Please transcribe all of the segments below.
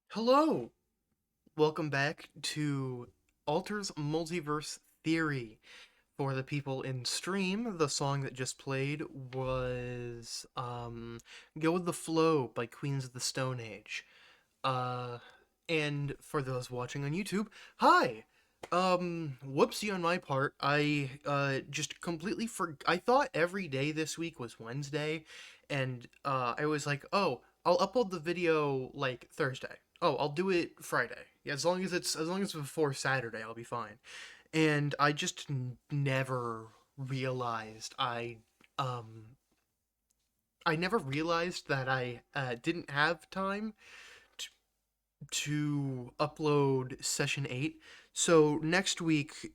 Hello! Welcome back to Alter's Multiverse Theory. For the people in stream, the song that just played was Go With the Flow by Queens of the Stone Age. Uh and for those watching on YouTube, hi! Whoopsie on my part. I just completely I thought every day this week was Wednesday, and I was like, "Oh, I'll upload the video like Thursday. Oh, I'll do it Friday. Yeah, as long as it's before Saturday, I'll be fine." And I just never realized um I never realized that I didn't have time to upload session 8. So next week,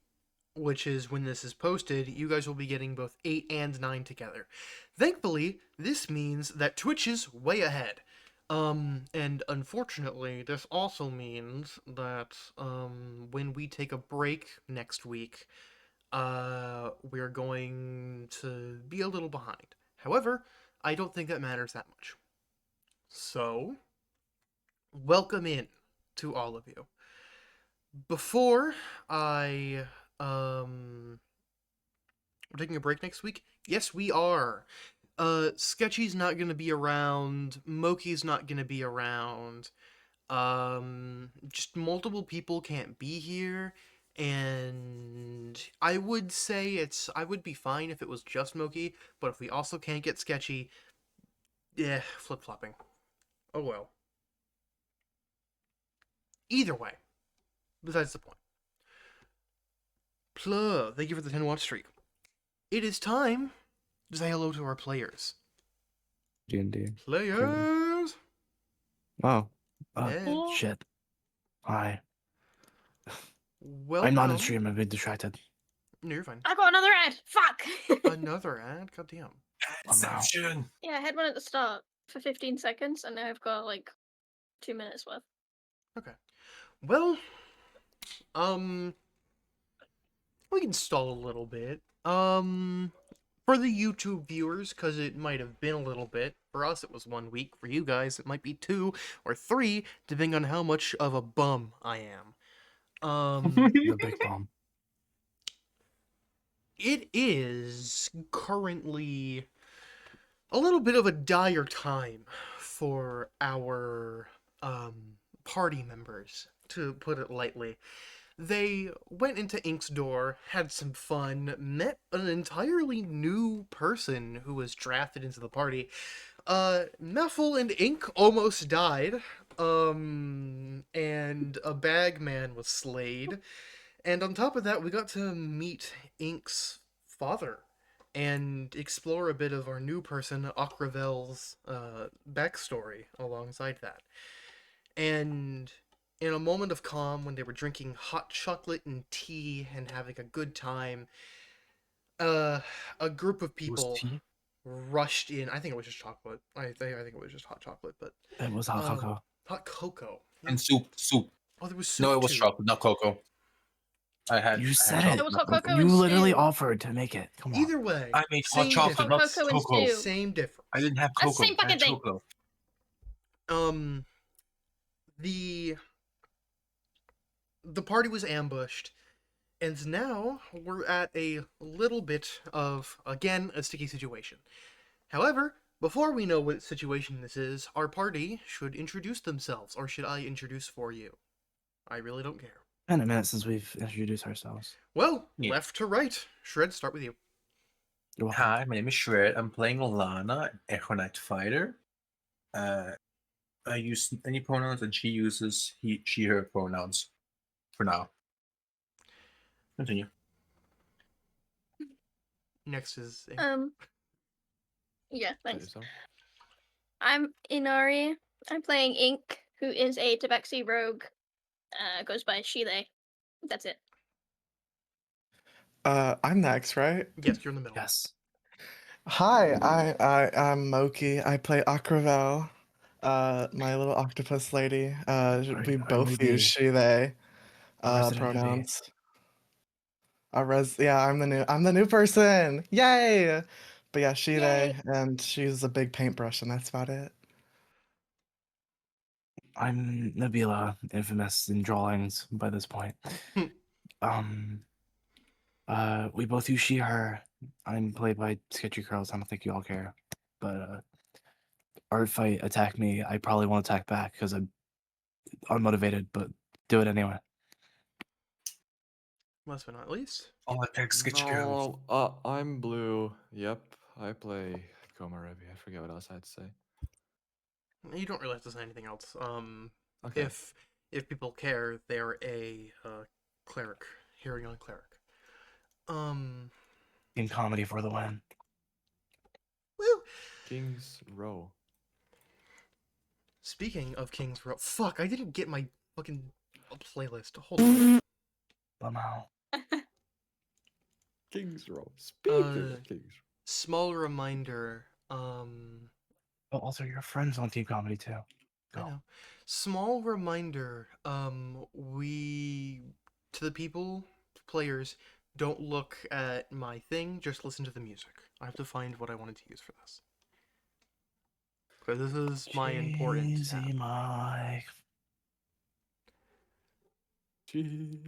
which is when this is posted, you guys will be getting both 8 and 9 together. Thankfully, this means that Twitch is way ahead. And unfortunately, this also means that when we take a break next week, we're going to be a little behind. However, I don't think that matters that much. So, welcome in to all of you. Before I we're taking a break next week? Yes, we are. Sketchy's not gonna be around, Moki's not gonna be around. Just multiple people can't be here, and I would be fine if it was just Moki, but if we also can't get Sketchy, yeah, flip-flopping. Oh well. Either way, besides the point. Pluh, thank you for the 10 watch streak. It is time to say hello to our players. D&D. Players! Oh. Yeah. Shit. Hi. I'm not in Welcome. stream. I've been distracted. No, you're fine. I got another ad. Fuck. Another ad? Goddamn. Inception. Yeah, I had one at the start for 15 seconds, and now I've got like 2 minutes worth. Okay. Well, we can stall a little bit. For the YouTube viewers, because it might have been a little bit. For us, it was 1 week. For you guys, it might be 2 or 3, depending on how much of a bum I am. The big bomb. It is currently a little bit of a dire time for our party members, to put it lightly. They went into Ink's door, had some fun, met an entirely new person who was drafted into the party. Nuffle and Ink almost died, and a bagman was slayed. And on top of that, we got to meet Ink's father and explore a bit of our new person, Akravel's, backstory alongside that. And in a moment of calm, when they were drinking hot chocolate and tea and having a good time, a group of people rushed in. I think it was just chocolate. I think it was just hot chocolate, but It was hot cocoa. hot cocoa. And soup. Oh, there was soup. No, it was too. chocolate, not cocoa. You said It it. was hot cocoa You and literally stew. offered to make it. Come on. Either way, I made hot same chocolate, difference. not Hot cocoa and cocoa. stew. Same difference. I didn't have That's the cocoa. same I had fucking thing. chocolate. The party was ambushed, and now we're at a little bit of, again, a sticky situation. However, before we know what situation this is, our party should introduce themselves, or should I introduce for you? I really don't care. Been a minute since we've introduced ourselves. Well, Yeah. left to right. Shred, start with you. You're welcome. Hi, my name is Shred. I'm playing Lana, Echo Knight Fighter. I use any pronouns, and she uses he, she, her pronouns for now. Continue. Next is Yeah, thanks. I'm Inari. I'm playing Ink, who is a Tabaxi rogue. Goes by she, they. That's it. I'm next, right? yes, you're in the middle. Yes. Hi, I'm Moki. I play Akravel, my little octopus lady. We both maybe use she, they resident pronouns. I'm the new person. Yay! But yeah, she, they, and she uses a big paintbrush, and that's about it. I'm Nabila, infamous in drawings by this point. um, we both use she, her. I'm played by Sketchy Curls. I don't think you all care. But our fight attack me, I probably won't attack back because I'm unmotivated, but do it anyway. Last but not least, All attacks get you. No, I'm blue. Yep, I play Komarevi. I forget what else I had to say. you don't really have to say anything else. Okay. If people care, they're a cleric, hero young cleric. In comedy for the win. Woo! King's Row. Speaking of King's Row, fuck, I didn't get my fucking playlist. Hold on. Somehow. King's Row. Speaking of King's Small reminder. Oh, also, your friends on Team Comedy too. I Go. know. Small reminder. We to the people, players, don't look at my thing. Just listen to the music. I have to find what I wanted to use for this. Because this is my important Cheesy tab. Mike. Cheesy.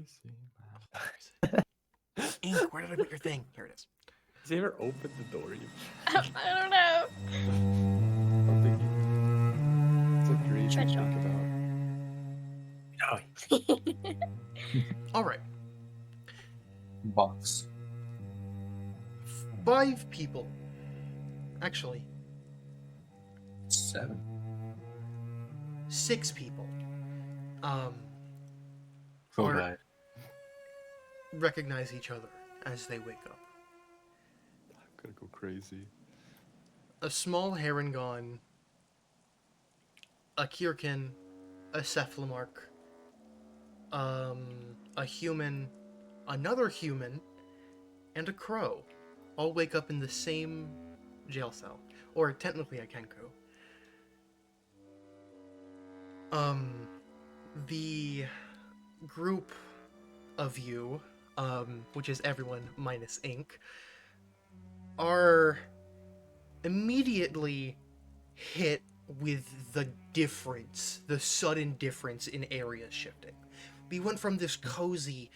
Ink, where did I put your thing? Here it is. Has he ever opened the door yet? I don't know. I'm thinking. It's like dreams Try to to. think about. All right. Box. 5 people. Actually, 7. 6 people. Cool Or- guy. Recognize each other as they wake up. I'm gonna go crazy. A small Harengon, a Kirkin, a Cephalomark, a human, another human, and a crow all wake up in the same jail cell. Or technically a Kenku. The group of you, which is everyone minus Ink, are immediately hit with the difference, the sudden difference in area shifting. We went from this cozy,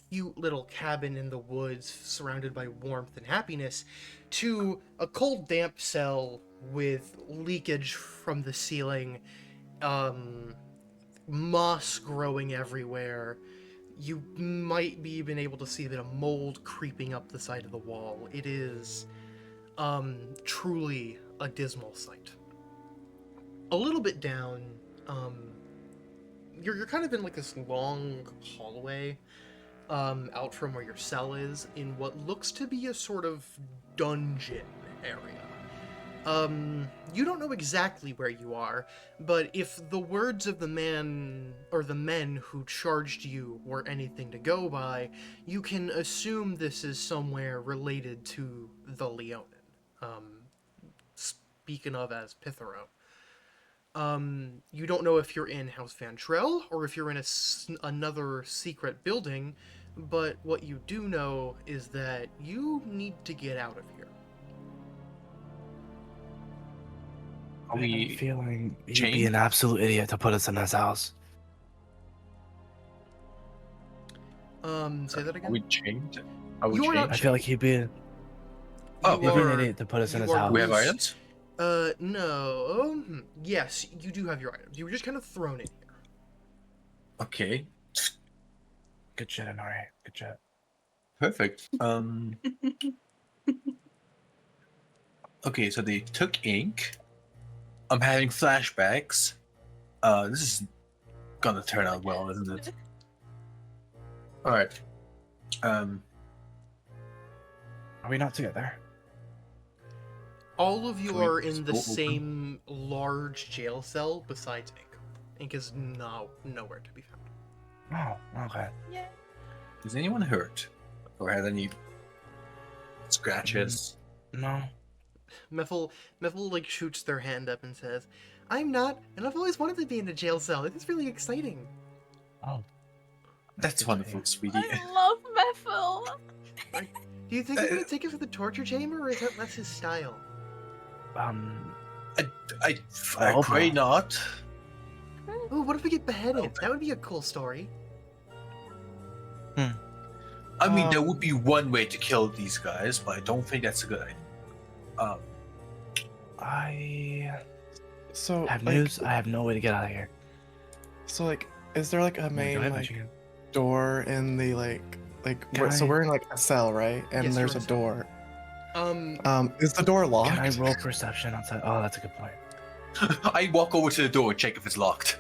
cute little cabin in the woods surrounded by warmth and happiness to a cold, damp cell with leakage from the ceiling, moss growing everywhere. You might be even able to see a bit of mold creeping up the side of the wall. It is truly a dismal sight. A little bit down, you're kind of in like this long hallway out from where your cell is in what looks to be a sort of dungeon area. You don't know exactly where you are, but if the words of the man or the men who charged you were anything to go by, you can assume this is somewhere related to the leonin. Speaking of as Pithero. You don't know if you're in House Vantrel or if you're in another secret building, but what you do know is that you need to get out of here. Are I have a we feeling he'd be chained? an absolute idiot to put us in his house. Say that Are again? we chained? Are we You are not chained? I feel like he'd be Oh, You he'd be an are- idiot to put us in you his are house. We have loose. items? No. Yes, you do have your items. You were just kind of thrown in here. Okay. Good shit, Inari. Good shit. Perfect. Okay, so they took ink. I'm having flashbacks. This is gonna turn out well, isn't it? Alright. Are we not together? All of you Can we are in the just go open? same large jail cell besides Ink. Ink is nowhere to be found. Oh, okay. Yeah. Is anyone hurt? Or had any scratches? No. Meffel like shoots their hand up and says, "I'm not, and I've always wanted to be in a jail cell. This is really exciting." Oh. That's wonderful, sweetie. I love Meffel. Do you think he's gonna take it for the torture chamber, or is that's his style? Um, I I hope pray not. not. Oh, what if we get beheaded? Okay. That would be a cool story. I mean, there would be one way to kill these guys, but I don't think that's a good idea. I So have like, news. I have no way to get out of here. so like, is there like a Go main ahead, like Michigan. door in the Can so I- we're in like a cell, right? And Yes, there's you're a in a cell. door. Um, Is the door locked? Can I roll perception outside? Oh, that's a good point. I walk over to the door and check if it's locked.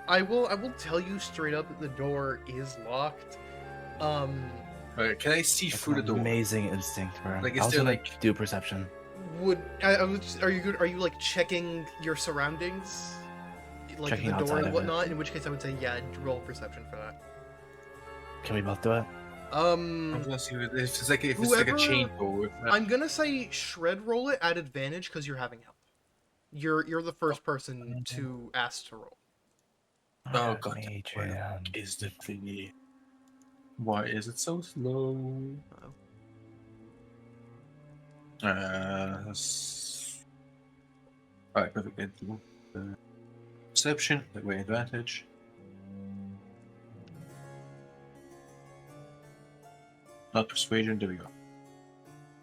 I will tell you straight up that the door is locked. Alright, can I see That's through the an door? amazing instinct, bro. Like, is I was there, gonna like- do perception. Are you good? Are you like checking your surroundings, like Checking the door outside and of it. whatnot? In which case, I would say yeah, roll perception for that. Can we both do it? I'm gonna see if it's like a chain door. I'm gonna say shred roll it at advantage because you're having help. You're the first person to ask to roll. Oh god, Mage where hand. is the thingy? Why is it so slow? Alright, perfect. Perception, that way advantage. Not persuasion, there we go.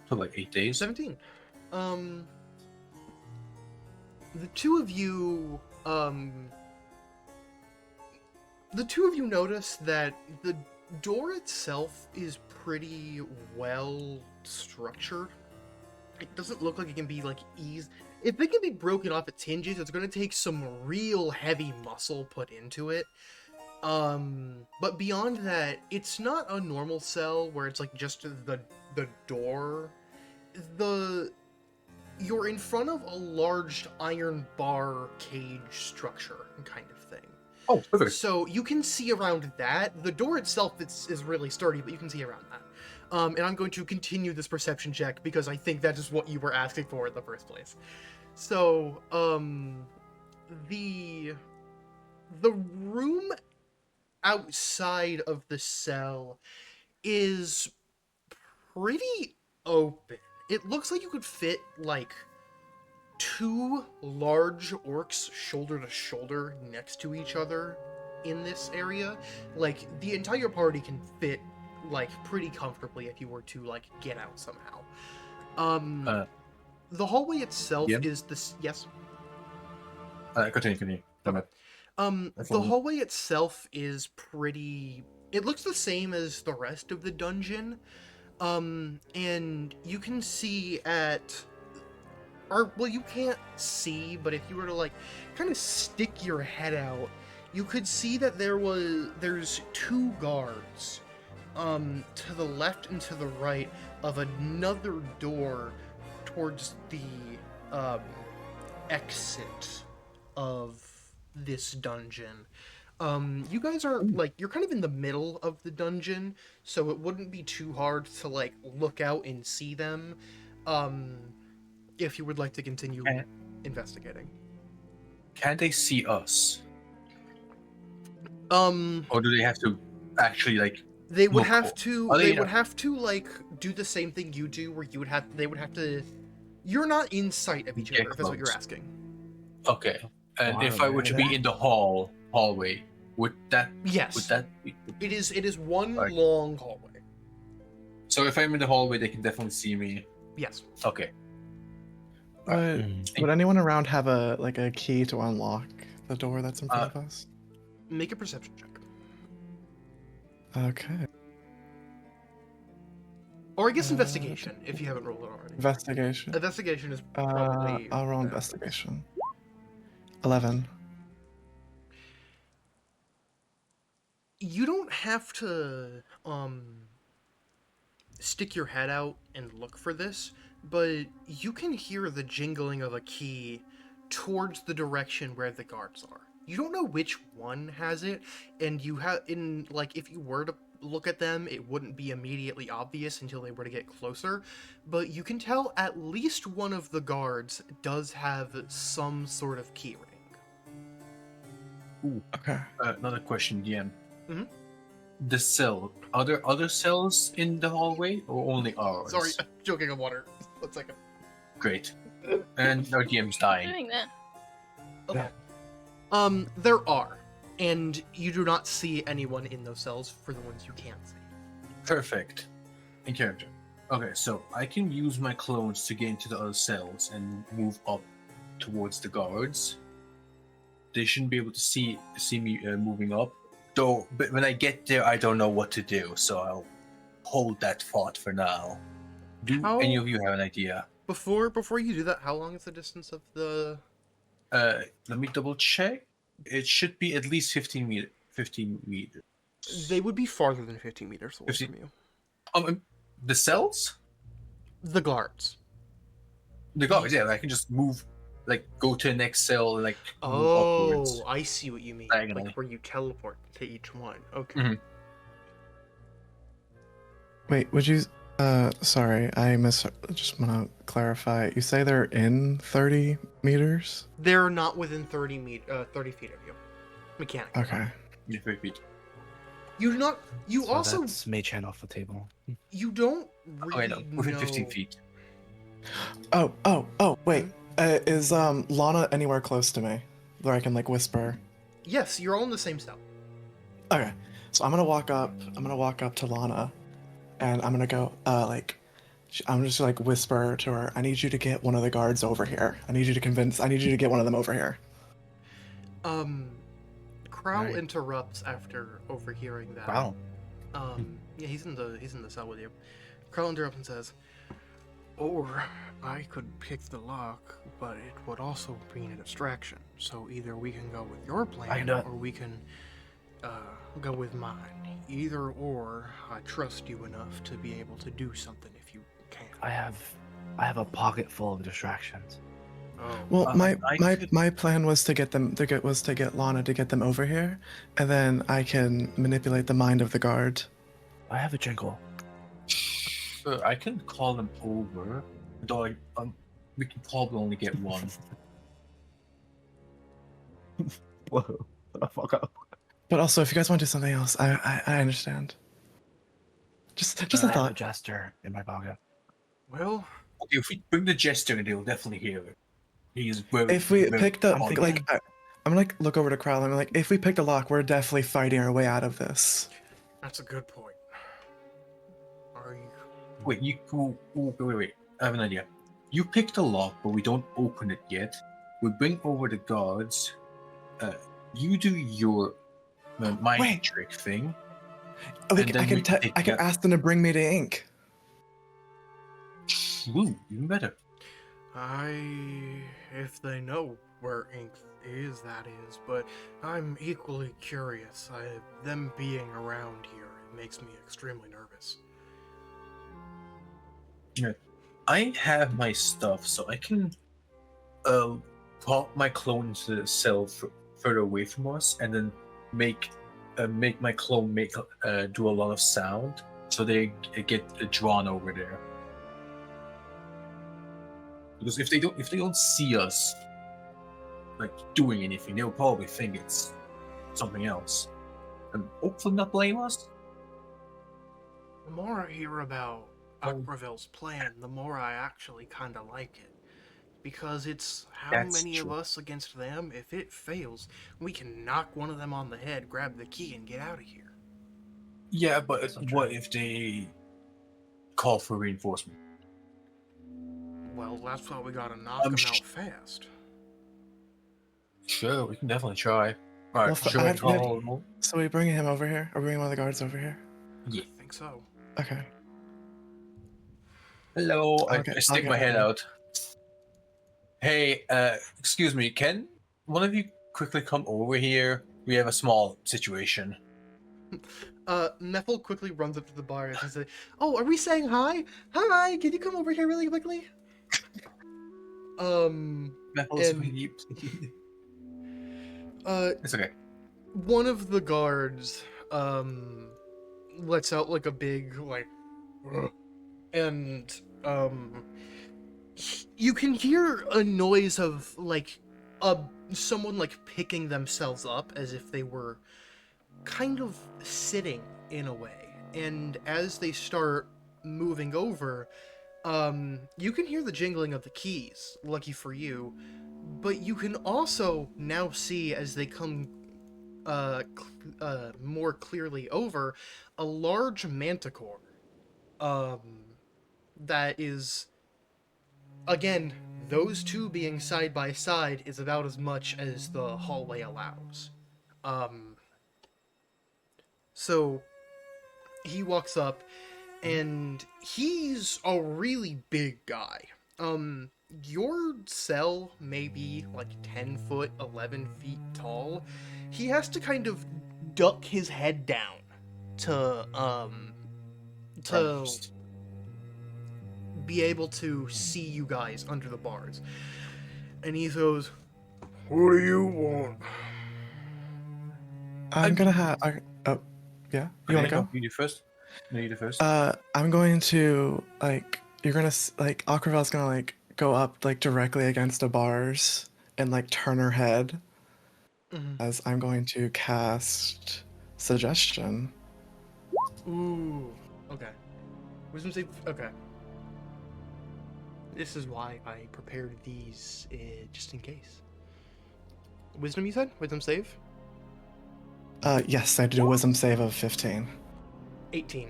So like 8 days. 17. The two of you notice that the door itself is pretty well structured. It doesn't look like it can be like easy. If it can be broken off its hinges, it's going to take some real heavy muscle put into it. But beyond that, it's not a normal cell where it's like just the door. You're in front of a large iron bar cage structure kind of thing. Oh, perfect. So you can see around that. The door itself is really sturdy, but you can see around that. And I'm going to continue this perception check because I think that is what you were asking for in the first place. So, the room outside of the cell is pretty open. It looks like you could fit like 2 large orcs shoulder to shoulder next to each other in this area. Like the entire party can fit like pretty comfortably if you were to like get out somehow. The hallway itself Yeah. is this. Yes. Continue. Damn it. The hallway itself is pretty. It looks the same as the rest of the dungeon. And you can see you can't see, but if you were to like kind of stick your head out, you could see that there's 2 guards, to the left and to the right of another door towards the, exit of this dungeon. You guys are like, you're kind of in the middle of the dungeon, so it wouldn't be too hard to like look out and see them, if you would like to continue investigating. Can they see us? Or Or do they have to actually like they would look have for- to Are they they- would have to like do the same thing you do, where they would have to. You're not in sight of each Get other, if that's what you're close. asking. Okay. And Wow, if I were to be yeah. in the hallway, would that Yes, be... it is one Like- long hallway. So if I'm in the hallway, they can definitely see me. Yes. Okay. Would anyone around have a key to unlock the door that's in front of us? Make a perception check. Okay. Or I guess investigation, if you haven't rolled it already. Investigation. Investigation is probably. I'll roll better. investigation. 11. You don't have to stick your head out and look for this, but you can hear the jingling of a key towards the direction where the guards are. You don't know which one has it, and if you were to look at them, it wouldn't be immediately obvious until they were to get closer, but you can tell at least one of the guards does have some sort of key ring. Okay. Another question, DM. Mhm. The cell. Are there other cells in the hallway or only ours? Sorry, I'm joking on water. 1 second. Great. And our DM's dying. Doing that. Okay. There are, and you do not see anyone in those cells for the ones you can't see. Perfect. In character. Okay, so I can use my clones to get into the other cells and move up towards the guards. They shouldn't be able to see me moving up. Though, but when I get there, I don't know what to do, so I'll hold that thought for now. Do How- any of you have an idea? Before you do that, how long is the distance of the? Let me double check. It should be at least 15 meters. 15 meters. They would be farther than 15 meters away 15 from you. The cells? The guards. The guards, yeah. I can just move, like, go to the next cell and, like, move Oh, upwards. I see what you mean. Diagonally. Like where you teleport to each one. Okay. Mhm. Wait, would you? Sorry, just want to clarify. You say they're in 30 meters? They're not within 30 feet of you. Mechanically. Okay. Yeah, 3 feet. You do not. You So also. that's mage hand off the table. You don't Oh, really I know. Within know. 15 feet. Oh, wait. Is Lana anywhere close to me, where I can like whisper? Yes, you're all in the same cell. Okay, so I'm gonna walk up to Lana, and I'm gonna go I'm just like whisper to her. I need you to get one of the guards over here. I need you to get one of them over here. Crow Alright. interrupts after overhearing that. Wow. Yeah, he's in the cell with you. Crow interrupts and says, "Or I could pick the lock, but it would also be a distraction. So either we can go with your I can plan, do it. or we can go with mine. Either or, I trust you enough to be able to do something if you can." I have a pocket full of distractions. Oh. Well, I could- my plan was to get Lana to get them over here, and then I can manipulate the mind of the guard. I have a jingle. I can call them over. Though we can probably only get one. Whoa. Fuck up. But also, if you guys want to do something else, I understand. Just a I have a thought. jester in my pocket. Well, Okay, if we bring the jester, they'll definitely hear it. He's very. If we very pick the I'm on thinking- it. I'm gonna like look over to Crowell. I'm like, if we pick the lock, we're definitely fighting our way out of this. that's a good point. Are you? Wait, wait. I have an idea. You pick the lock, but we don't open it yet. We bring over the guards. You do your mind Wait. trick thing. Like, And then I we can take I can that- ask them to bring me to ink. Ooh, even better. If they know where ink is, that is, but I'm equally curious. Them being around here, it makes me extremely nervous. I have my stuff, so I can pop my clone into the cell further away from us, and then make my clone do a lot of sound, so they get drawn over there. Because if they don't see us like doing anything, they'll probably think it's something else, and hopefully not blame us. The more I hear about Aquaville's plan, the more I actually kind of like it. Because it's how That's many of true. us against them? If it fails, we can knock one of them on the head, grab the key, and get out of here. Yeah, but That's not what true. if they call for reinforcement? Well, that's why we gotta knock them out fast. Sure, we can definitely try. All Well, right, should I call? So we bring him over here, or bring one of the guards over here. Yeah. I think so. Okay. Hello, Okay, I stick okay, my head okay. out. Hey, excuse me, can one of you quickly come over here? We have a small situation. Neffel quickly runs up to the bar and says, "Oh, are we saying hi? Hi, can you come over here really quickly?" Metals, And- will you please? It's okay. One of the guards, lets out like a big, like, and, you can hear a noise of, like, someone, like, picking themselves up as if they were kind of sitting in a way. And as they start moving over, you can hear the jingling of the keys, lucky for you, But you can also now see, as they come more clearly over, a large manticore that is, again, those two being side by side is about as much as the hallway allows. So he walks up, and he's a really big guy. Your cell may be like 10 foot, 11 feet tall. He has to kind of duck his head down to Christ. be able to see you guys under the bars. And he goes, "What do you want?" I'm gonna have. Oh, yeah. You wanna Okay, go? no, you do first. No, you do first. I'm going to like. You're gonna like. Aquavel's gonna like go up like directly against the bars and like turn her head Mhm. as I'm going to cast suggestion. Ooh. Okay. Wisdom save. Okay. This is why I prepared these just in case. Wisdom, you said? Wisdom save? Yes, I did a wisdom save of 15. 18.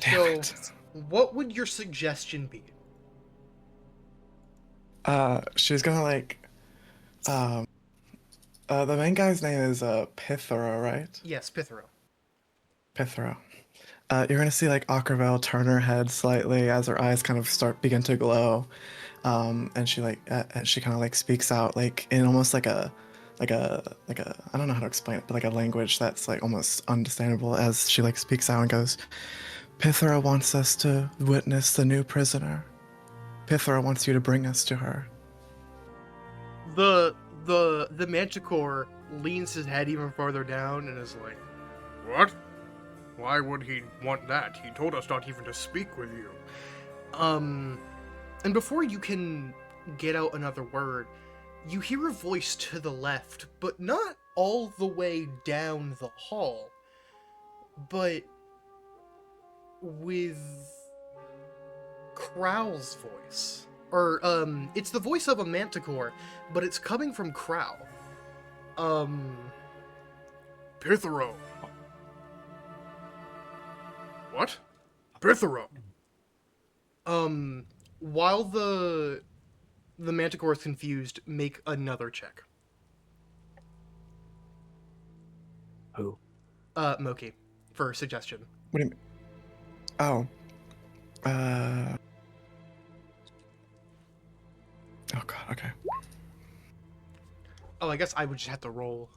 Damn So, it. what would your suggestion be? She's gonna like. The main guy's name is Pithero, right? Yes, Pithero. Pithero. You're gonna see like Aquavel turn her head slightly as her eyes kind of begin to glow, and she and she kind of like speaks out like in almost like a I don't know how to explain it, but like a language that's like almost understandable as she like speaks out and goes, Pithero wants us to witness the new prisoner. Pithero wants you to bring us to her. The Manticore leans his head even farther down and is like, "What? Why would he want that? He told us not even to speak with you." And before you can get out another word, you hear a voice to the left, but not all the way down the hall, but with Crowl's voice. Or, it's the voice of a manticore, but it's coming from Crowl. Pithero. What? Pithero. While the manticore is confused, make another check. Who? Moki, for suggestion. What do you mean? Oh. Oh god, okay. Oh, I guess I would just have to roll.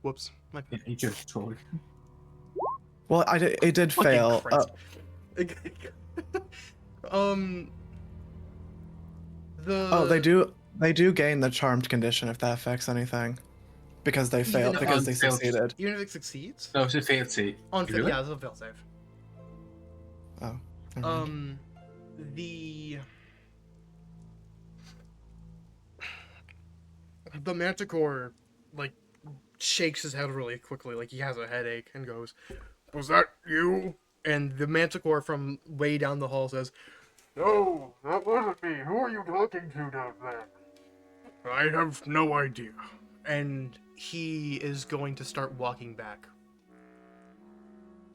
Whoops. My Yeah, you just totally. Well, it did fucking fail. Christ. The Oh, they do gain the charmed condition if that affects anything. Because they failed, if because they failed. succeeded. even if it succeeds. No, it's a failed save. On You do it? yeah, it's a fail save. Oh. never mind. The manticore like shakes his head really quickly, like he has a headache, and goes, "Was that you?" And the manticore from way down the hall says, "No, that wasn't me. Who are you talking to down there?" "I have no idea." And he is going to start walking back.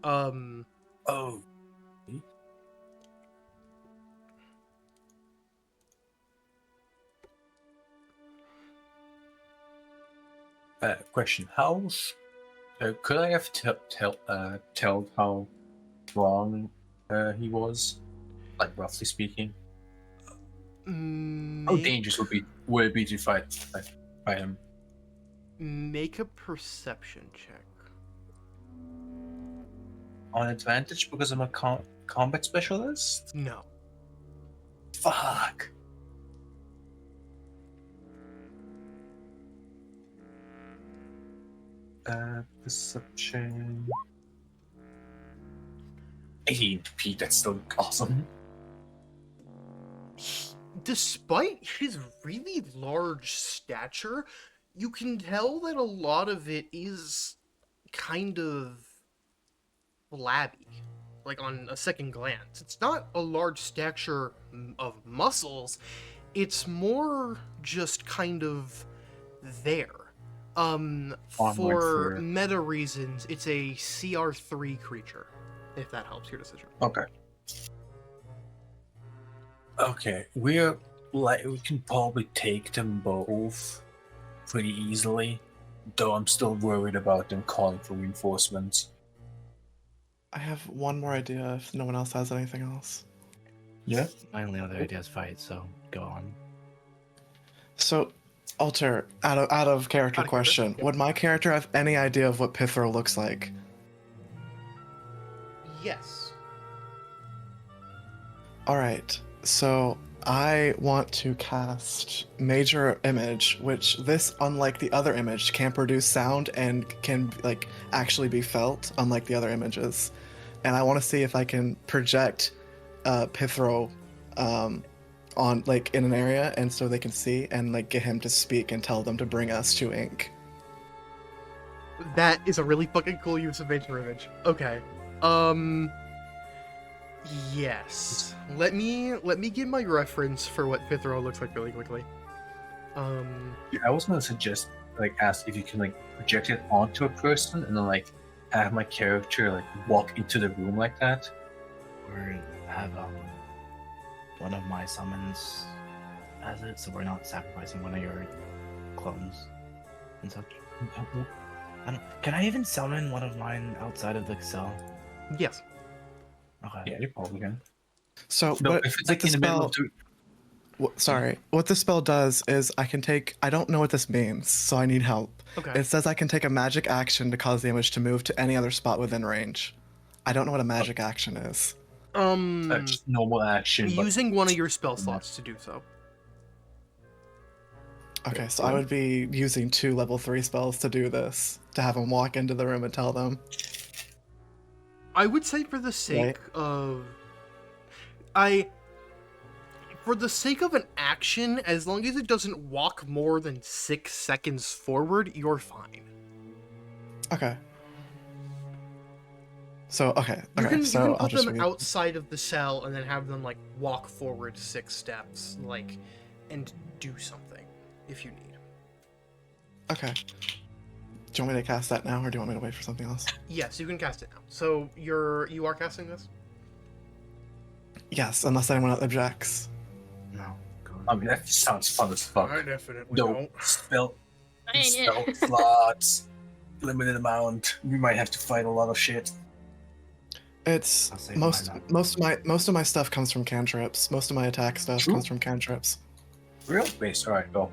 Oh. Question: could I have told how strong he was, like roughly speaking? How dangerous would it be to fight him? Make a perception check. On advantage because I'm a combat specialist? No. Fuck. Perception. 18 Pete, that's still awesome. Despite his really large stature, you can tell that a lot of it is kind of flabby, like on a second glance. It's not a large stature of muscles, It's more just kind of there. Onward For for- meta reasons, it's a CR3 creature, if that helps your decision. Okay. Okay, we can probably take them both pretty easily, though I'm still worried about them calling for reinforcements. I have one more idea if no one else has anything else. Yeah. My only other idea is fight, so go on. So, Alter, out of character Out of question, character, yep. would my character have any idea of what Pithero looks like? Yes. Alright, so I want to cast Major Image, which this, unlike the other image, can produce sound and can like actually be felt, unlike the other images. And I want to see if I can project Pithero on like in an area, and so they can see and like get him to speak and tell them to bring us to ink. That is a really fucking cool use of Major Image. Okay. Yes. Let me get my reference for what Pithero looks like really quickly. Yeah, I was gonna suggest, like, ask if you can like project it onto a person and then like have my character like walk into the room like that. Or have one of my summons as it, so we're not sacrificing one of your clones and such. Can I even summon one of mine outside of the cell? yes. Okay. Yeah, you probably can. So, No, what, if it's what like the in the middle spell, of the sorry, what the spell does is I can take. I don't know what this means, so I need help. Okay. It says I can take a magic action to cause the image to move to any other spot within range. I don't know what a magic action is. just normal action. but- using one of your spell slots to do so. Okay, so I would be using 2 level 3 spells to do this, to have him walk into the room and tell them. I would say for the sake of for the sake of an action, as long as it doesn't walk more than 6 seconds forward, you're fine. Okay. So okay, You okay. can, So you can I'll put just them read. outside of the cell and then have them like walk forward 6 steps, like, and do something if you need. Okay. Do you want me to cast that now, or do you want me to wait for something else? Yes, you can cast it now. So you are casting this? Yes, unless anyone else objects. No. Go I mean, that sounds fun as fuck. definitely No spell I ain't spell it. slots, limited amount. We might have to fight a lot of shit. It's I'll save most mine most of my stuff comes from cantrips. Most of my attack stuff True. comes from cantrips. Real base. All right, go.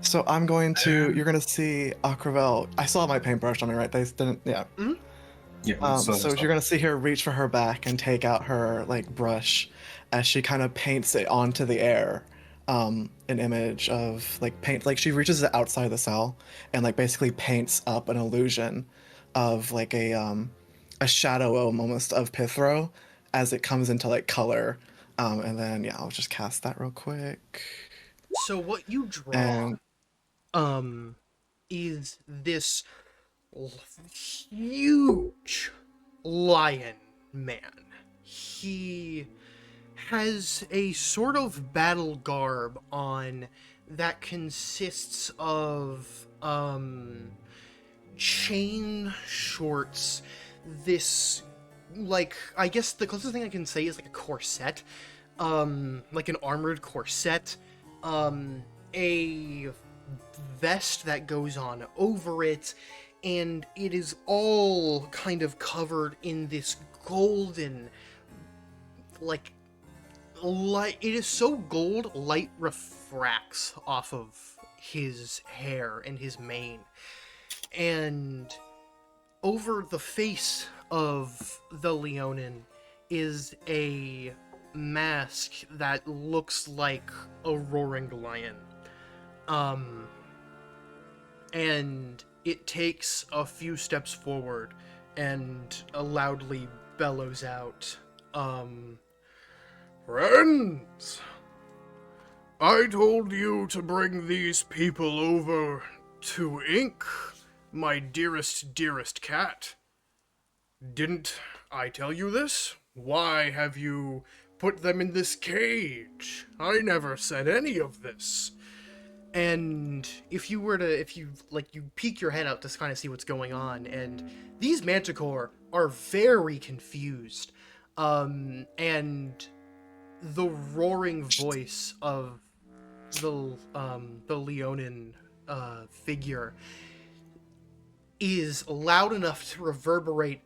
So I'm going to. You're gonna see Akravel. I still have my paintbrush on me, right? They didn't. Yeah. Yeah. So you're gonna see her reach for her back and take out her like brush, as she kind of paints it onto the air, an image of like paint. Like she reaches it outside the cell and like basically paints up an illusion of like a shadow almost of Pithero as it comes into like color. And then yeah, I'll just cast that real quick. So what you draw And is this huge lion man. He has a sort of battle garb on that consists of chain shorts, this, like, I guess the closest thing I can say is like a corset, like an armored corset, a vest that goes on over it, and it is all kind of covered in this golden, like, light. It is so gold, light refracts off of his hair and his mane, and over the face of the leonin is a mask that looks like a roaring lion. And it takes a few steps forward and loudly bellows out, Friends! I told you to bring these people over to Ink, my dearest, dearest cat. Didn't I tell you this? Why have you put them in this cage. I never said any of this. And if you peek your head out to kind of see what's going on, and these manticore are very confused. And the roaring voice of the leonin figure is loud enough to reverberate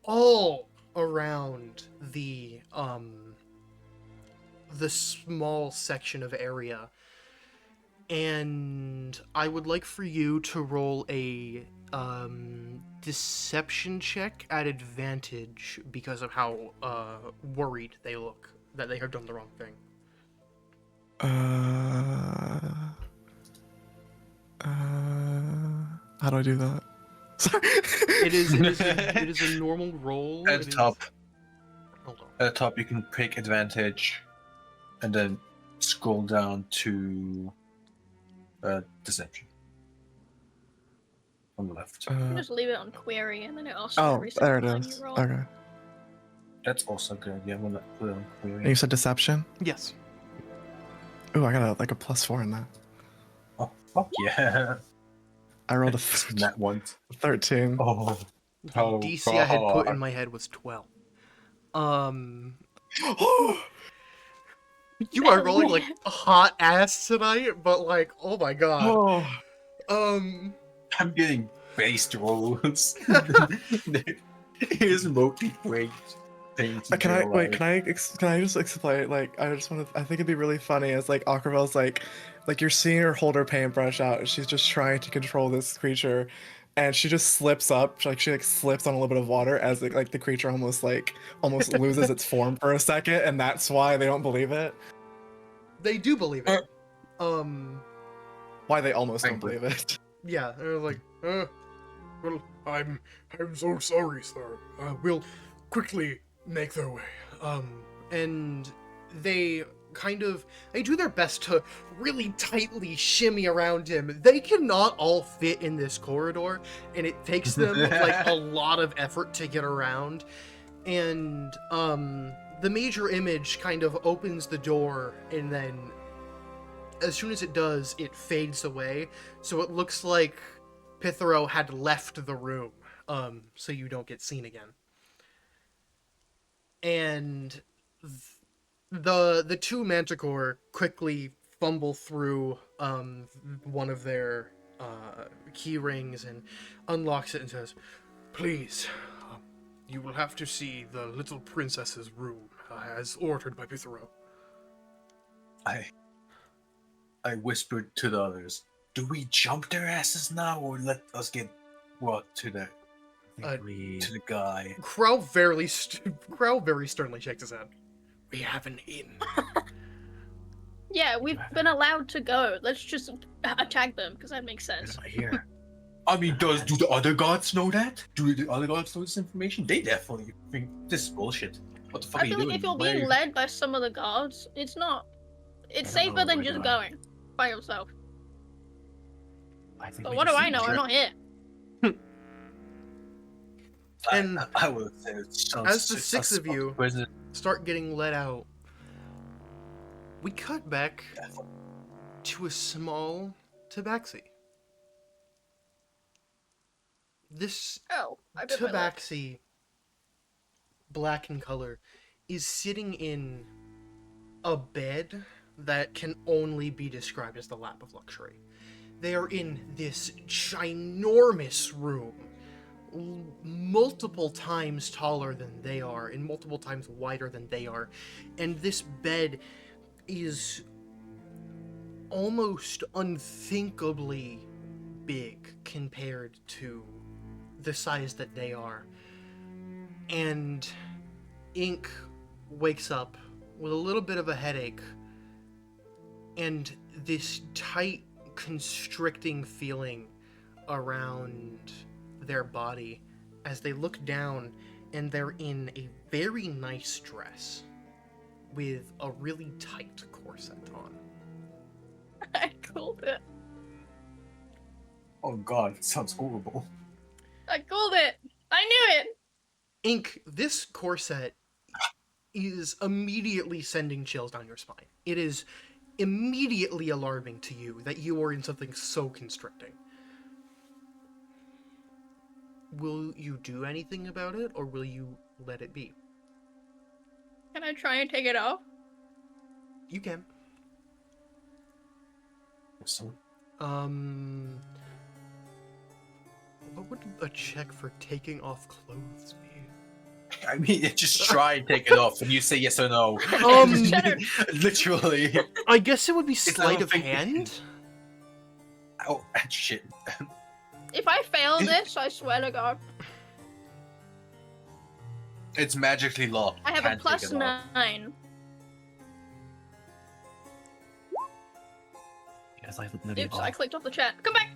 all around the small section of area. And I would like for you to roll a deception check at advantage because of how worried they look that they have done the wrong thing. How do I do that? Sorry. It is a normal roll. At the top. Hold on. At the top, you can pick advantage, and then scroll down to deception on the left. You can just leave it on query and then it also Oh, resets there it when is. you roll. Okay. That's also good. Yeah, I'm gonna put it on And you query. said deception? Yes. Ooh, I got a +4 in that. Oh, fuck yeah! I rolled a That one. 13. Oh, The oh, DC I had put in God. my head was 12. You are rolling like hot ass tonight, but like, oh my god. Um, I'm getting based rolls. Here's multi-break things. Can I just explain? Like, I think it'd be really funny as like Aquavel's like you're seeing her hold her paintbrush out. And she's just trying to control this creature, and she just slips up. She slips on a little bit of water as like the creature almost loses its form for a second, and that's why they don't believe it. they do believe it. Why they almost don't Thankfully. believe it. Yeah, they're like, Well, I'm so sorry, sir. We'll quickly make their way. and they do their best to really tightly shimmy around him. They cannot all fit in this corridor, and it takes them like a lot of effort to get around. And the major image kind of opens the door, and then as soon as it does, it fades away. So it looks like Pithero had left the room, so you don't get seen again. And the two manticore quickly fumble through one of their key rings and unlocks it and says, Please, you will have to see the little princess's room, as ordered by Pithero. I whispered to the others, do we jump their asses now, or let us get brought to the guy? Crow very sternly shakes his head. We have an inn. Yeah, we've been allowed to go. Let's just attack them, because that makes sense. Here. I mean, do the other gods know that? Do the other gods know this information? They definitely think this is bullshit. What the fuck I are you feel like doing? if you're Why are being you- led by some of the guards, it's not. It's I don't know safer what than we're just doing. going by yourself. I think But we what do just I know? I'm not here. And I would say it sounds as the six of you Prison. start getting let out, we cut back to a small tabaxi. This Oh, I bit my lip. tabaxi, black in color, is sitting in a bed that can only be described as the lap of luxury. They are in this ginormous room, multiple times taller than they are and multiple times wider than they are, and this bed is almost unthinkably big compared to the size that they are. And Ink wakes up with a little bit of a headache and this tight, constricting feeling around their body as they look down and they're in a very nice dress with a really tight corset on. I called it. Oh god, it sounds horrible. I called it. I knew it. Ink, this corset is immediately sending chills down your spine. It is immediately alarming to you that you are in something so constricting. Will you do anything about it, or will you let it be? Can I try and take it off? You can. So, What would a check for taking off clothes be? I mean, just try and take it off, and you say yes or no. Cheddar. Literally. I guess it would be I sleight don't of think- hand. Oh, shit. If I fail this, I swear to God, It's magically locked. I have a Can't plus take it off. 9. You guys like the Oops, I clicked off the chat. Come back.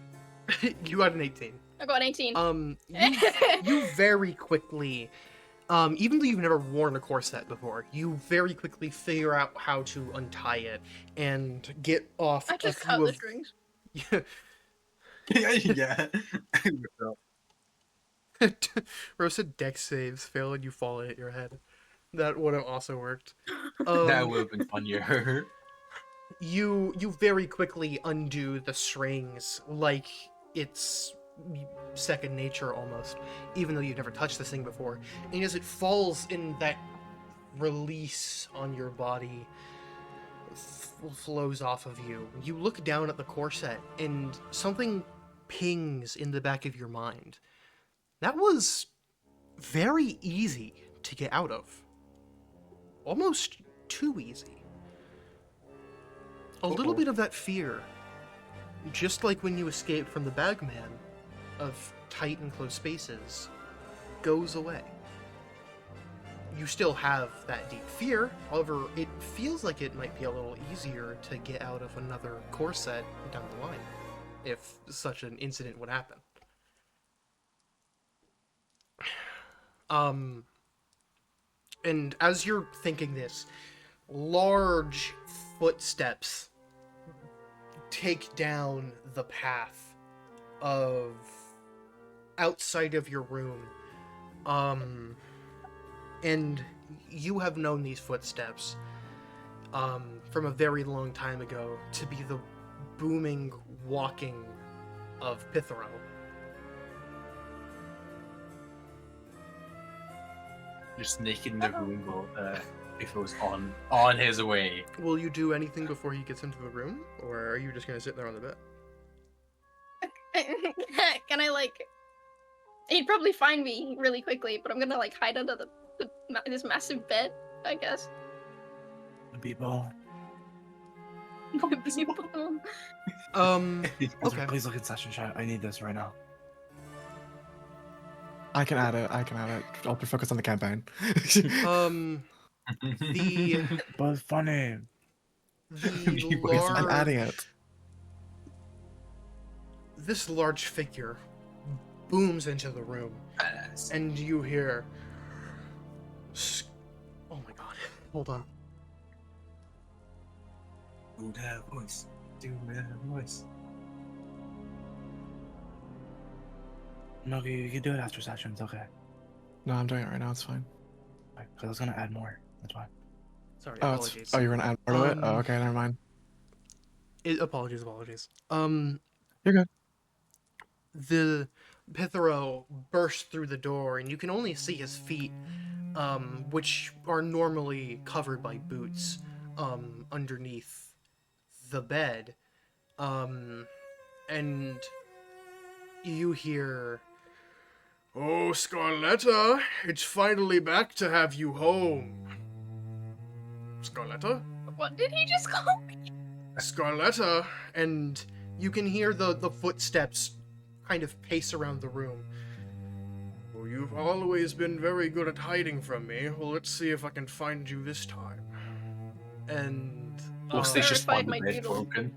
You got an 18. I got an 18. You very quickly, even though you've never worn a corset before, you very quickly figure out how to untie it and get off I a just cut few the of. strings. Yeah. Rosa dex saves fail and you fall and hit your head. That would have also worked. That would have been funnier. You very quickly undo the strings like it's second nature almost, even though you've never touched this thing before. And as it falls in that release on your body, flows off of you, you look down at the corset and something pings in the back of your mind. That was very easy to get out of. Almost too easy. A little Uh-oh. bit of that fear, just like when you escaped from the bagman, of tight and close spaces, goes away. You still have that deep fear, however, it feels like it might be a little easier to get out of another corset down the line, if such an incident would happen. And as you're thinking this, large footsteps take down the path of outside of your room. And you have known these footsteps from a very long time ago to be the booming walking of Pithero. Just naked in the room while if it was on his way. Will you do anything before he gets into the room, or are you just gonna sit there on the bed? Can I, like... He'd probably find me really quickly, but I'm gonna, like, hide under this massive bed, I guess. People. Okay. Please look at session chat. I need this right now. I can add it. I'll be focused on the campaign. The But funny. large, I'm adding it. this large figure booms into the room, Badass. and you hear. Oh my god! Hold on. Do that voice. Do that voice. No, you can do it after session. It's okay. No, I'm doing it right now. It's fine. Because I was gonna add more. That's why. Sorry, Oh, apologies. you're gonna add more to it? Oh, Um, okay, never mind. Apologies. You're good. The Pithero bursts through the door, and you can only see his feet, which are normally covered by boots, underneath the bed. And you hear, Oh, Scarletta, it's finally back to have you home. Scarletta? What did he just call me? Scarletta, and you can hear the footsteps kind of pace around the room. well, you've always been very good at hiding from me. Well, let's see if I can find you this time. And Well, Stace just Verified found the my bed doodle. broken.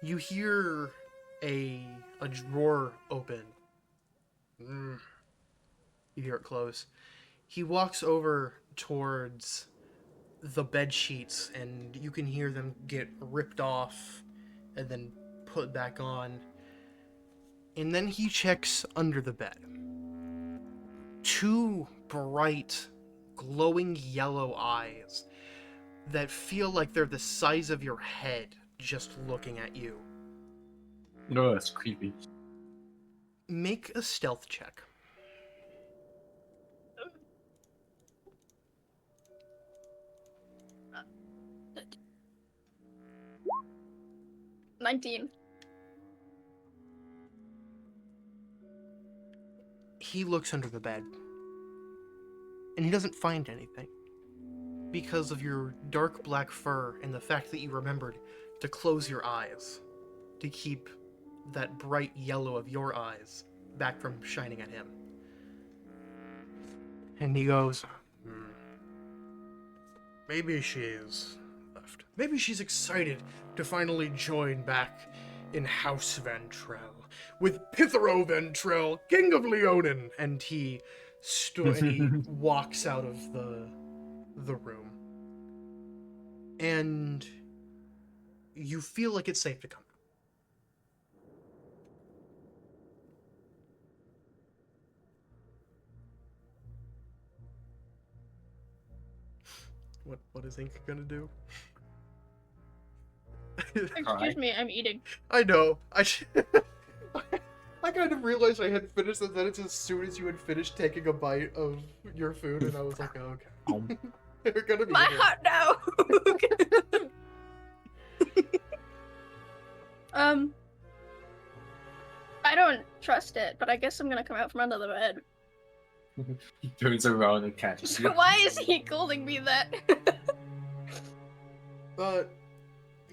you hear a drawer open. You hear it close. He walks over towards the bed sheets, and you can hear them get ripped off and then put back on. And then he checks under the bed. two bright, glowing yellow eyes that feel like they're the size of your head just looking at you. No, that's creepy. Make a stealth check. Uh, 19. He looks under the bed, and he doesn't find anything. Because of your dark black fur and the fact that you remembered to close your eyes to keep that bright yellow of your eyes back from shining at him. And he goes, Maybe she's left. Maybe she's excited to finally join back in House Vantrel with Pithero Vantrel, King of Leonin. and he walks out of the room. And you feel like it's safe to come out. What is Ink gonna do? Excuse me, I'm eating. I know. I kind of realized I had finished the sentence as soon as you had finished taking a bite of your food, and I was like, oh, okay. They're gonna be My here. heart now! I don't trust it, but I guess I'm gonna come out from under the bed. He turns around and catches you. Why is he calling me that?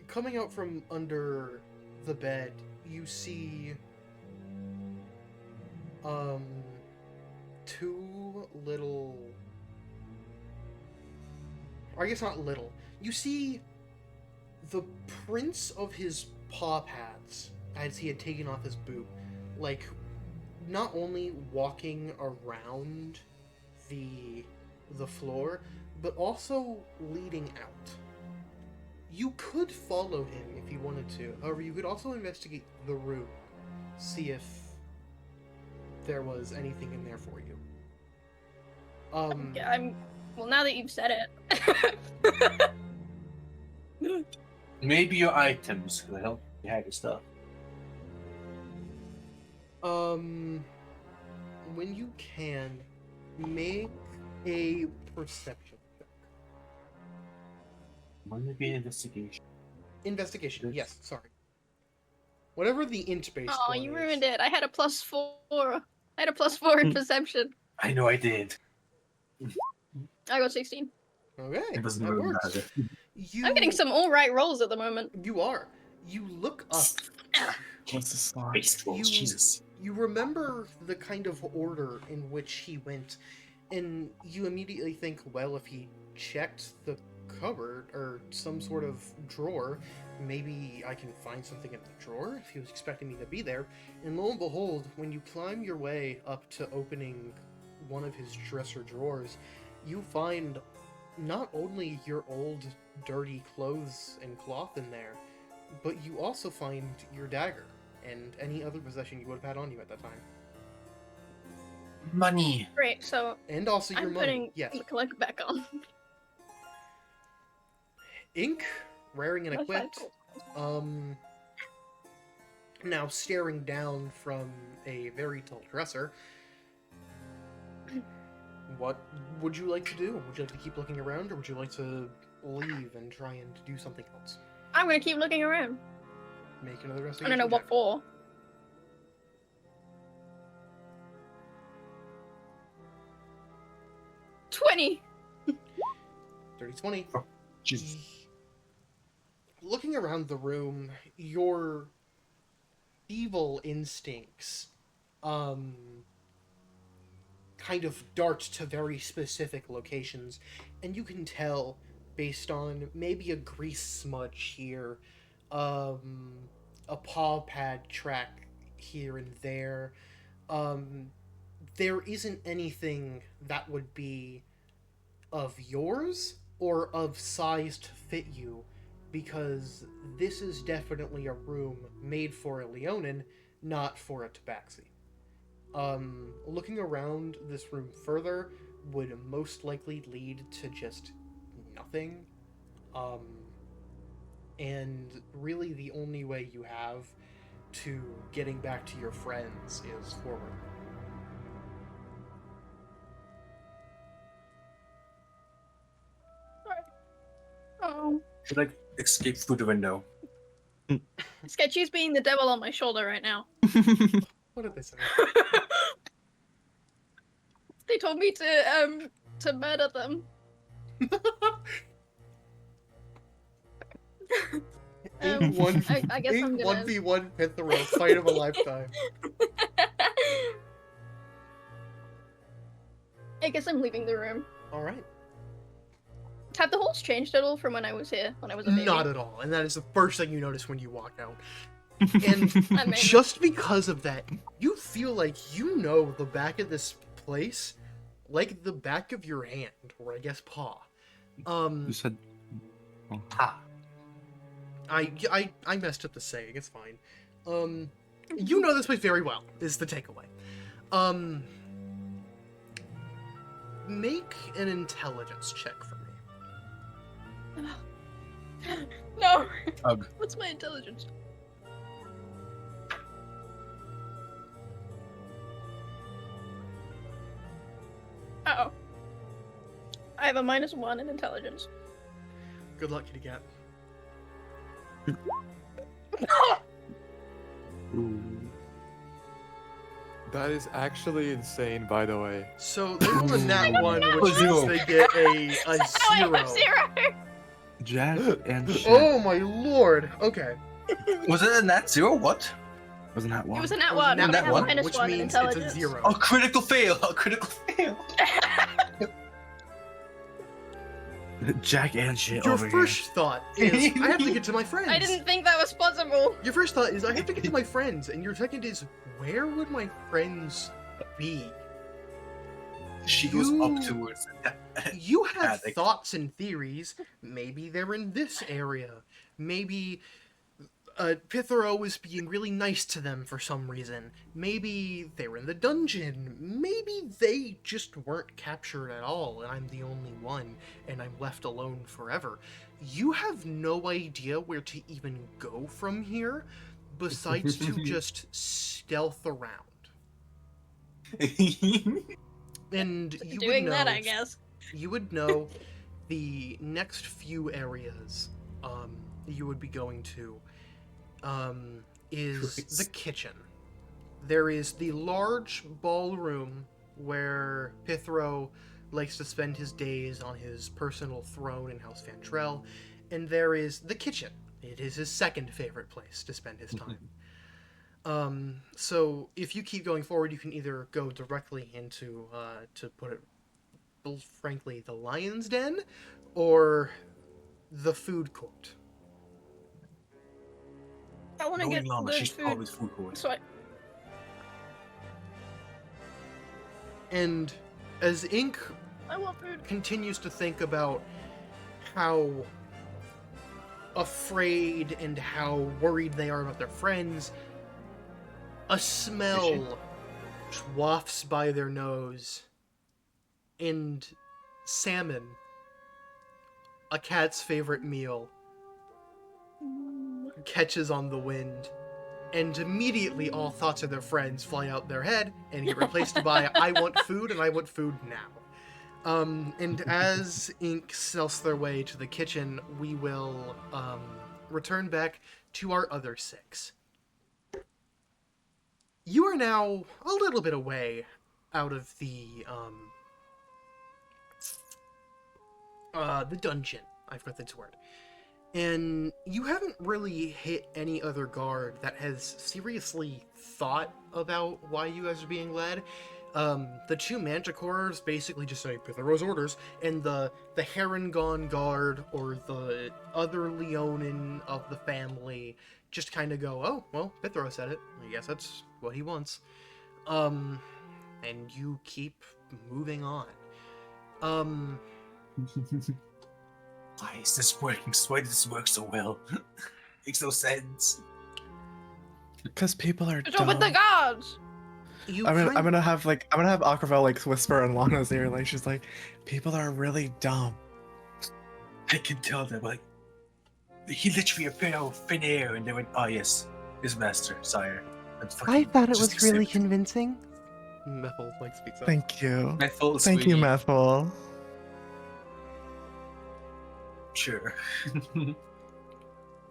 Coming out from under the bed, you see, two little, or I guess not little, you see the prints of his paw pads as he had taken off his boot, like, not only walking around the floor, but also leading out. You could follow him if you wanted to. However, you could also investigate the room, see if there was anything in there for you. Well, now that you've said it. Maybe your items could help you hide your stuff. When you can, make a perception check. Might be an investigation. Investigation, yes, sorry. Whatever the int-based Oh, one you is. ruined it. I had a +4. I had a +4 in perception. I know I did. I got 16. Okay, It doesn't that really works. matter. I'm getting some alright rolls at the moment. You are. You look up. What's the slot? Waste rolls, Jesus. You remember the kind of order in which he went, and you immediately think, well, if he checked the cupboard or some sort of drawer, maybe I can find something in the drawer if he was expecting me to be there. And lo and behold, when you climb your way up to opening one of his dresser drawers, you find not only your old dirty clothes and cloth in there, but you also find your dagger and any other possession you would have had on you at that time. Money. Great, so And also your I'm money. putting Yes. the collect back on. Ink, raring and That's fine, equipped. Now staring down from a very tall dresser. What would you like to do? Would you like to keep looking around, or would you like to leave and try and do something else? I'm gonna keep looking around. Make another I investigation don't know what check. for. 20. 30-20. Oh, Jesus. Looking around the room, your evil instincts kind of dart to very specific locations, and you can tell based on maybe a grease smudge here, a paw pad track here and there. There isn't anything that would be of yours or of size to fit you, because this is definitely a room made for a leonin, not for a tabaxi. Looking around this room further would most likely lead to just nothing. And really the only way you have to getting back to your friends is forward. Oh, Should I escape through the window? Sketchy's being the devil on my shoulder right now. What did they say? They told me to murder them. I guess I'm gonna 1v1 Pithero, fight of a lifetime. I guess I'm leaving the room. Alright. Have the halls changed at all from when I was here, when I was a baby? Not at all, and that is the first thing you notice when you walk out. And Amazing. just because of that, you feel like you know the back of this place like the back of your hand, or I guess paw. You said. Oh. Ha! I messed up the saying, it's fine. You know this place very well, is the takeaway. Make an intelligence check for me. No! Ugh. What's my intelligence? Uh-oh. I have a -1 in intelligence. Good luck, kitty cat. Ooh. That is actually insane, by the way. So they roll a nat got 1, a which zero. means they get a Oh, I have 0. 0! Jack and shit. Oh my lord. Okay. Was it a nat 0? What? Wasn't that It one? was a nat It was a 1. nat I have one, a which -1 in means it's a intelligence. 0. A critical fail! A critical fail! Jack and shit Your over first thought is, I have to get to my friends. I didn't think that was possible. Your first thought is, I have to get to my friends. And your second is, where would my friends be? She goes You- up towards it. You have Attic. thoughts and theories. Maybe they're in this area. Maybe Pithero was being really nice to them for some reason. Maybe they were in the dungeon. Maybe they just weren't captured at all, and I'm the only one, and I'm left alone forever. You have no idea where to even go from here, besides to just stealth around. And you Doing would know, that, I guess. you would know the next few areas you would be going to is Christ. the kitchen. There is the large ballroom where Pithero likes to spend his days on his personal throne in House Vantrel, and there is the kitchen. It is his second favorite place to spend his time. So if you keep going forward, you can either go directly into, to put it frankly, the Lion's Den, or the food court. I want to Knowing get Lana, the she's food. probably food court. So And as Ink I want food. continues to think about how afraid and how worried they are about their friends, a smell wafts by their nose, and salmon, a cat's favorite meal, catches on the wind, and immediately all thoughts of their friends fly out their head and get replaced by I want food and I want food now. And as Ink stealths their way to the kitchen, we will return back to our other 6. You are now a little bit away out of the dungeon. I forgot the word. And you haven't really hit any other guard that has seriously thought about why you guys are being led. The 2 manticores basically just say Pithero's orders, and the Herongon guard or the other leonin of the family just kind of go, oh, well, Pithero said it. I guess that's what he wants. And you keep moving on. Why is this working? Why does this work so well? Makes no sense. Because people are What's up with the dumb. guards? You I'm kind gonna have Aquavel like whisper in Lana's ear, like she's like, people are really dumb. I can tell them, like, he literally appeared out of thin air, and they went, "Oh yes, his master, sire." And I fucking thought it just was really accept. convincing. Methel like speaks up. Thank you. Methyl, Thank you, sweetie. Methel. Sure.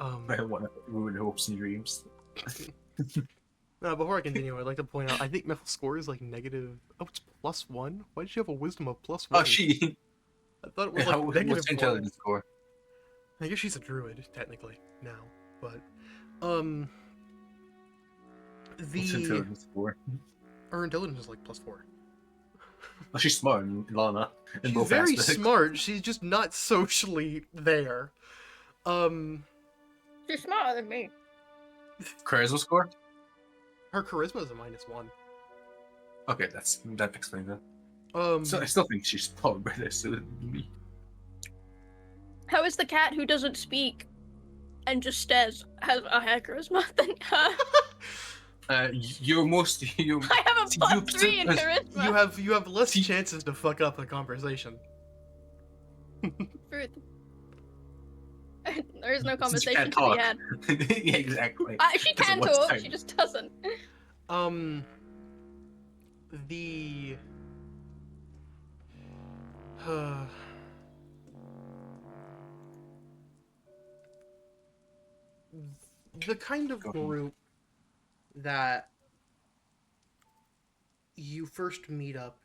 Um, I don't want to ruin hopes and dreams. before I continue, I'd like to point out I think Methel's score is like negative. Oh, it's +1. Why did she have a wisdom of +1? Oh, she. I thought it was How, like what's negative your 1. intelligence score? I guess she's a druid technically now, but What's the intelligence score? her intelligence is like +4. Oh, she's smart, Lana. In She's both very aspects. smart. She's just not socially there. She's smarter than me. Charisma score? Her charisma is a -1. Okay, that explains it. Um, So I still think she's probably better suited than me. How is the cat who doesn't speak and just stares has a higher charisma than her? You're most you. I have a See, +3 in you- charisma. you have less See- chances to fuck up a conversation. Truth. There is no Since you conversation can't to be talk. had. Yeah, exactly. She Doesn't can want to talk, type. she just doesn't. The the kind of Go ahead. group that you first meet up.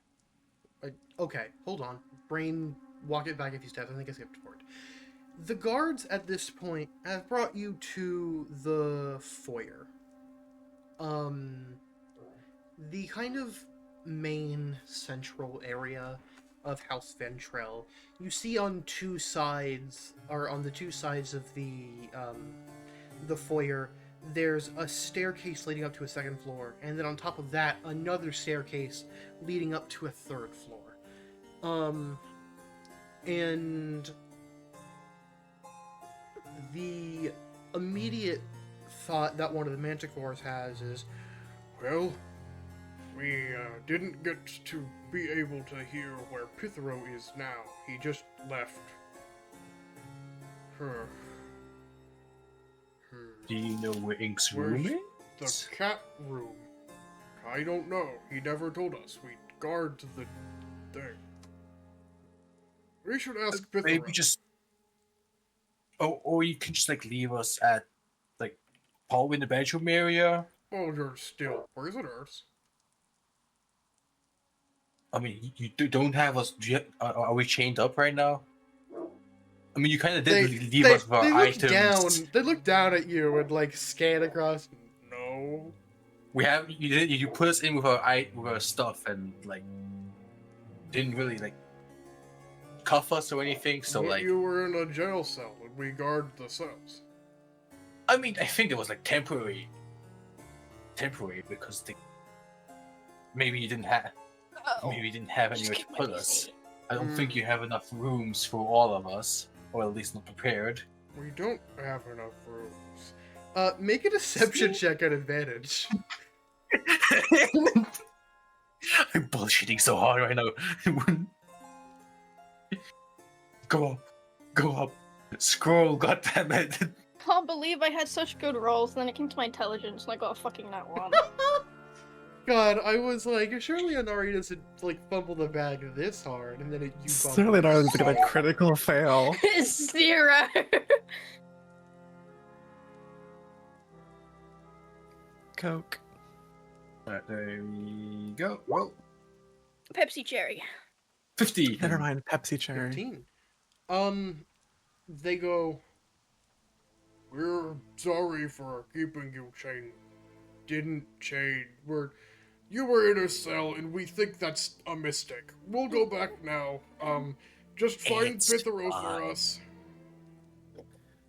Okay, hold on. Brain, walk it back a few steps. I think I skipped forward. The guards at this point have brought you to the foyer. The kind of main central area of House Vantrel. You see on two sides, or on the two sides of the foyer, there's a staircase leading up to a second floor, and then on top of that, another staircase leading up to a third floor. And the immediate thought that one of the manticores has is, Well, we didn't get to be able to hear where Pithero is now. He just left. Huh. Do you know where Ink's Where's room The is? cat room. I don't know. He never told us. We guard the thing. We should ask Pithero. Maybe just. Oh, or you can just like leave us at, like, probably in the bedroom area. Oh, you're still prisoners. I mean, don't have us. Are we chained up right now? I mean, you kind of did leave us with our look items. down. They look down at you and like scan across. No. We have you put us in with our stuff and like didn't really like cuff us or anything. So like, You were in a jail cell and we guard the cells. I mean, I think it was like temporary because maybe you didn't have anywhere Just to keep my put PC. us. I don't think you have enough rooms for all of us, or at least not prepared. We don't have enough rooms. Make a deception check at advantage. I'm bullshitting so hard right now. Go up, scroll, goddammit. Can't believe I had such good rolls, then it came to my intelligence and I got a fucking nat 1. God, I was like, surely Anari doesn't like fumble the bag this hard, and then you. Certainly not gonna a critical fail. 0. Coke. Alright, there we go. Well, Pepsi Cherry. 50. Never mind, Pepsi Cherry. 15. They go. We're sorry for keeping you chained. Didn't chain. You were in a cell and we think that's a mistake. We'll go back now. Just find It's Pithero for fine. us.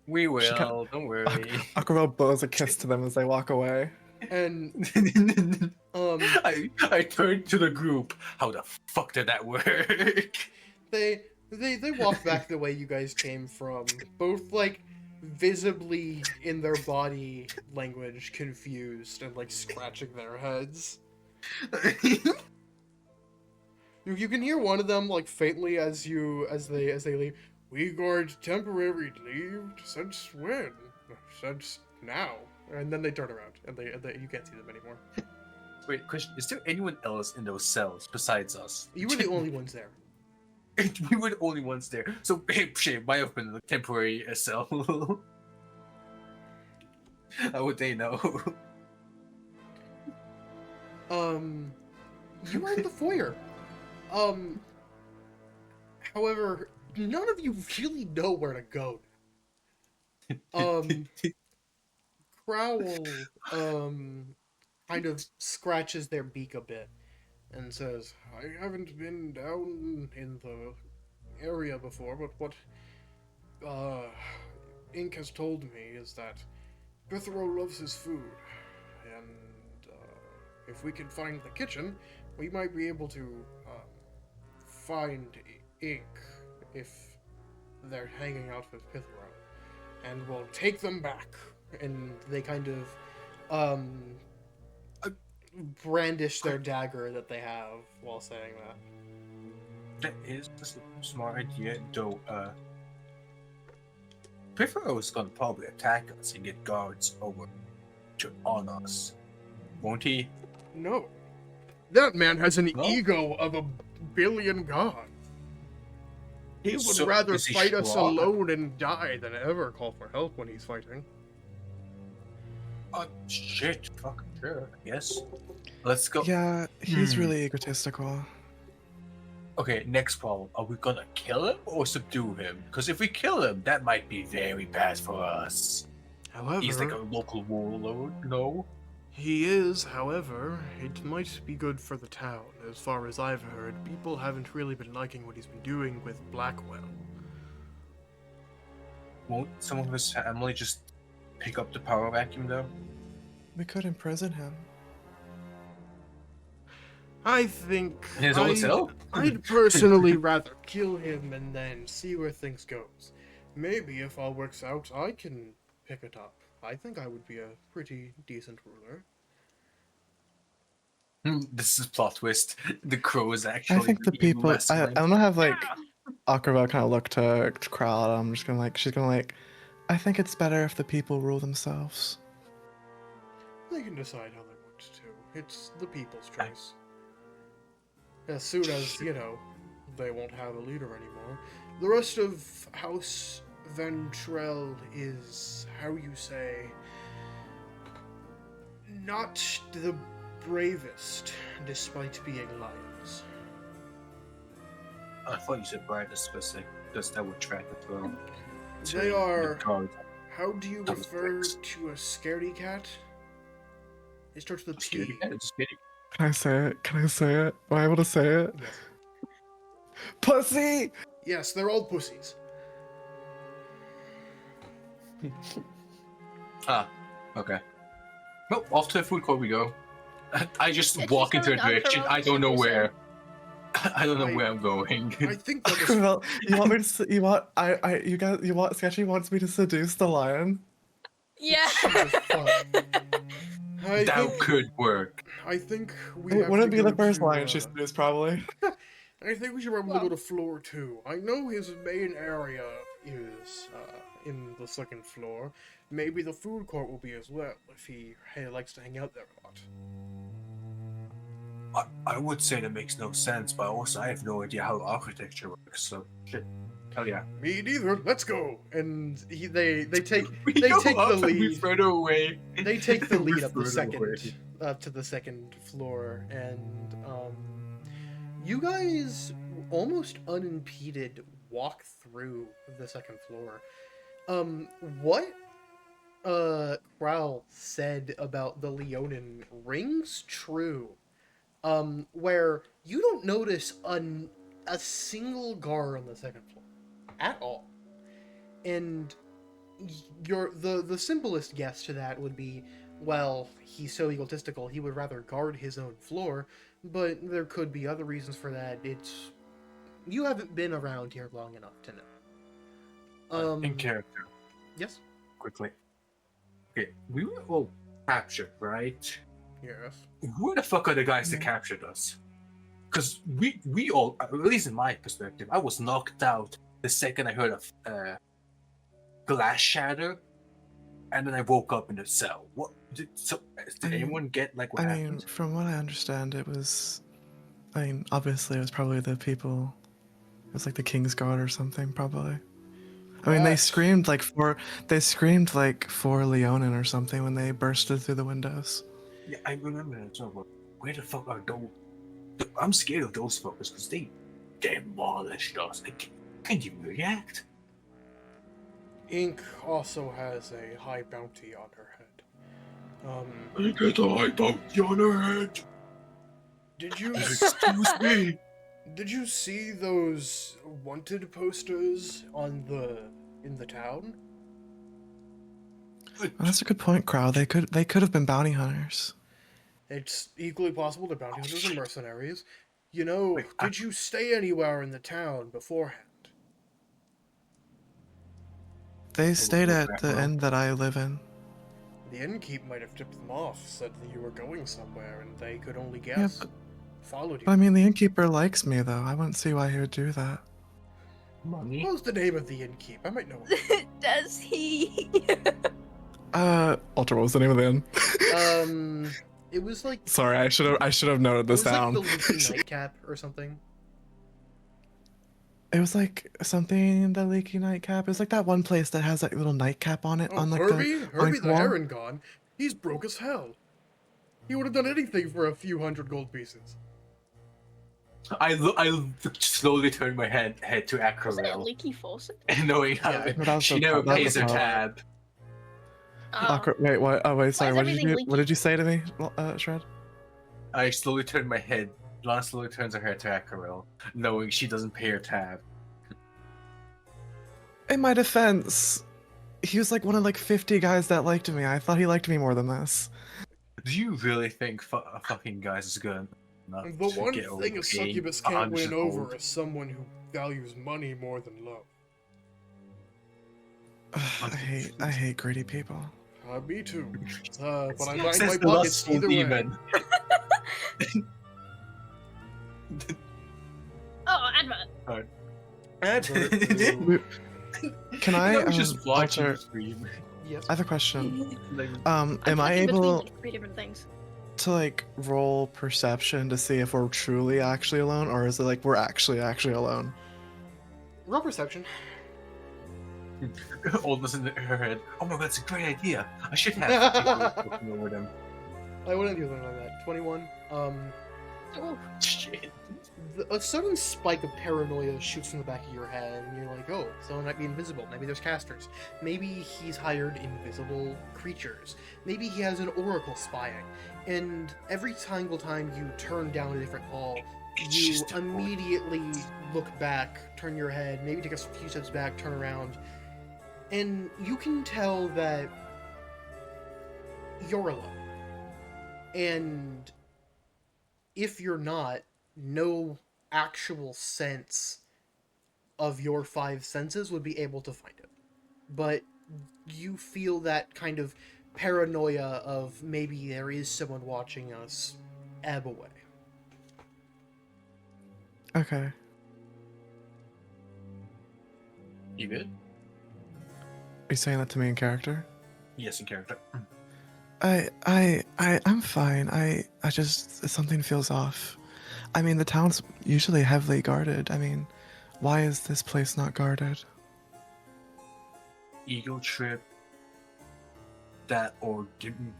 We will, She got- don't worry. Aquavel blows a kiss to them as they walk away. And I turned to the group. How the fuck did that work? they walk back the way you guys came from, both like visibly in their body language confused and like scratching their heads. You can hear one of them like faintly as they leave. We guard temporary leave since when? Since now. And then they turn around and they you can't see them anymore. Wait, question: is there anyone else in those cells besides us? You were the only ones there. We were the only ones there. So hey, shit, might have been a temporary cell. How would they know? You were in the foyer. However, none of you really know where to go. Crowl, kind of scratches their beak a bit and says, I haven't been down in the area before, but what, Ink has told me is that Pithero loves his food, and, if we can find the kitchen, we might be able to, find Ink if they're hanging out with Pithero, and we'll take them back. And they kind of brandish their dagger that they have while saying that. That is a smart idea, though. Pithero is gonna probably attack us and get guards over on us, won't he? No. That man has an No? ego of 1,000,000,000 gods. He would So, rather is he fight us strong? alone and die than ever call for help when he's fighting. Oh shit! Fucking sure. Yes. Let's go. Yeah, he's Hmm. really egotistical. Okay, next problem. Are we gonna kill him or subdue him? Because if we kill him, that might be very bad for us. However, He's like a local warlord, no? he is, however, it might be good for the town. As far as I've heard, people haven't really been liking what he's been doing with Blackwell. Won't some of his family just pick up the power vacuum though? We could imprison him. I think In his own cell? I'd personally rather kill him and then see where things goes. Maybe if all works out, I can pick it up. I think I would be a pretty decent ruler. This is plot twist. The crow is actually I think the evil people. I'm mastermind. gonna have like Akira kind of look to Crowl. And I'm just gonna like. She's gonna like. I think it's better if the people rule themselves. They can decide how they want to. It's the people's choice. As soon as, they won't have a leader anymore. The rest of House Vantrel is, how you say, not the bravest, despite being lions. I thought you said bride specific because that would track the throne. They are, guard. how do you That was refer fixed. to a scaredy cat? It starts with a P. Just kidding. Can I say it? Can I say it? Am I able to say it? Yes. Pussy! Yes, they're all pussies. Ah, okay. Well, off to the food court we go. I just Yeah, walk she's into a going direction. Akira I don't know also. where. I don't know I- where I'm going. I think that was Well, you want me to? You want? You guys? You want? Sketchy wants me to seduce the lion. Yeah. I That think, could work. I think we It have wouldn't to be the go first to, lion she seduced, probably. I think we should probably go to floor 2. I know his main area is in the second floor. Maybe the food court will be as well if he likes to hang out there a lot. I would say that makes no sense, but also I have no idea how architecture works. So shit. Hell yeah. Me neither. Let's go. And they take We they go take up the and we lead. further away. They take the lead We're up the further away. second to the second floor, and you guys almost unimpeded walk through the second floor. What Growl said about the Leonin rings true. Where you don't notice a single guard on the second floor at all, and the simplest guess to that would be, well, he's so egotistical he would rather guard his own floor, but there could be other reasons for that. You haven't been around here long enough to know. In character, Yes. quickly. Okay, we were all captured, right? Yes. Who the fuck are the guys that captured us? Because we all, at least in my perspective, I was knocked out the second I heard of glass shatter, and then I woke up in the cell. What? Did anyone get like what I mean, happened? from what I understand, it was. I mean, obviously, it was probably the people. It was like the King's Guard or something, probably. I mean, they That- screamed like for. They screamed like for Leonin or something when they bursted through the windows. Yeah, I remember that. So, but where the fuck are those? I'm scared of those fuckers because they demolished us. Can you react? Ink also has a high bounty on her head. I get a high bounty on her head. Did you Excuse me. did you see those wanted posters in the town? Well, that's a good point, Crow. They could have been bounty hunters. It's equally possible they're bounty hunters and mercenaries. You know, Wait, did you stay anywhere in the town beforehand? They stayed look at back the around. inn that I live in. The innkeep might have tipped them off, said that you were going somewhere, and they could only Yeah, guess. but, Followed you. but I mean, the innkeeper likes me, though. I wouldn't see why he would do that. Money. What was the name of the innkeep? I might know him. Does he? Ultra, what was the name of the inn? It was like Sorry, I should have noted it this was down. like the Leaky Nightcap or something. It was like something the leaky nightcap. It was like that one place that has that little nightcap on it Oh, on like Herbie the the wall. Heron gone. He's broke as hell. He would have done anything for a few hundred gold pieces. I slowly turned my head to Wasn't it Acrorel, leaky faucet? and knowing how Yeah, No, that was she the never that was pays the her part. tab. Awkward. Wait, what? Oh, wait, sorry. is What did you everything do? leaky? What did you say to me, Shred? I slowly turned my head. Lana slowly turns her head to Acrorel, knowing she doesn't pay her tab. In my defense, he was like one of like 50 guys that liked me. I thought he liked me more than this. Do you really think fucking guys is good enough The to one get thing a over succubus paying can't win 100 over gold? is someone who values money more than love. I hate greedy people. Me too. But I mind Says my the pockets lustful either way. demon. Oh, advert. Advert. We- Can I? was just watching Alter, the stream. Yes. I have a question. Like, Am I flicking between, able like, 3 different things? to like roll perception to see if we're truly actually alone, or is it like we're actually alone? Roll perception. almost in her head. Oh my god, that's a great idea. I should have people looking over them. I wouldn't do something like that. 21. Ooh. Shit. A sudden spike of paranoia shoots from the back of your head, and you're like, oh, someone might be invisible. Maybe there's casters. Maybe he's hired invisible creatures. Maybe he has an oracle spying. And every single time you turn down a different hall, It's you just a boy. immediately look back, turn your head, maybe take a few steps back, turn around, and you can tell that you're alone. And if you're not, no actual sense of your 5 senses would be able to find it. But you feel that kind of paranoia of maybe there is someone watching us ebb away. Okay. You good? Are you saying that to me in character? Yes, in character. I'm fine. I just something feels off. I mean, the town's usually heavily guarded. I mean, why is this place not guarded? Ego trip. That or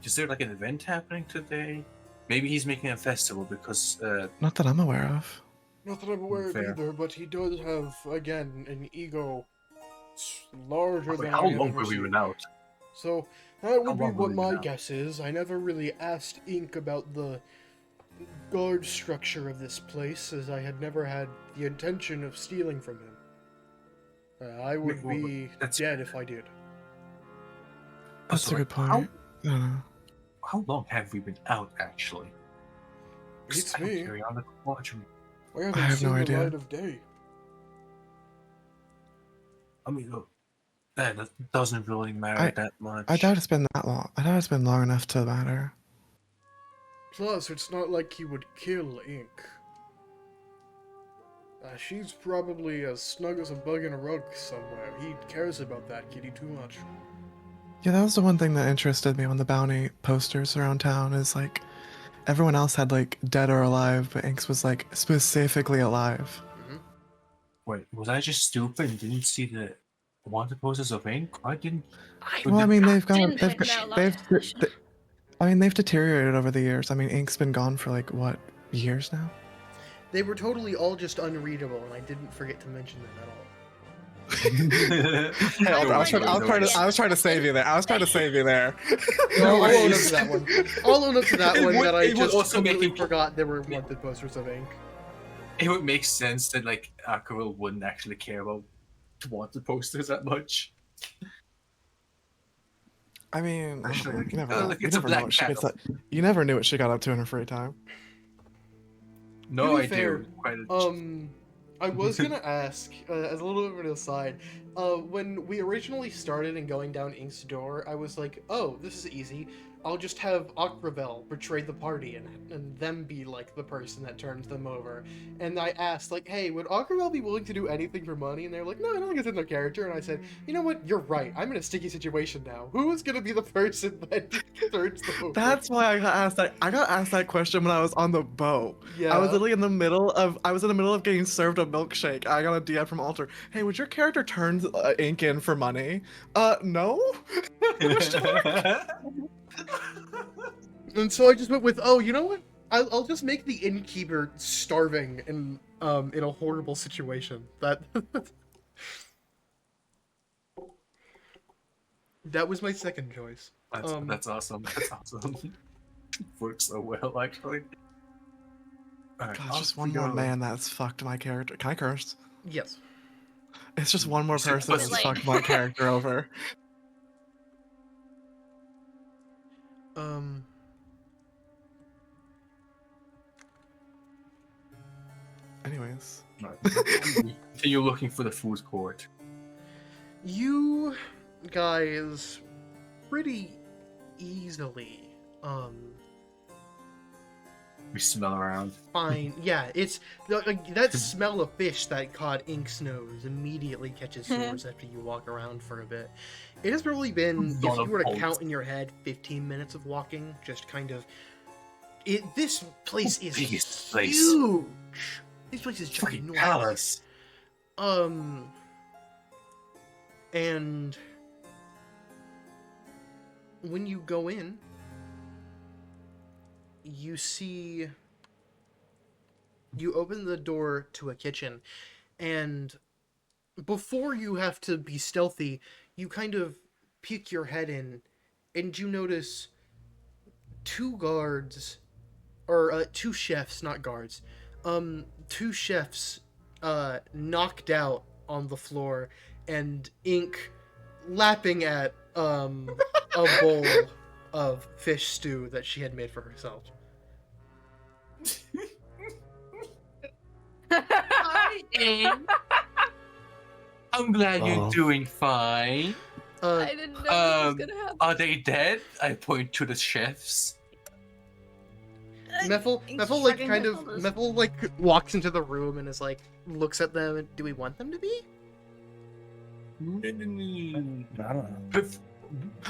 is there like an event happening today? Maybe he's making a festival because Not that I'm aware of. Not that I'm aware Fair. of either, but he does have, again, an ego larger wait, than how I have long ever were we seen. without? So that would be long were what we my now? guess is. I never really asked Ink about the guard structure of this place, as I had never had the intention of stealing from him. I would well, be that's- dead if I did. That's sorry, a good point. how- I don't know. How long have we been out actually? 'Cause Beats I don't me. carry on the watch. I haven't have seen no the idea. light of day. I mean, look, that doesn't really matter that much. I doubt it's been that long. I doubt it's been long enough to matter. Plus, it's not like he would kill Ink. She's probably as snug as a bug in a rug somewhere. He cares about that kitty too much. Yeah, that was the one thing that interested me on the bounty posters around town is like everyone else had like dead or alive, but Inks was like specifically alive. Wait, was I just stupid and didn't see the wanted posters of Ink? I didn't. Well, I mean, they've Didn't point it out loud. I mean, they've deteriorated over the years. I mean, Ink's been gone for like what, years now? They were totally all just unreadable, and I didn't forget to mention them at all. Hey, I was trying to save you there. I was trying to save you there. No, I'll own up worries. to that one. I'll own up to that one that I it would just also make completely you- forgot there were wanted posters of Ink. It would make sense that like Akavil wouldn't actually care about wanted posters that much. I mean, I don't Actually, know, like, you never oh, know. look, You it's a never know black what she gets candle. up. You never knew what she got up to in her free time. No, To be I fair, do. Quite a- I was gonna ask, as a little bit of an aside, when we originally started and going down Ink's door, I was like, oh, this is easy. I'll just have Akravel betray the party and them be like the person that turns them over. And I asked, like, hey, would Akravel be willing to do anything for money? And they're like, no, I don't think it's in their character. And I said, you know what? You're right. I'm in a sticky situation now. Who is gonna be the person that turns them over? That's why I got asked that. I got asked that question when I was on the boat. Yeah. I was literally in the middle of getting served a milkshake. I got a DM from Alter. Hey, would your character turn Ink in for money? No. And so I just went with, oh, you know what? I'll just make the innkeeper starving in a horrible situation. That that was my second choice. That's awesome. That's awesome. Works so well, actually. Alright, God, off just we one more go. man that's fucked my character. Can I curse? Yes. It's just one more You said person that's pussy. fucked my character over. Anyways. Right. Continue looking for the food court. You guys pretty easily We smell around. find, yeah, it's like that smell of fish that caught Ink's nose immediately catches yours after you walk around for a bit. It has probably been, if Lot you of were to bolts. count in your head, 15 minutes of walking, just kind of. This place is Biggest place. huge. This place is Fucking ginormous. palace. And when you go in, you open the door to a kitchen, and before you have to be stealthy, you kind of peek your head in, and you notice two guards, or two chefs, not guards, two chefs knocked out on the floor, and Ink lapping at a bowl of fish stew that she had made for herself. I'm glad Oh. you're doing fine. I didn't know this was Um, gonna happen. Are they dead? I point to the chefs. Meffel Ink's like shrugging kind her of shoulders. Meffel like walks into the room and is like looks at them. And, do we want them to be? I don't know. I Let's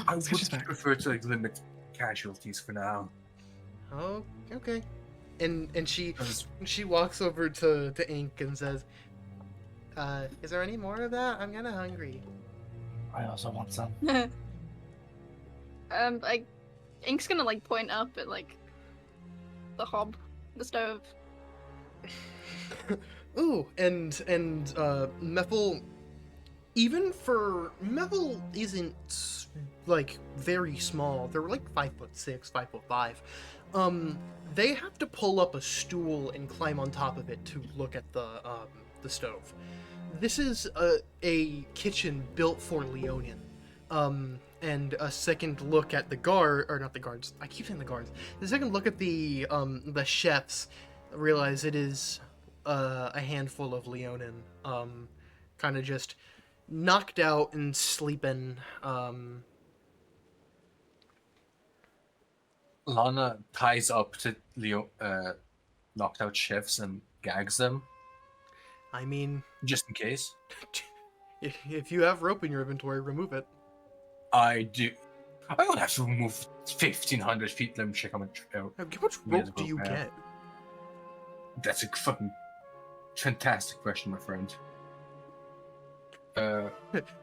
get would she's back. prefer to like limit casualties for now. Oh, okay. And she 'Cause she walks over to Ink and says, "Is there any more of that? I'm kind of hungry." I also want some. Like, Ink's gonna like point up at like the hob, the stove. Ooh, and Meffel, even for Meffel isn't like very small. They're like 5'6", 5'5". They have to pull up a stool and climb on top of it to look at the stove. This is a kitchen built for leonin. And a second look at the guard, or not the guards. I keep saying the guards. The second look at the chefs, realize it is a handful of leonin, kind of just knocked out and sleeping. Lana ties up to knocked out chefs and gags them I mean, just in case. if you have rope in your inventory, remove it. I do. I don't have to move 1,500 feet. Let me check how much. How much rope do you get? That's a fucking fantastic question, my friend.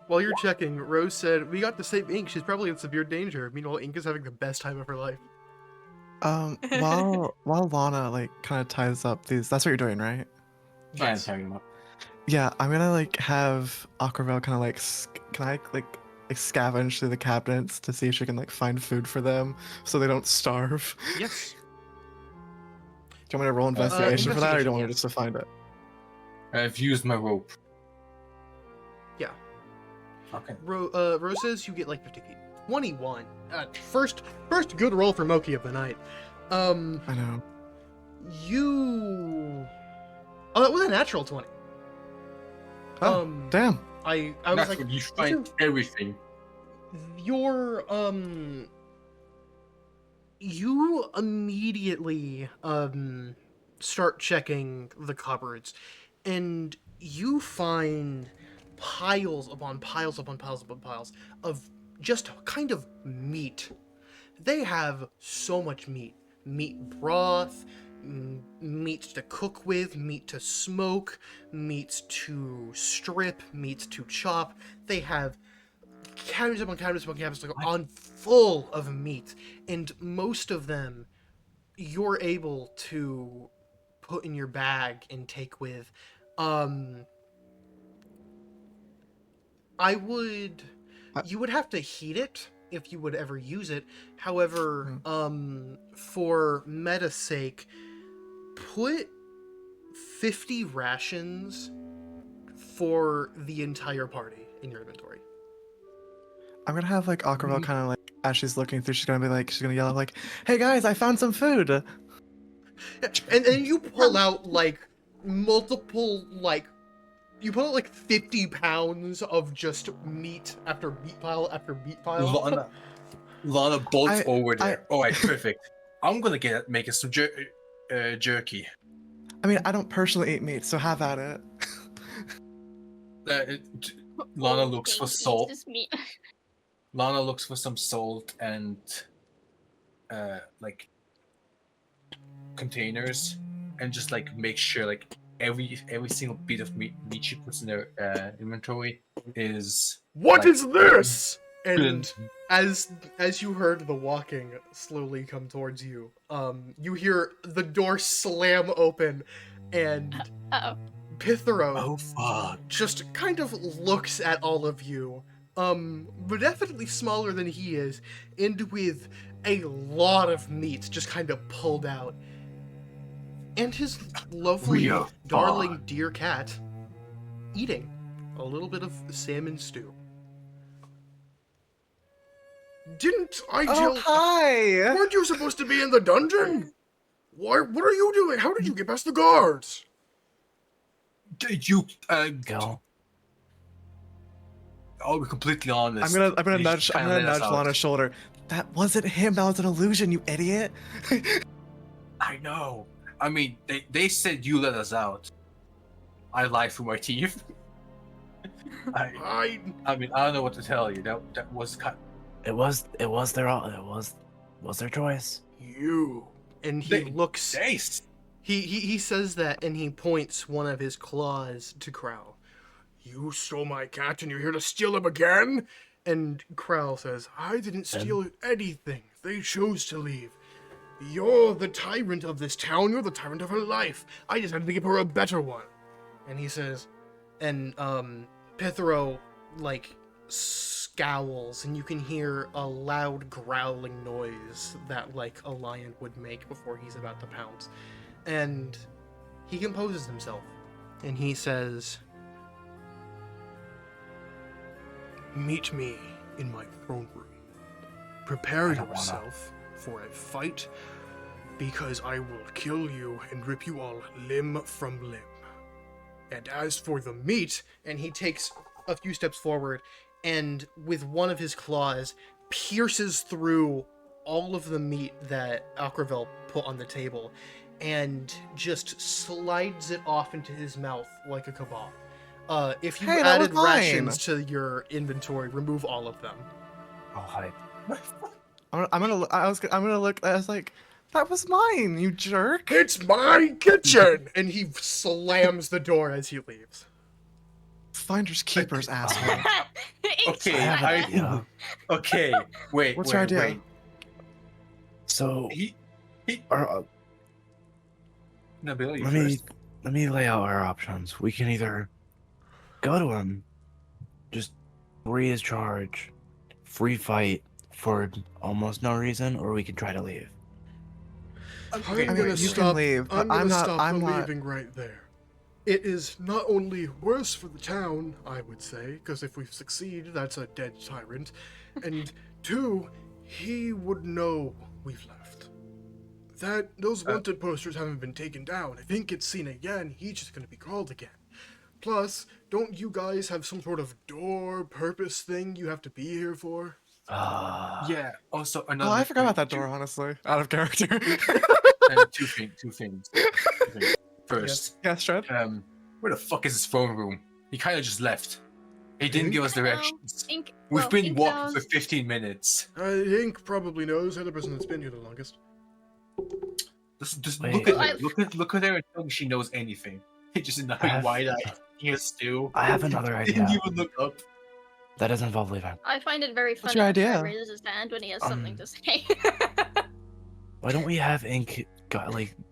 While you're checking, Rose said, "We got the same Ink. She's probably in severe danger." Meanwhile, Ink is having the best time of her life. While Lana like kind of ties up these, that's what you're doing, right? Yeah, I'm Yes. tearing them up. Yeah, I'm gonna like have Aquavel kind of like can I like scavenge through the cabinets to see if she can like find food for them so they don't starve. Yes. Do you want me to roll investigation for that, or do you want me investigation, just to find it? I've used my rope. Yeah. Okay. Rose says you get like 50 feet. 21. First good roll for Moki of the night. I know. You. Oh, that was a natural 20. Oh, damn. I was That's like, when you find everything. your you immediately start checking the cupboards, and you find piles upon piles upon piles upon piles of just kind of meat. They have so much meat. Meat broth, meat to cook with, meat to smoke, meat to strip, meat to chop. They have cabinets upon cabinets upon cabinets, like on full of meat, and most of them you're able to put in your bag and take with. You would have to heat it if you would ever use it. However, for meta's sake, put 50 rations for the entire party in your inventory. I'm gonna have like Aquavel kind of like as she's looking through, she's gonna yell out like, "Hey guys, I found some food!" And then you pull out like multiple you pull out like 50 pounds of just meat after meat pile after meat pile. Lana bolts I- over there. All right, perfect. I'm gonna make us some jerky. I mean, I don't personally eat meat, so have at it. Lana looks for It's salt. just me. Lana looks for some salt and like containers, and just like make sure like every single bit of meat she puts in her inventory is. What like, is this? And good. as you heard the walking slowly come towards you, you hear the door slam open, and Uh-oh. Pithero Oh fuck! just kind of looks at all of you, but definitely smaller than he is, and with a lot of meat just kind of pulled out. And his lovely, We are darling fine. dear cat eating a little bit of salmon stew. Didn't I Oh, tell? hi! Weren't you supposed to be in the dungeon? Why? What are you doing? How did you get past the guards? Did you Go. I'll be completely honest. I'm gonna you nudge kinda let us out. Lana's shoulder. That wasn't him. That was an illusion, you idiot. I know. I mean, they said you let us out. I lied through my teeth. I mean, I don't know what to tell you. That was kind. It was their choice. You. And he They- looks. Dace. He says that, and he points one of his claws to Crow. You stole my cat and you're here to steal him again? And Crow says, I didn't steal anything. They chose to leave. You're the tyrant of this town. You're the tyrant of her life. I just had to give her a better one. and he says, and Pithero like scowls, and you can hear a loud growling noise that like a lion would make before he's about to pounce. And he composes himself, and he says, Meet me in my throne room. Prepare I don't wanna. yourself for a fight, because I will kill you and rip you all limb from limb. And as for the meat, and he takes a few steps forward, and with one of his claws pierces through all of the meat that Alcravel put on the table and just slides it off into his mouth like a kebab. If you Hey, that was added mine. rations to your inventory, remove all of them. Oh, hi. I'm gonna look. I was like, that was mine, you jerk. It's my kitchen! And he slams the door as he leaves. Finders keepers, asshole. Okay, I have an I- idea. Okay, wait. What's wait, your idea? Wait. So, He. Nabil, you let me first. let me lay out our options. We can either go to him, just free his charge, free fight for almost no reason, or we can try to leave. Okay, I'm mean, gonna you can stop. leave, but I'm gonna I'm not- stop I'm not- believing right there. It is not only worse for the town, I would say, because if we succeed, that's a dead tyrant, and two, he would know we've left. Those wanted posters haven't been taken down. If Ink gets seen again, he's just gonna be called again. Plus, don't you guys have some sort of door purpose thing you have to be here for? Yeah. Also, Oh, another. I forgot about thing, that door, honestly. Out of character. Two things. Two things. First, Yeah, Strad. where the fuck is his phone room? He kind of just left. He didn't give us I don't know. directions. Ink, We've well, been Ink walking knows. for 15 minutes. Ink probably knows. They're the person that's been here the longest. Just Wait. look at Well, her. Look at her and tell me she knows anything. Just I not have- wide-eyed. Ears still. I have another Didn't idea. even look up. That doesn't involve leaving. I find it very What's funny your when Fred idea? raises his hand when he has something Um, to say. Why don't we have Ink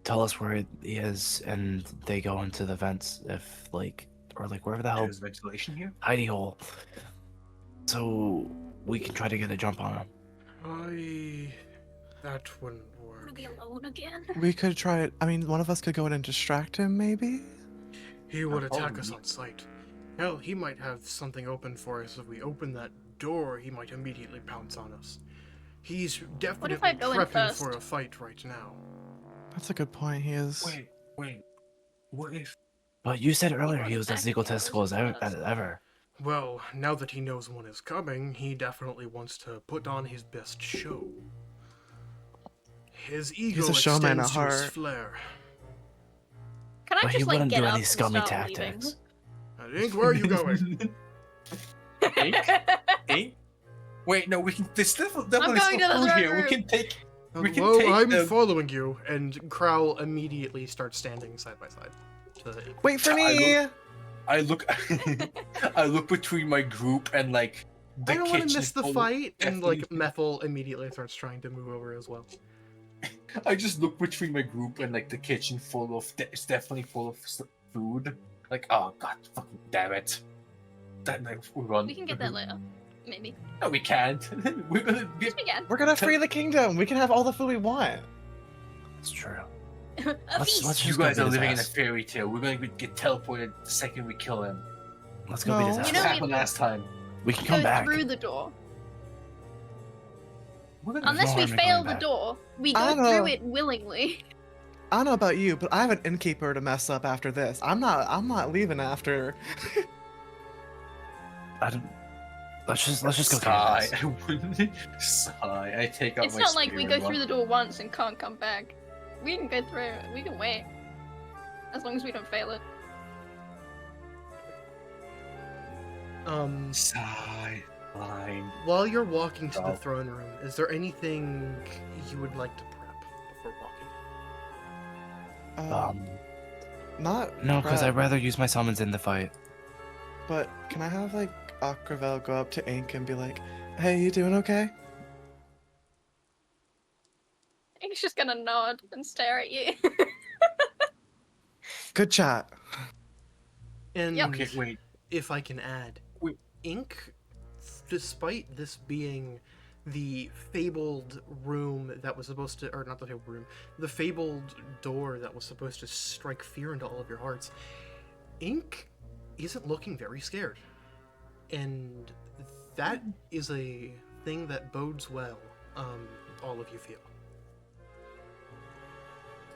tell us where he is, and they go into the vents if or wherever the hell There's ventilation here. hidey hole, so we can try to get a jump on him. That wouldn't I work. want to be alone again. We could try it. I mean, one of us could go in and distract him, maybe? He would Oh, attack us yeah. on sight. Hell, he might have something open for us. If we open that door, he might immediately pounce on us. He's definitely I go in prepping for first? a fight right now. That's a good point. He is. Wait. What if? But you said earlier wanna he was as attack egotistical as us. ever. Well, now that he knows one is coming, he definitely wants to put on his best show. His ego a showman extends at to his heart. flair. Can I But he just wouldn't get do up any and scummy start leaving? tactics. Ink, where are you going? Eight? Wait, no. We can. There's definitely going to some the food third here. We room. can take. We can Hello, take I'm them. following you. And Crowl immediately starts standing side by side. Wait for I me! I look. I look between my group and the I don't want kitchen to miss the full of fight, and definitely- Methel immediately starts trying to move over as well. I just look between my group and the kitchen full of. It's definitely full of food. Oh god, fucking damn it! That we run. We can get that later. Maybe. No, we can't. We're gonna be. Yes, we can. We're gonna free the kingdom. We can have all the food we want. That's true. A feast. Let's You just go guys beat are his living in a ass. fairy tale. We're gonna get teleported the second we kill him. Let's go beat his No. ass. You That's know what happened last time. We can Go come back. through the door. We're gonna Unless no we harm in fail going the back. door, we I go don't through know. it willingly. I don't know about you, but I have an innkeeper to mess up after this. I'm not leaving after. I don't. Let's just go sigh. kill his ass. I wouldn't sigh. I take out It's my not like we spear go through the door once and can't come back. We can go through it. We can wait. As long as we don't fail it. Sigh. Line. While you're walking to the Oh. throne room, is there anything you would like to prep before walking? Not. No, because I'd prep, rather use my summons in the fight. But can I have Akravel go up to Ink and be like, "Hey, you doing okay?" He's just gonna nod and stare at you. Good chat. And Yep. Okay, wait. if I can add, Wait. Ink, despite this being the fabled room that was supposed to, or not the fabled room, the fabled door that was supposed to strike fear into all of your hearts, Ink isn't looking very scared. And that is a thing that bodes well, all of you feel.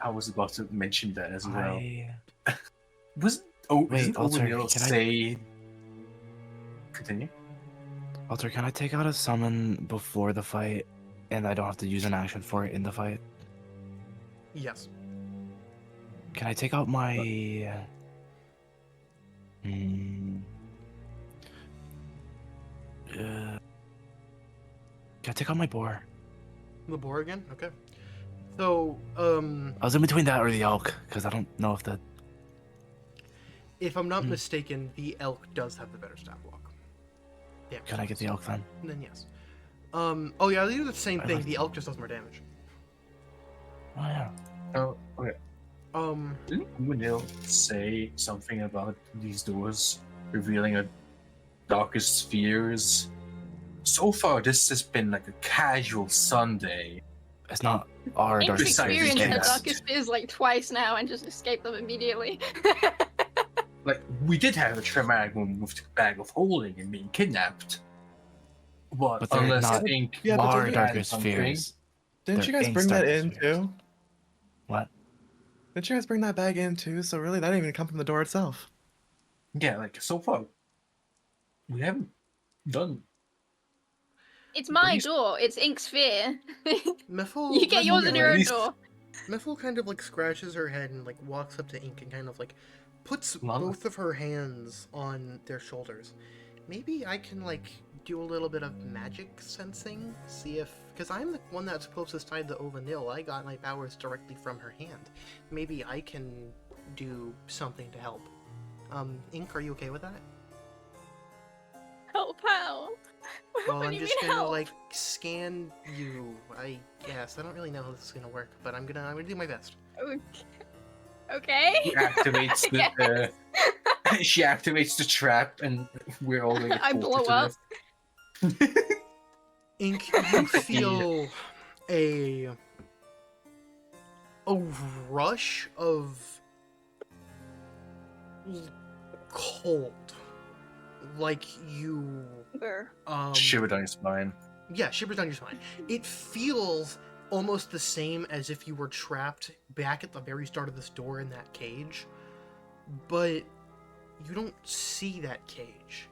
I was about to mention that as well. I... Wasn't Wait, Alter, Owenil can I- say? Continue. Alter, can I take out a summon before the fight And I don't have to use an action for it in the fight. Yes. Can I take out my... Hmm... Can I take out my boar? The boar again? Okay. So, I was in between that or the elk, because I don't know if that... if I'm not mistaken, the elk does have the better stat block. Yeah. Can I get the elk then? Then yes. Oh yeah, they do the same I thing. like The elk just does more damage. Oh, yeah. Oh, okay. Um, Didn't Munil say something about these doors revealing a darkest fears? So far, this has been like a casual Sunday. It's not our Ink's darkest Besides, fears. experienced the yes. darkest fears like twice now and just escaped them immediately. Like, we did have a traumatic moment with the bag of holding and being kidnapped. But they're unless not Ink Yeah, but our didn't- darkest something. fears. Didn't They're you guys Ink's bring that darkest in fears. too? What? Didn't you guys bring that bag in too? So really, that didn't even come from the door itself. Yeah, like, so far, we haven't done. It's my Please. door. It's Ink's fear. Miffle. You get yours in your own Please. door. Miffle kind of like scratches her head and like walks up to Ink and kind of like puts Lana? both of her hands on their shoulders. Maybe I can like do a little bit of magic sensing, see if, because I'm the one that's closest tied to Ovanil. I got my powers directly from her hand. Maybe I can do something to help. Ink, are you okay with that? Help how? Well, What I'm do you just mean gonna help? like scan you. I guess I don't really know how this is gonna work, but I'm gonna do my best. Okay. She activates the. She activates the trap, and we're all gonna get I pulled blow into up. this. Ink, you feel a rush of cold, like you Shiver down your spine. yeah, shivers down your spine. It feels almost the same as if you were trapped back at the very start of this door in that cage, but you don't see that cage.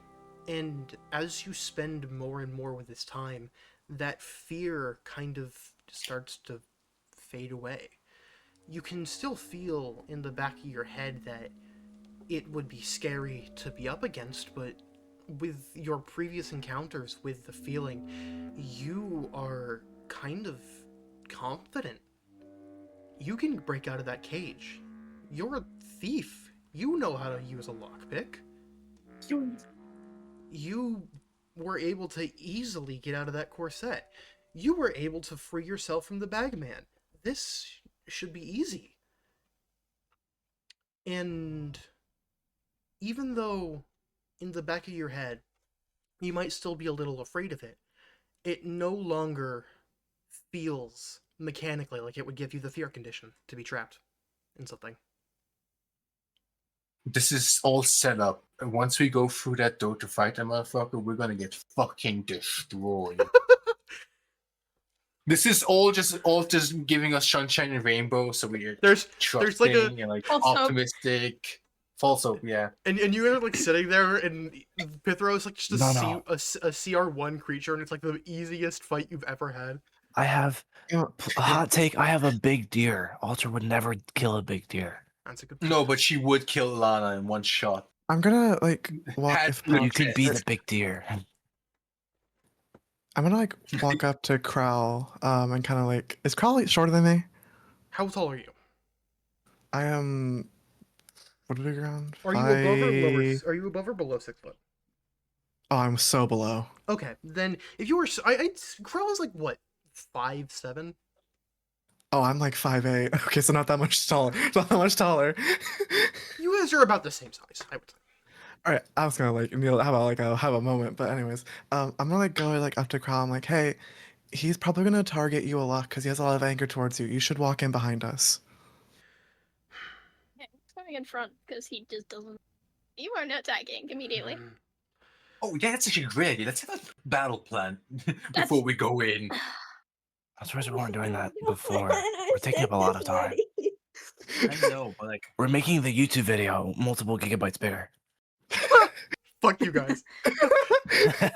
And as you spend more and more with this time, that fear kind of starts to fade away. You can still feel in the back of your head that it would be scary to be up against, but with your previous encounters with the feeling, you are kind of confident. You can break out of that cage. You're a thief. You know how to use a lockpick. You were able to easily get out of that corset. You were able to free yourself from the bagman. This should be easy. And even though in the back of your head you might still be a little afraid of it, it no longer feels mechanically like it would give you the fear condition to be trapped in something. This is all set up. And once we go through that door to fight that motherfucker, we're gonna get fucking destroyed. This is all just giving us sunshine and rainbow, so we're There's trusting like a and like False hope. optimistic. False hope, yeah. and you are like sitting there, and Pithero is like just No. a CR1 creature, and it's like the easiest fight you've ever had. I have You know, a hot take. I have a big deer. Ultra would never kill a big deer. That's a good. No, but she would kill Lana in one shot. I'm gonna like walk. Had If to. You could be possible- the big deer. I'm gonna like walk up to Crowl, and kind of like, is Crowl like, shorter than me? How tall are you? I am. What did I ground? Are you above or lower? Are you above or below 6 foot? Oh, I'm so below. Okay, then if you were, Crow is like what, 5'7"? Oh, I'm like 5'8". Okay, so not that much taller. Not that much taller. You guys are about the same size, I would say. All right, I was gonna like kneel, have a moment, but anyways, I'm gonna like go like up to Crowl. I'm like, hey, he's probably gonna target you a lot because he has a lot of anger towards you. You should walk in behind us. Yeah, he's going in front because he just doesn't. He won't attack Ink immediately. Oh, yeah, that's actually great. Let's have a battle plan before we go in. I'm surprised we weren't doing that before. We're taking up a lot of time. I know, but like, We're making the YouTube video multiple gigabytes bigger. Fuck you guys. I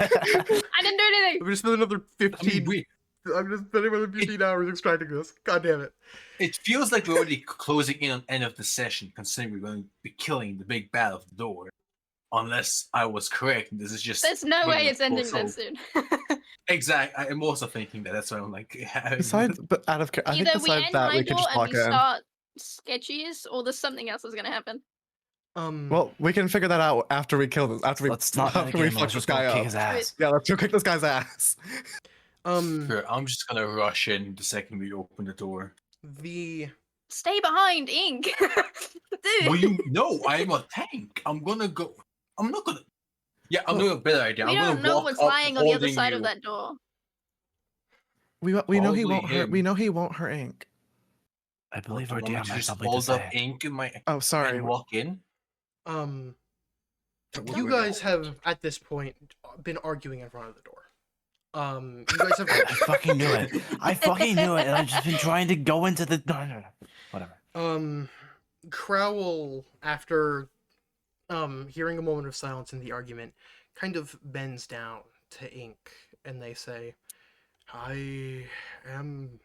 didn't do anything. I'm gonna spend another I mean, 15. we I'm just spending more than 15 hours extracting this. God damn it. It feels like we're already closing in on end of the session, considering we're going to be killing the big bad of the door. Unless I was correct, this is just. There's no way bringing it's us ending closer. that soon. Exactly. I'm also thinking that. That's why I'm like. Besides, but I think Either we besides end that, we my could door just and walk we in. start sketchies, or there's something else that's gonna happen. Well, we can figure that out after we kill this. Let's not after we game. fuck Let's this just go guy kick up. his ass. Yeah, let's go kick this guy's ass. Sure, I'm just gonna rush in the second we open the door. the Stay behind, Ink. Dude. Well, you know I'm a tank. I'm gonna go. I'm not gonna. Yeah, I'm doing a better idea. We I'm don't gonna know walk what's up lying on the other holding side you. of that door. We know he Probably won't hurt. We him. know he won't hurt Ink. I believe Do our you want me DM to has just something to hold up say. ink in my Oh, sorry. and walk in. You guys have at this point been arguing in front of the door. You guys have. I fucking knew it. I fucking knew it, and I've just been trying to go into the. No. Whatever. Crowell, after hearing a moment of silence in the argument, kind of bends down to Ink, and they say, "I am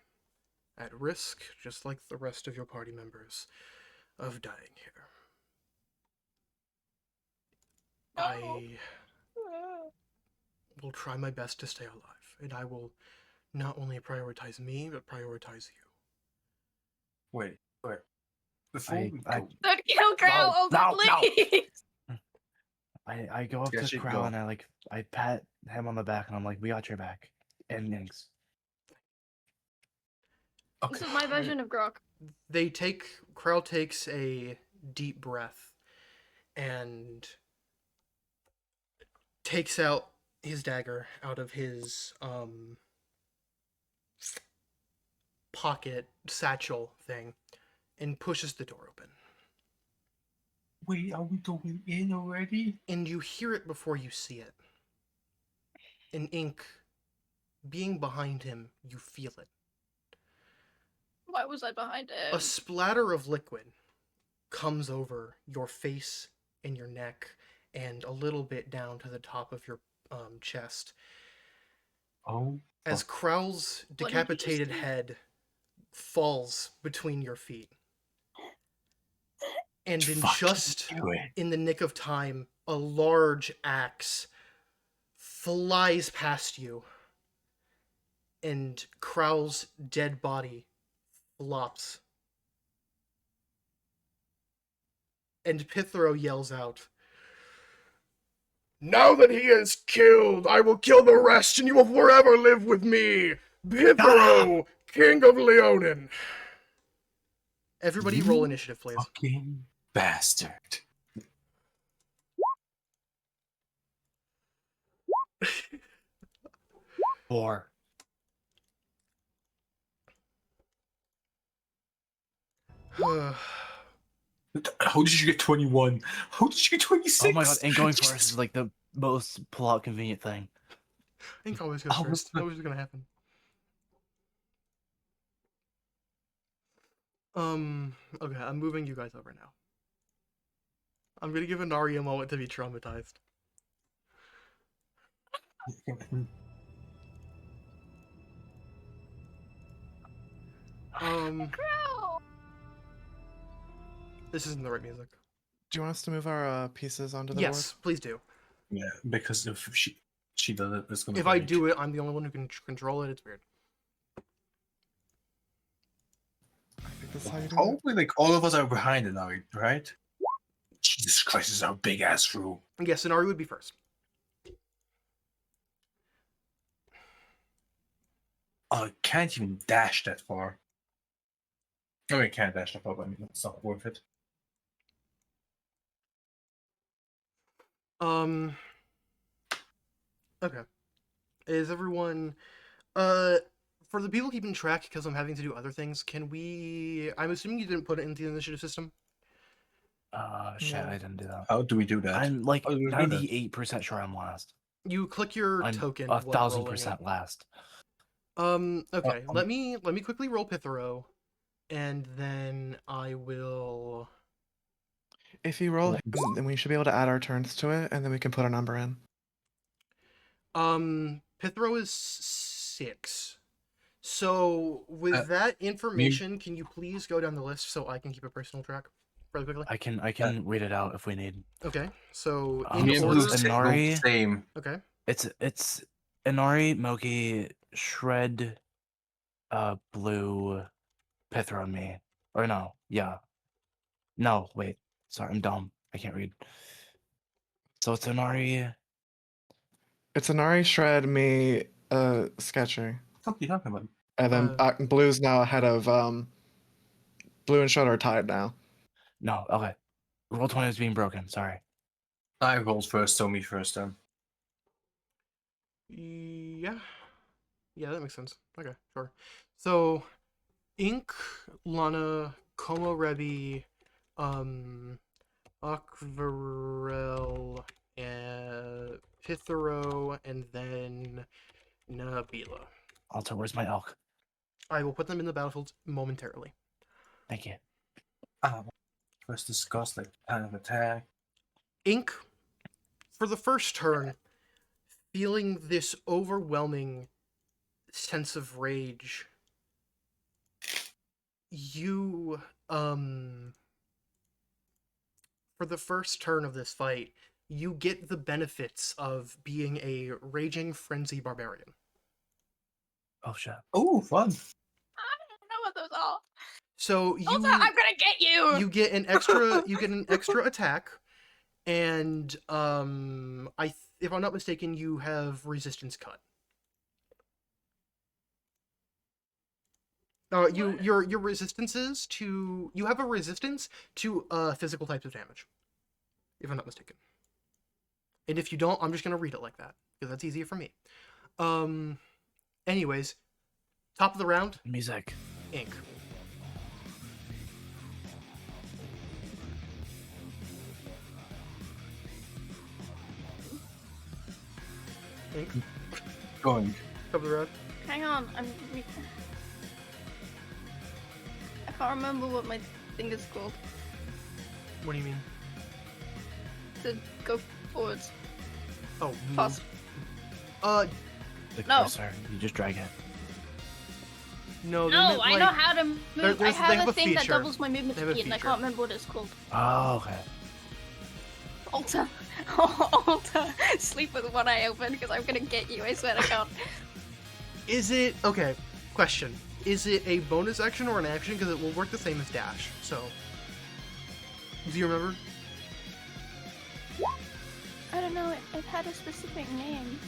at risk, just like the rest of your party members, of dying here. I will try my best to stay alive, and I will not only prioritize me, but prioritize you." Wait. Before we I- go, Don't kill Crow, No, please. I go up Yeah, to she'd Crow go. and I pat him on the back and I'm like, "We got your back." And thanks. This is my version of Grok. Crowell takes a deep breath and takes out his dagger out of his pocket satchel thing and pushes the door open. Wait, are we going in already? And you hear it before you see it. In Ink, being behind him, you feel it. Why was I behind A him? splatter of liquid comes over your face and your neck and a little bit down to the top of your chest. Oh, As Crowell's What did you just decapitated do? head falls between your feet. And in just do it. in the nick of time, a large axe flies past you, and Crowell's dead body flops. And Pithero yells out, Now that he is killed, I will kill the rest, and you will forever live with me, Pithero, King of Leonin. "Everybody roll initiative, please." Fucking bastard. Four. How did you get 21? How did you get 26? Oh my god, and going first is like the most plot convenient thing. Ink always goes Oh, first. That was gonna happen. Okay, I'm moving you guys over now. I'm gonna give Inari a moment to be traumatized. Crow. This isn't the right music. Do you want us to move our pieces onto the Yes, please do. Yeah, because if she does it, it's gonna. If I do it, I'm the only one who can control it. It's weird. board? I think this is how you do it. Hopefully, like all of us are behind it now, right? Jesus Christ, this is our big ass room. Yes, Inari would be first. I can't even dash that far. I mean, I can't dash that far, but I mean, it's not worth it. Okay. Is everyone for the people keeping track, because I'm having to do other things, can we I'm assuming you didn't put it into the initiative system? Shit, No. I didn't do that. How do we do that? I'm like How do we do that? 98% sure I'm last. You click your I'm token. 1,000% last. Okay. Let me quickly roll Pithero, and then I will. If you roll him, then we should be able to add our turns to it, and then we can put a number in. Pithero is 6. So, with Uh, that information, can you please go down the list so I can keep a personal track really quickly? I can read it out if we need. Okay. So, Um, in Me and so Blue order. it's both Inari. same. Okay. It's Inari, Moki, Shred, Blue, Pithero, and me. Or no, yeah. No, wait. Sorry, I'm dumb. I can't read. So it's Inari. It's Anari, Shred, me, Sketchy. What are you talking about? And then Blue's now ahead of Blue and Shred are tied now. No, okay. Roll 20 is being broken. Sorry. I rolled first, so me first then. Yeah. Yeah, that makes sense. Okay, sure. So, Ink, Lana, Como Rebi, Akvarel, Pithero, and then Nabila. Alto, where's my elk? I will put them in the battlefield momentarily. Thank you. Let's discuss like kind of attack. Ink, for the first turn, feeling this overwhelming sense of rage, you, for the first turn of this fight, you get the benefits of being a raging frenzy barbarian. Oh shit. Oh, fun! I don't know what those are. So Also, I'm gonna get you. you get an extra attack, and if I'm not mistaken, you have resistance cut. Your resistances to you have a resistance to physical types of damage, if I'm not mistaken. And if you don't, I'm just gonna read it like that because that's easier for me. Anyways, top of the round, Music. Ink. Ink. Going. Top of the round. Hang on, I can't remember what my thing is called. What do you mean? To go forwards. Oh, Fast. The No. cursor. You just drag it. No, they No, meant, I know how to move. I they have have a a thing that feature. doubles my movement They have a speed, and I feature. can't remember what it's called. Oh, okay. Alter. Alter. Sleep with one eye open because I'm gonna get you. I swear to God. Is it okay? Question: is it a bonus action or an action? Because it will work the same as dash. So, do you remember? I don't know. It had a specific name.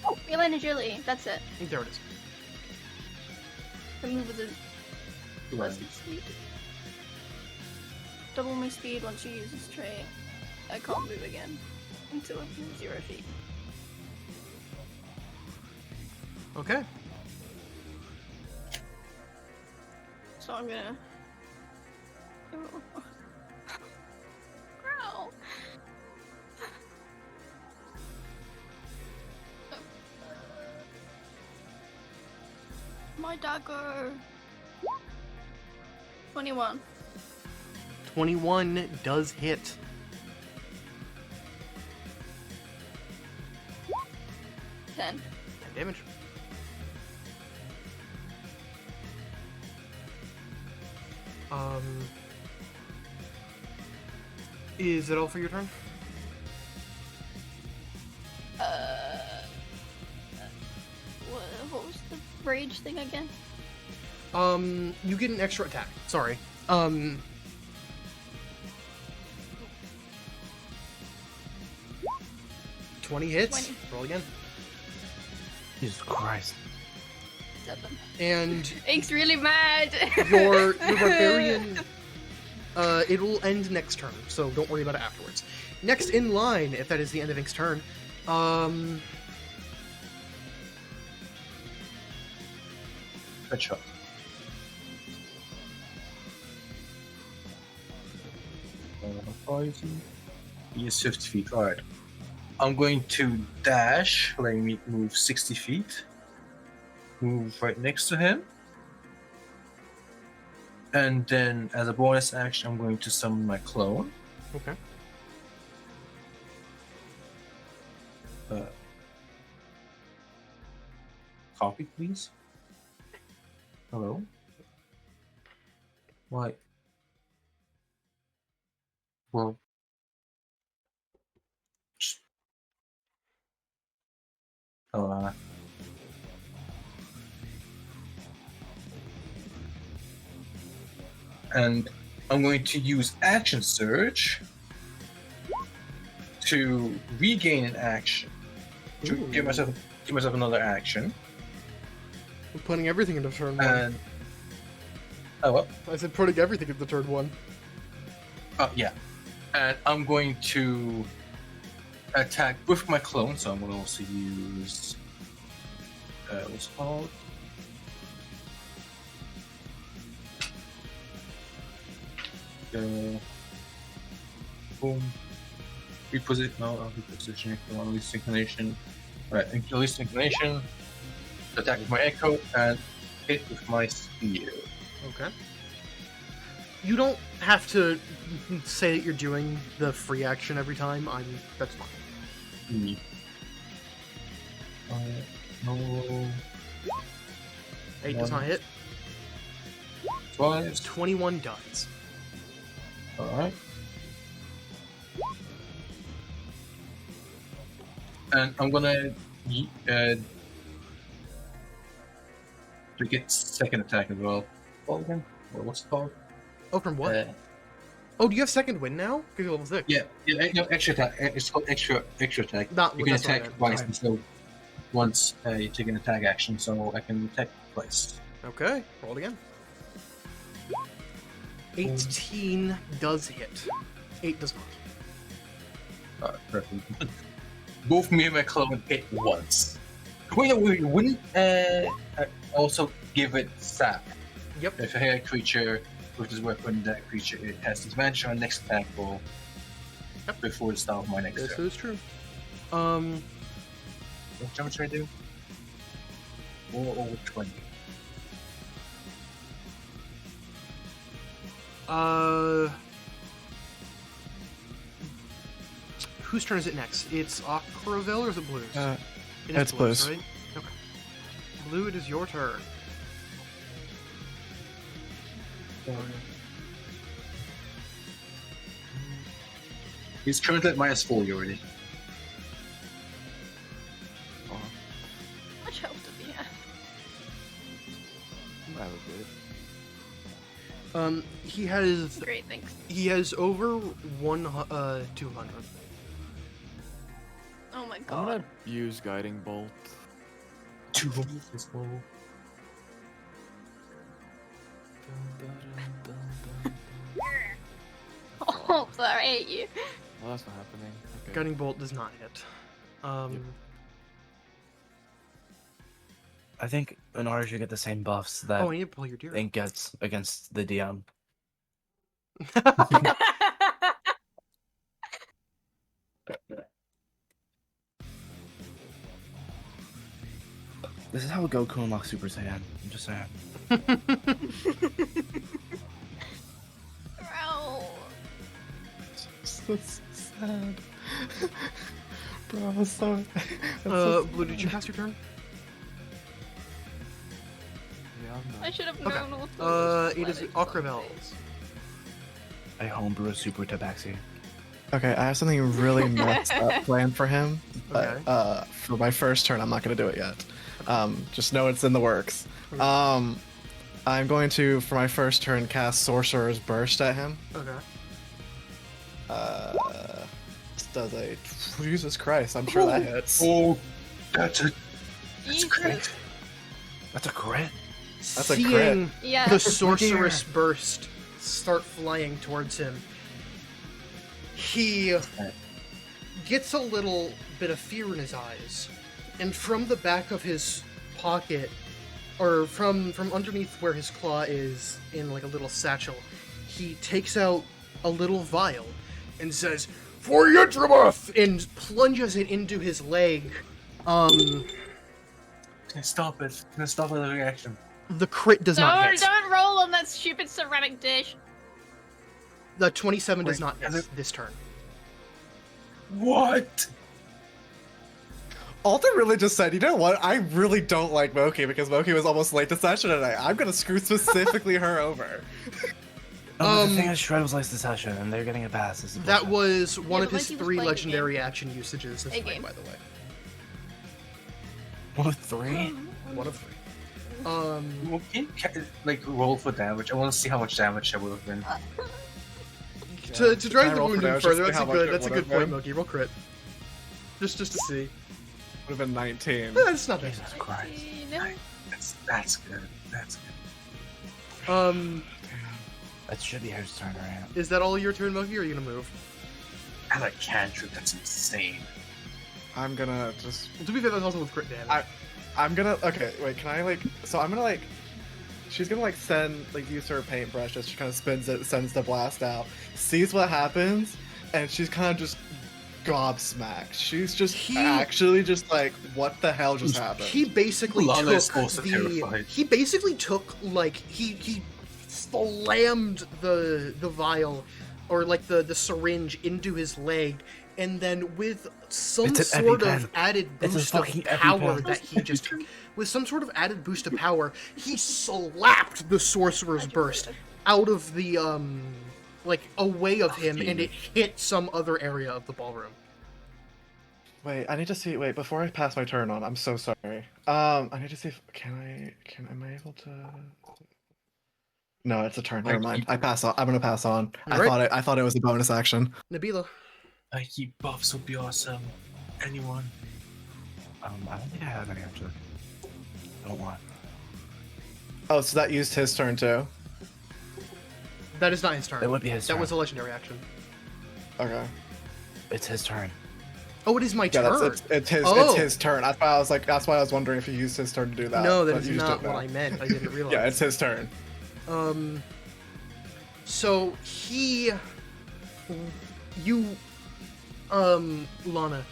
Oh, Leonin agility. That's it. I think there it is. The move with the Right. speed. Double my speed once you use this trait. I can't move again until I'm 0 feet. Okay. So I'm gonna. Growl. My dagger. 21. 21 does hit. 10. 10 damage. Is it all for your turn? What was the rage thing again? You get an extra attack. Sorry. 20 hits. 20. Roll again. Jesus Christ. 7. And Ink's really mad. your barbarian, it will end next turn, so don't worry about it afterwards. Next in line, if that is the end of Ink's turn, Good shot. Poison. He is 50 feet. Alright. I'm going to dash, letting me move 60 feet. Move right next to him. And then, as a bonus action, I'm going to summon my clone. okay. copy, please? Hello? Why? Well... Just... Oh, and I'm going to use Action Surge to regain an action. To Ooh. give myself another action. I'm putting everything into turn 1. And oh well. I said putting everything into turn 1. Oh yeah. And I'm going to attack with my clone, so I'm going to also use what's it called? Boom. Reposition. No, repositioning. I want release inclination. Alright, release inclination. Attack with my echo and hit with my spear. Okay. You don't have to say that you're doing the free action every time. That's fine. No. 8 does not hit. Twice. 21 does. Alright. And I'm gonna to get second attack as well. Well again? Or what's it called? Oh, from what? Oh, do you have second wind now? Because you're level 6. Yeah, no, extra attack. It's called extra attack. Not You can that's what I attack meant. twice Okay. instead of once you take an attack action, so I can attack twice. Okay, roll it again. 18 does hit. 8 does not. Perfect. Both me and my clone hit once. Wait, wouldn't also give it sap? Yep. If I hit a creature with this weapon, that creature it has disadvantage on next attack roll before the start of my next This turn. is true. How much should I do? 4 over 20. Whose turn is it next? It's Aquaville or is it Blue's? It is it's Blue's. right? Okay. Blue, it is your turn. He's currently at -4 already. Oh, Much health does he have? that was good. Great, thanks. He has over 200. Oh my I'm god. gonna use Guiding Bolt. 2 as well. Oh, sorry, I hate you. Well, that's not happening. Okay. Guiding bolt does not hit. Yep. I think in order to get the same buffs that Oh, I need to pull your deer. Ink gets against the DM. This is how Goku unlocks Super Saiyan. I'm just saying. Bro. That's sad. Bro, I'm sorry. Blue, did you pass your turn? Yeah, I'm I done. should have Okay. known all those It is athletic Aquaville's. I homebrew a Super Tabaxi. Okay, I have something really messed up planned for him, but Okay. for my first turn, I'm not going to do it yet. Just know it's in the works. I'm going to, for my first turn, cast Sorcerer's Burst at him. Okay. This does a... Jesus Christ, I'm sure that hits. Oh, that's Jesus. great. That's a crit. That's a Seeing crit. Yeah. the sorceress burst start flying towards him, he gets a little bit of fear in his eyes, and from the back of his pocket, or from underneath where his claw is in like a little satchel, he takes out a little vial and says, "For Yudrimoth!" and plunges it into his leg. Can I stop it? Can I stop the reaction? The crit does not hit. Don't roll on that stupid ceramic dish. The 27 does Wait, not has hit it- this turn. What? Alden really just said, you know what? I really don't like Moki because Moki was almost late to session tonight. I'm gonna screw specifically her over. No, but the thing is, Shred was late to session, and they're getting a pass. This is That bullshit. was one Yeah, of but his Mikey was 3 playing the legendary action usages this A night, game. by the way. 1 of 3. One of 3. Well, can you, like, roll for damage? I want to see how much damage that would have been. To Can I drive the roll for wound in damage further, to see that's how a much good it that's a would've good point, been? Moki. Roll crit. Just to see. Would have been 19. It's not that Jesus bad. Christ. That's good. That's good. That should be his turn, right? Is that all your turn, Moki, or are you gonna move? I like cantrip. That's insane. I'm gonna just. To be fair, that's also with crit damage. I'm gonna. Okay, wait. Can I like? So I'm gonna like. She's gonna like send like use her paintbrush as she kind of spins it, sends the blast out, sees what happens, and she's kind of just gobsmacked. She's just actually just like, what the hell just happened? He basically Lana is took also the. terrified. He basically took like he slammed the vial, or like the syringe into his leg, and then with some It's an sort EpiPen. of added It's a boost of fucking power EpiPen. that he just. With some sort of added boost of power, he slapped the sorcerer's burst out of the like away of him, and it hit some other area of the ballroom. Wait, I need to see. Wait, before I pass my turn on, I'm so sorry. I need to see if am I able to? No, it's a turn. Never mind. I pass on. I'm gonna pass on. Alright. I thought it was a bonus action. Nabila. Keep buffs would be awesome. Anyone? I don't think I have any actually. I don't want. Oh, so that used his turn too. That is not his turn. It would be his That turn. was a legendary action. Okay. It's his turn. Oh, it is my Yeah, turn. it's his. Oh. It's his turn. That's why I was like. That's why I was wondering if he used his turn to do that. No, that but is you just not didn't what know. I meant. I didn't realize. Yeah, it's his turn. So Lana,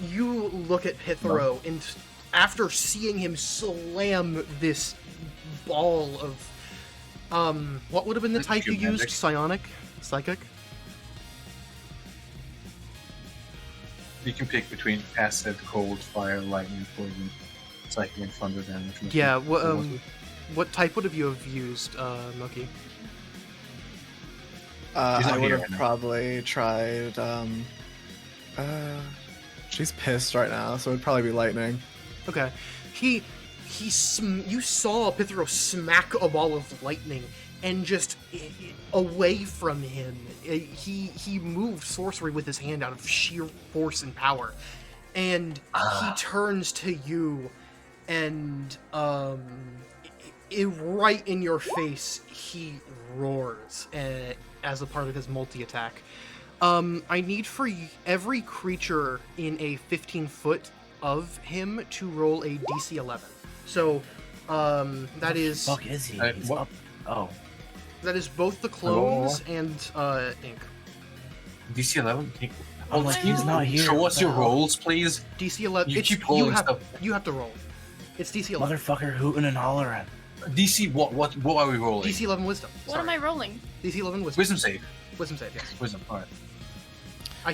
you look at Pithero, and after seeing him slam this ball of, what would have been the type you used? Magic. Psionic? Psychic? You can pick between acid, cold, fire, lightning, poison, psychic, and thunder damage. Yeah, what type would you have used, Moki? She's not I would here have right now. probably tried. She's pissed right now, so it'd probably be lightning. Okay. You saw Pithero smack a ball of lightning, and just away from him, he moved sorcery with his hand out of sheer force and power, and he turns to you, and right in your face, he roars as a part of his multi-attack. I need for every creature in a 15-foot of him to roll a DC 11. So, that is Fuck is he? He's what- up. Oh. that is both the clones and ink. DC 11? Oh, like he's not here. Show us your What the hell? rolls, please. DC 11. You keep rolling stuff. You have to roll. It's DC 11. Motherfucker hooting and hollering. DC, what are we rolling? DC 11 Wisdom. What am I rolling? DC 11 Wisdom. Wisdom save. Wisdom save. Yes. Wisdom, alright.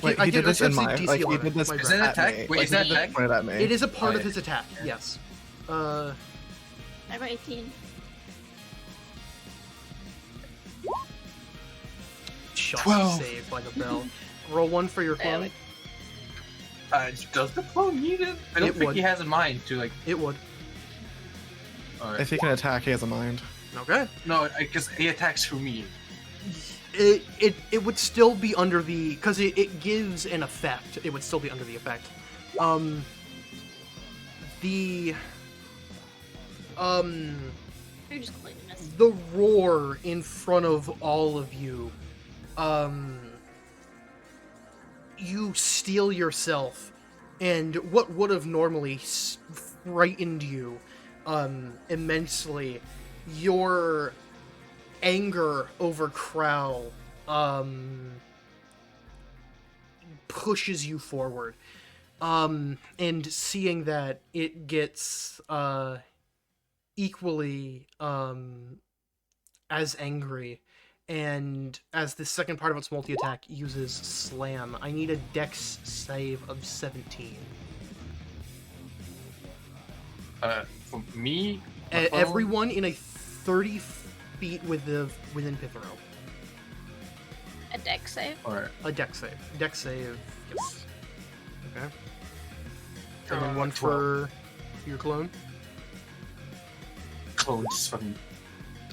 Wait, he did this in I my. said Like DC he 11. did this My Is bad. that an at attack? me. Wait, Like, is that he an did attack? this at me. It is a part of yeah. his attack. Yes. I got 18. Just 12. saved by the bell. Roll one for your Yeah, clone. wait. Does the clone need it? I don't It think would. he has in mind to, like... It would. Alright. If he can attack, he has a mind. Okay. No, because he attacks through me. It would still be under the, because it gives an effect. It would still be under the effect. You're just completely missed. The roar in front of all of you, you steel yourself, and what would have normally frightened you immensely, your anger over Crow pushes you forward, and seeing that it gets equally as angry, and as the second part of its multi-attack uses Slam, I need a Dex save of 17. For me, my clone, Everyone in a 30 feet within Pithero. A deck save. or A deck save. Deck save, yes. Okay. And then one 12. for your clone. clone just fucking.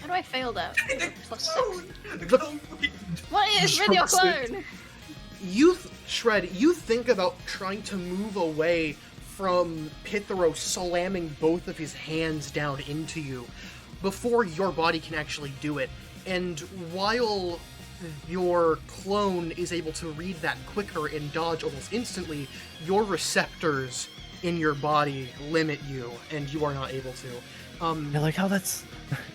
How do I fail that? Plus Clone! 6. The clone fucking- What is with your clone? Shred, you think about trying to move away from Pithero slamming both of his hands down into you before your body can actually do it. And while your clone is able to read that quicker and dodge almost instantly, your receptors in your body limit you, and you are not able to. Yeah, like how that's.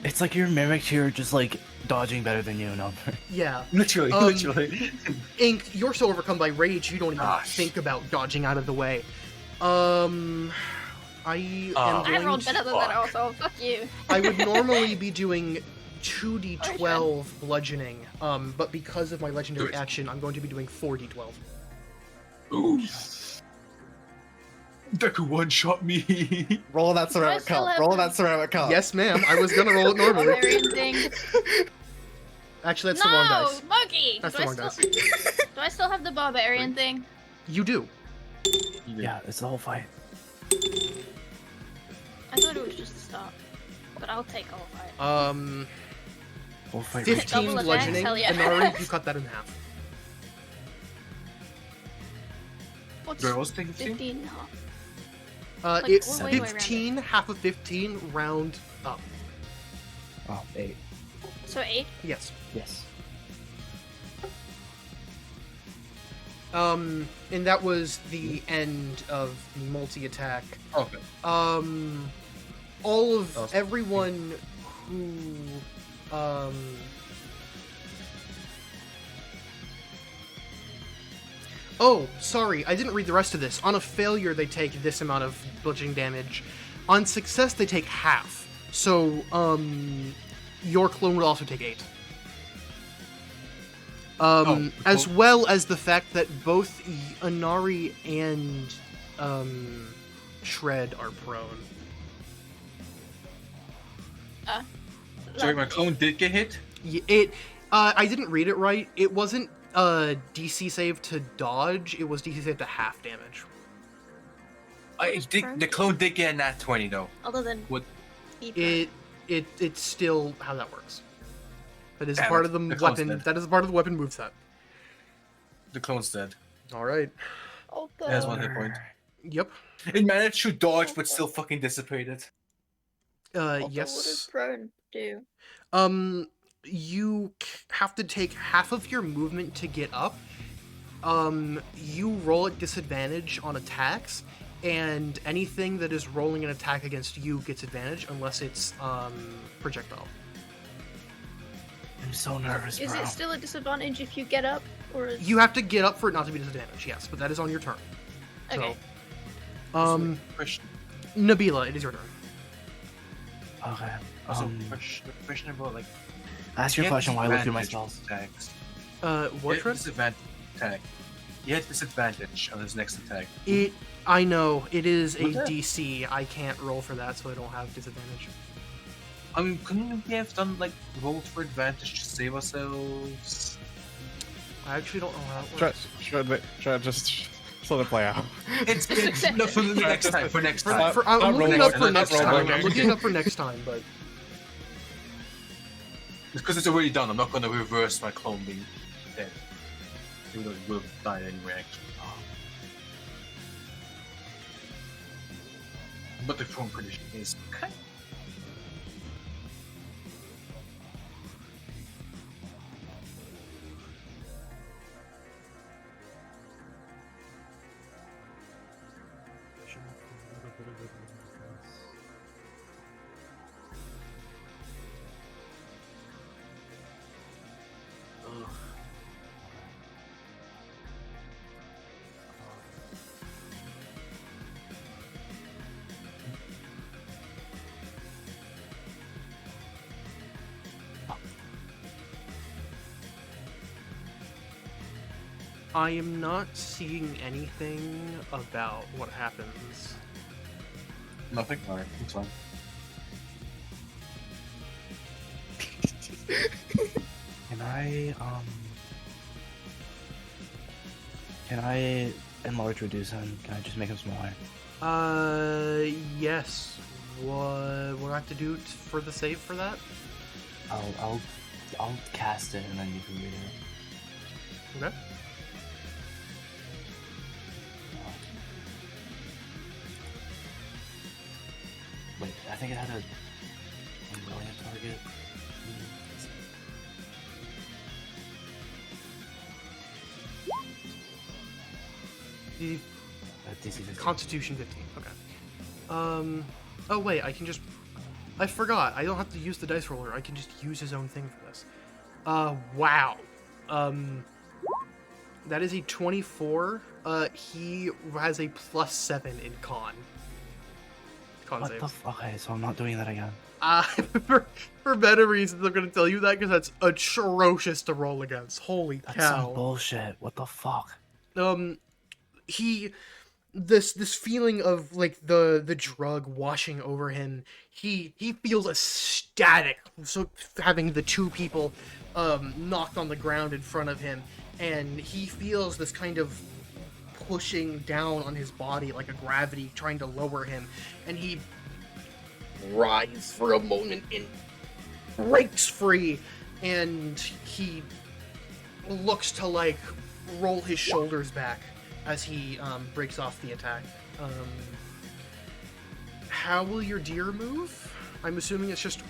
It's like your mimic here just like dodging better than you, no? Yeah. Literally, Um, literally. Ink, you're so overcome by rage, you don't even Gosh. think about dodging out of the way. I am I I going rolled to... better than that also. Fuck you. I would normally be doing 2d12 bludgeoning, but because of my legendary Do it. action, I'm going to be doing 4d12. Ooh. That could one-shot me. Roll that ceramic still cup. have Roll them? that ceramic cup. Yes, ma'am. I was gonna roll it normally. Barbarian thing. Actually, that's the wrong No, dice. monkey. That's do the I wrong still, dice. do I still have the barbarian thing? You do. Yeah, it's the whole fight. I thought it was just the start, but I'll take all fight. Whole fight. 15 Double attacks? bludgeoning. Hell yeah. Inari, you cut that in half. What's Do I also take 15? 15? Huh? Like, It's what way do I round it? 15, half of 15, round up. Oh, 8. So 8? Yes. Yes. And that was the end of the multi-attack. Okay. All of Oh. everyone who Oh, sorry, I didn't read the rest of this. On a failure, they take this amount of bludgeoning damage. On success, they take half. So, your clone would also take 8. As cool. well as the fact that both Inari and Shred are prone. Sorry, my clone did get hit. I didn't read it right. It wasn't DC save to dodge. It was DC save to half damage. is The prone? clone did get a nat 20 though. Other than What? It's still how that works. That is Damn part it, of the the clone's weapon. dead. That is part of the weapon moveset. The clone's dead. All right. oh, It has 1 hit point. Yep. It managed to dodge, but still fucking dissipated. What does Yes. prone do? You have to take half of your movement to get up. You roll at disadvantage on attacks, and anything that is rolling an attack against you gets advantage unless it's projectile. I'm so nervous, Is bro. it still a disadvantage if you get up, or is... You have to get up for it not to be disadvantage, yes, but that is on your turn. Okay. So, Question. Nabila, it is your turn. Okay. Also, question about like. Ask your he had question while I look through my disadvantage spells. Attacks. What, He had Shred? disadvantage attack. He had disadvantage on his next attack. I know, it is a What's that? DC. I can't roll for that, so I don't have disadvantage. I mean, couldn't we have done like rolled for advantage to save ourselves? I actually don't know how it Try, works. just let it play out. It's no for the next time. For next time. I'm Not looking it roll up for booking, next not roll time. I'm booking. looking it up for next time, but Because it's already done. I'm not gonna reverse my clone being dead. Even though it will have died anyway. Actually. But the clone prediction is okay. I am not seeing anything about what happens. Nothing? Alright, it's fine. Can I enlarge reduce him? Can I just make him smaller? Yes. What do I have to do for the save for that? I'll cast it and then you can read it. Okay. Wait, I think it had a brilliant target. The DC 15. Constitution 15. Okay. Oh wait, I can just. I forgot. I don't have to use the dice roller. I can just use his own thing for this. Wow. That is a 24. He has a +7 in con. Con What save. the okay, so I'm not doing that again. For better reasons, I'm gonna tell you that because that's atrocious to roll against. Holy That's cow. some bullshit. What the fuck? This feeling of like the drug washing over him, he feels ecstatic, so having the two people knocked on the ground in front of him, and he feels this kind of pushing down on his body like a gravity trying to lower him, and he writhes for a moment and breaks free, and he looks to like roll his shoulders back as he breaks off the attack. How will your deer move? I'm assuming it's just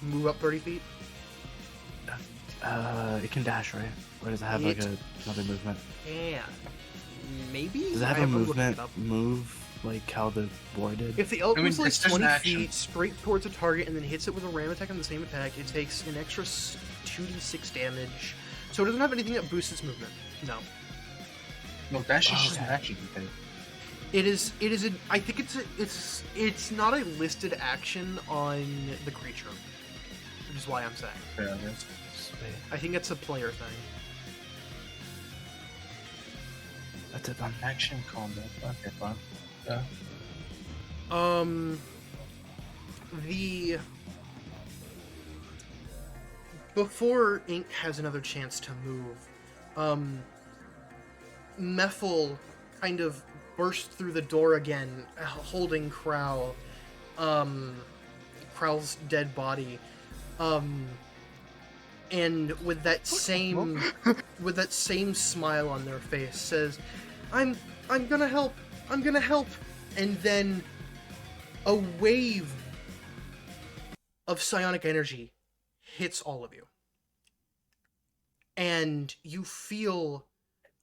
move up 30 feet. It can dash, right? Or does it have like another movement? Yeah, maybe. Does it have I a haven't looked movement it up. move like how the boar did? If the elk I mean, was like it's just an 20 action. feet straight towards a target and then hits it with a ram attack on the same attack, it takes an extra 2d6 damage. So it doesn't have anything that boosts its movement. No. No, dash is just an Okay. action you take. I think it's not a listed action on the creature, which is why I'm saying. Fair, I guess. Sweet. I think it's a player thing. That's it then. Action combat. Okay, fine. Yeah. The before Ink has another chance to move, Meffel kind of burst through the door again, holding Crow, Crow's dead body, and with that same smile on their face, says, I'm gonna help, and then a wave of psionic energy hits all of you. And you feel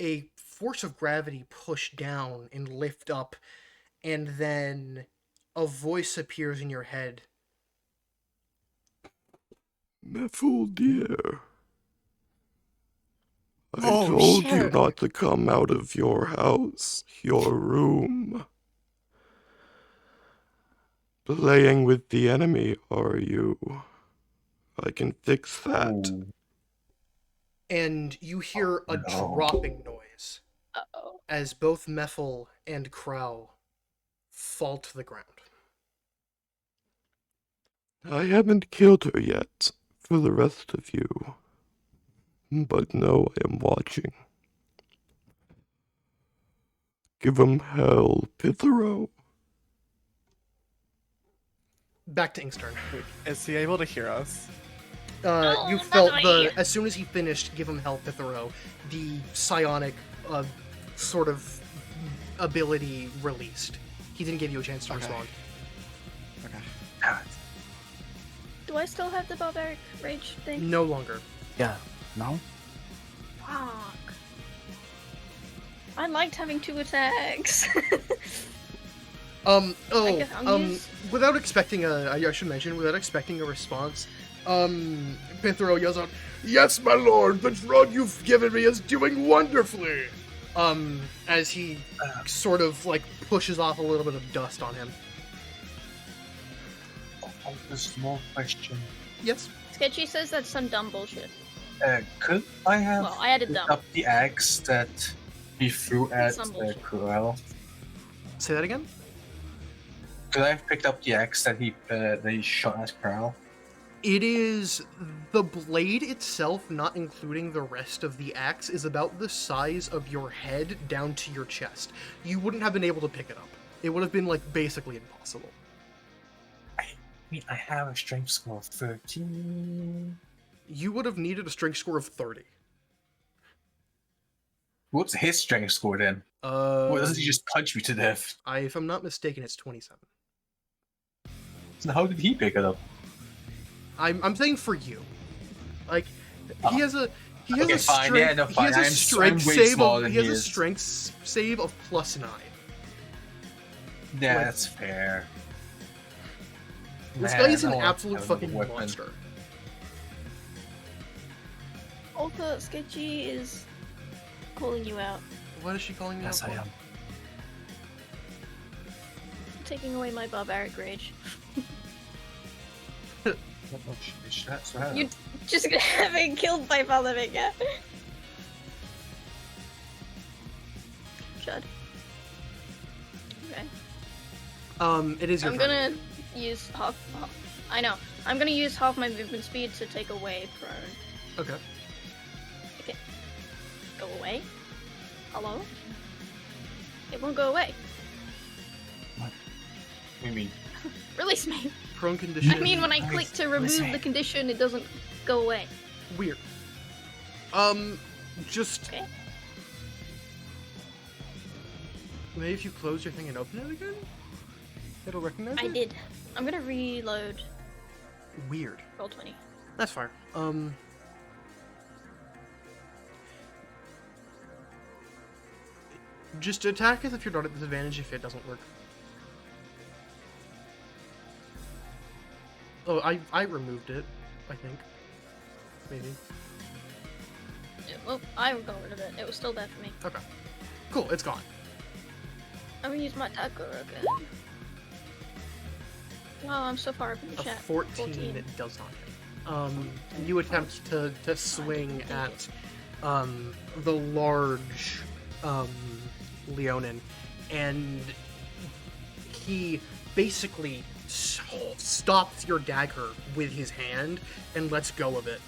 a force of gravity push down and lift up, and then a voice appears in your head. Meffel, dear. I Oh, told you shit. not to come out of your house, your room. Playing with the enemy, are you? I can fix that. Ooh. And you hear a no. dropping noise Uh-oh. as both Meffel and Crow fall to the ground. I haven't killed her yet, for the rest of you. But no, I am watching. Give 'em hell, Pithero. Back to Ink's turn. Is he able to hear us? Oh, You that's felt right. as soon as he finished, give him hell, Pithero, the psionic sort of ability released. He didn't give you a chance to Okay. respond. Okay. God. Do I still have the barbaric rage thing? No longer. Yeah. No? Fuck. I liked having 2 attacks. guess I'll use- Without expecting I should mention, without expecting a response, Pithero yells out, "Yes, my lord, the drug you've given me is doing wonderfully!" As he sort of, like, pushes off a little bit of dust on him. Oh, a small question. Yes? Sketchy says that's some dumb bullshit. Could I have Well, I added picked dumb. up the axe that he threw at some bullshit. Corel? Say that again? Could I have picked up the axe that he shot at Carl? It is the blade itself, not including the rest of the axe, is about the size of your head down to your chest. You wouldn't have been able to pick it up. It would have been like basically impossible. I mean, I have a strength score of 13. You would have needed a strength score of 30. What's his strength score then? Well, doesn't he just punch me to death? If I'm not mistaken, it's 27. So how did he pick it up? I'm saying for you, like he has a Okay, fine. strength, Yeah, no, fine. he has a strength I'm way save smaller of than he has he a is. strength save of +9. Yeah, Like- that's fair. This Man, guy is an I want absolute another fucking weapon. monster. Ulta Sketchy is calling you out, What is she calling me Yes, out I for? am. taking away my barbaric rage. You just having killed my father, yeah. Chud. Okay. It is your I'm turn. gonna use half. I know. I'm gonna use half my movement speed to take away prone. Okay. Go away. Hello? It won't go away. What do you mean? Release me. Prone condition. I mean, when I click to remove me. the condition, it doesn't go away. Weird. Just Okay. maybe if you close your thing and open it again, it'll recognize I it. did. I'm gonna reload. Weird. Roll 20. That's fine. Just attack as if you're not at disadvantage if it doesn't work. Oh, I removed it, I think. Maybe. Yeah, well, I got rid of it. It was still there for me. Okay. Cool, it's gone. I'm gonna use my attacker again. Wow, I'm so far up in the A chat. 14 it does not hit. You attempt to swing at the large leonin, and he basically stops your dagger with his hand and lets go of it,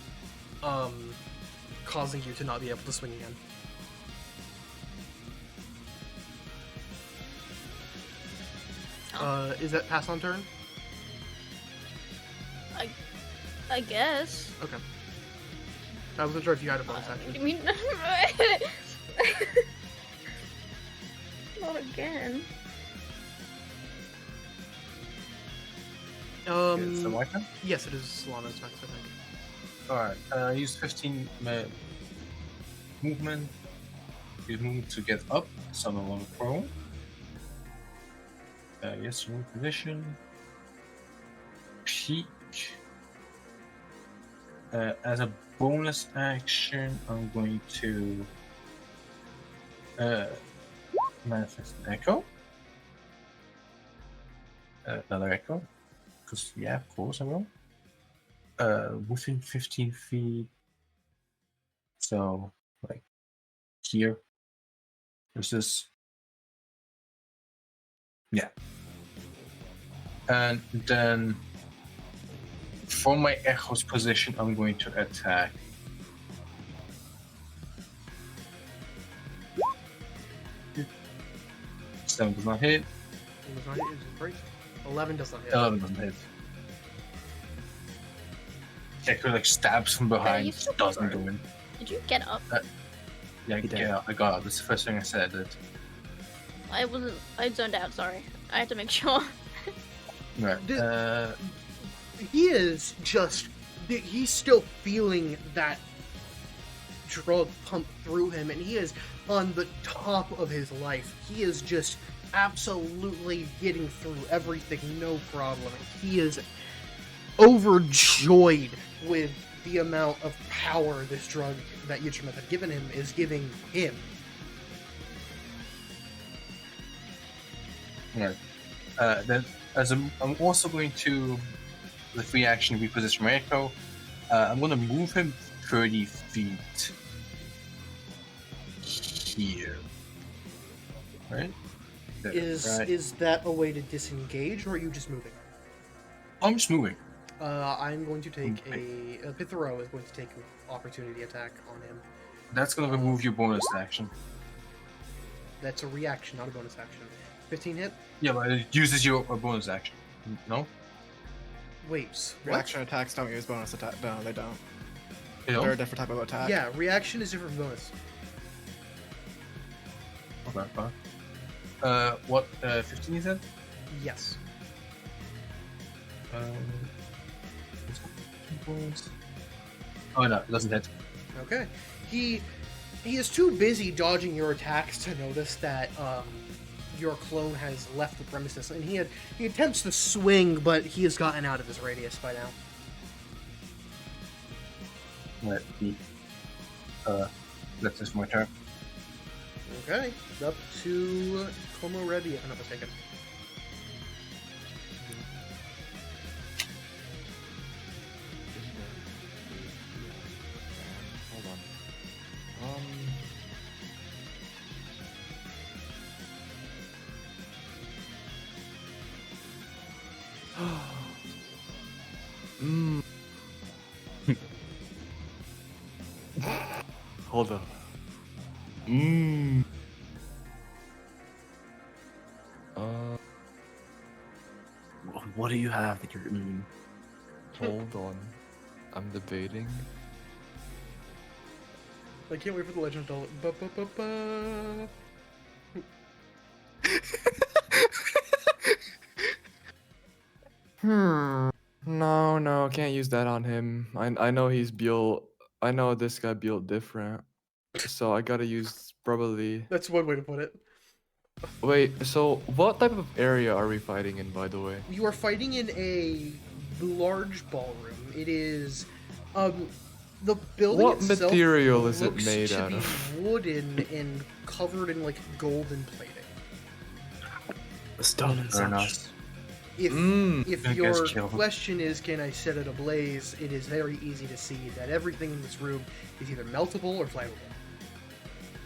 causing you to not be able to swing again. Is that pass on turn? I guess. Okay. I wasn't sure if you had a bonus action. I mean, not again. It's the white one? Yes, it is Lana's next, I think. Alright, use 15 movement. Use movement to get up, so I'm no longer prone. Yes, move position. Peek. As a bonus action, I'm going to manifest an echo. Another echo. Because, yeah, of course I will. Within 15 feet. So, like, here. There's this. Yeah. And then, from my echo's position, I'm going to attack. Seven does not hit. It was not, it was great. 11 does not hit. 11 doesn't hit. Echo like stabs from you behind, still doesn't burn. go in. Did you get up? Yeah, He did. yeah, I got it. That's the first thing I said. That I zoned out, sorry. I had to make sure. right. Did- He is just. He's still feeling that drug pump through him, and he is on the top of his life. He is just absolutely getting through everything, no problem. He is overjoyed with the amount of power this drug that Yitchmeth had given him is giving him. Right. Then, I'm also going to, the free action reposition my echo. I'm going to move him 30 feet here. Right? there. Is right? is that a way to disengage, or are you just moving? I'm just moving. I'm going to take Okay. a Pithero is going to take an opportunity attack on him. That's gonna remove your bonus action. That's a reaction, not a bonus action. 15 hit? Yeah, but it uses your bonus action. No? Wait, what? Reaction attacks don't use bonus attack. No, they don't. You They're a know? different type of attack. Yeah, reaction is different from bonus. Okay, fine. What? 15 you said? Yes. Oh no, it doesn't hit. Okay. He is too busy dodging your attacks to notice that your clone has left the premises, and he attempts to swing, but he has gotten out of his radius by now. That's just my turn. Okay. Up to Komorebi, if I'm not mistaken. Hold on. Mm. Hold up. Mmm. What do you have that you're Hold on. I'm debating. I can't wait for the legend of Ba-ba-ba-ba. No, can't use that on him. I know he's built. I know this guy built different. So I gotta use probably. That's one way to put it. Wait, so what type of area are we fighting in, by the way? You are fighting in a large ballroom. It is, the building What itself material is it looks made to out be of? wooden and covered in like golden plating. the stone and Fair enough. such? If Mm. if I guess your chill. question is, can I set it ablaze? It is very easy to see that everything in this room is either meltable or flammable.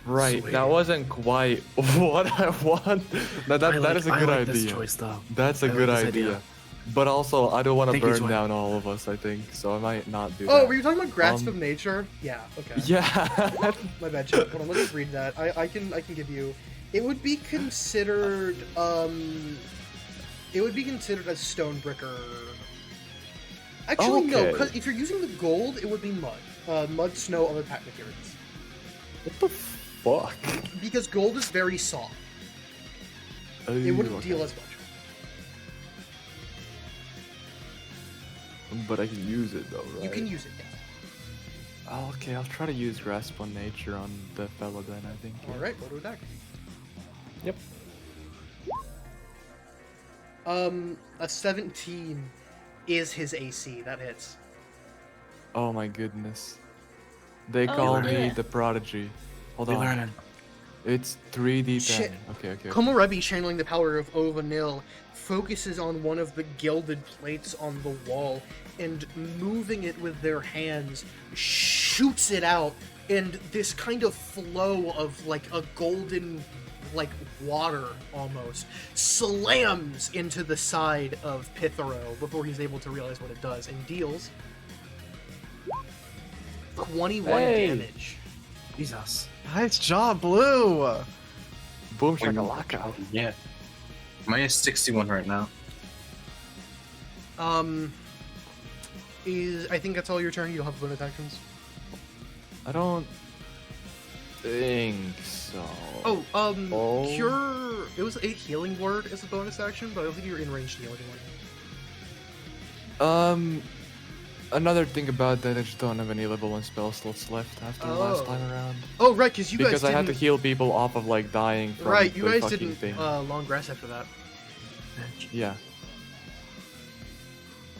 Right, Sweet. that wasn't quite what I want. That is a good I like this idea. choice though. That's a I like good this idea. idea. But also, I don't want to Thank you, burn Joy. down all of us, I think, so I might not do Oh, that. were you talking about grasp Um, of nature? Yeah. Okay. Yeah. My bad, Chip. Hold on, let me read that. I can give you. It would be considered It would be considered a Stonebreaker. Actually, no, Okay. because if you're using the gold, it would be mud. Mud, snow, other pack materials. What the fuck? Because gold is very soft. It Ooh, wouldn't okay. deal as much. But I can use it though, right? You can use it, yes. Oh, okay, I'll try to use Grasp on Nature on the fellow then, I think. yeah. Alright, go to attack. Yep. A 17 is his AC. That hits. Oh my goodness. They Oh, call me yeah. the Prodigy. Hold We're on. learning. It's 3d10. Shit. Okay. Komorebi, channeling the power of Ovanil, focuses on one of the gilded plates on the wall and, moving it with their hands, shoots it out, and this kind of flow of like a golden, like water almost, slams into the side of Pithero before he's able to realize what it does, and deals 21 Hey. damage. Jesus. Nice job, Blue. Boom When you- shakalaka. Yeah. Mine is 61 right now. I think that's all your turn. You don't have bonus actions. I don't think so. Oh, Oh. cure. It was a healing word as a bonus action, but I don't think you're in range to heal anyone. Another thing about that, I just don't have any level 1 spell slots left after last Oh. time around. Oh, right, because you guys Because I didn't. had to heal people off of like dying from Right, you the guys fucking didn't thing. long rest after that. Yeah.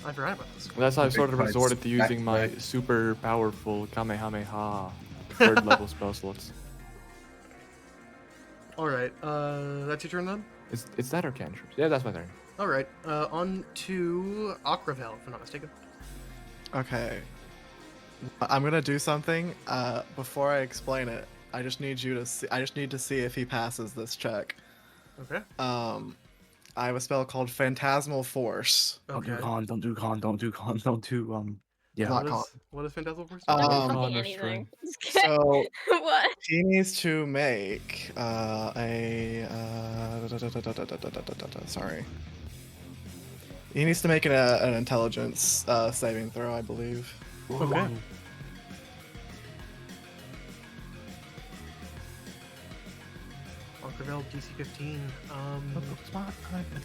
I forgot about this. That's how I Big sort of fights resorted to back using to my back. super powerful Kamehameha third level spell slots. All right, that's your turn then. It's that or cantrips? Yeah, that's my turn. All right, on to Akravel, if I'm not mistaken. Okay. I'm gonna do something. Before I explain it, I just need you to see. I just need to see if he passes this check. Okay. I have a spell called Phantasmal Force. Don't do Okay. con. Don't do con. Don't do con. Don't do Yeah. Not What con. is Phantasmal Force? Don't do Um, fucking Honor anything. So What? he needs to make sorry. He needs to make an intelligence saving throw, I believe. Okay. Markerville, DC 15. Smart.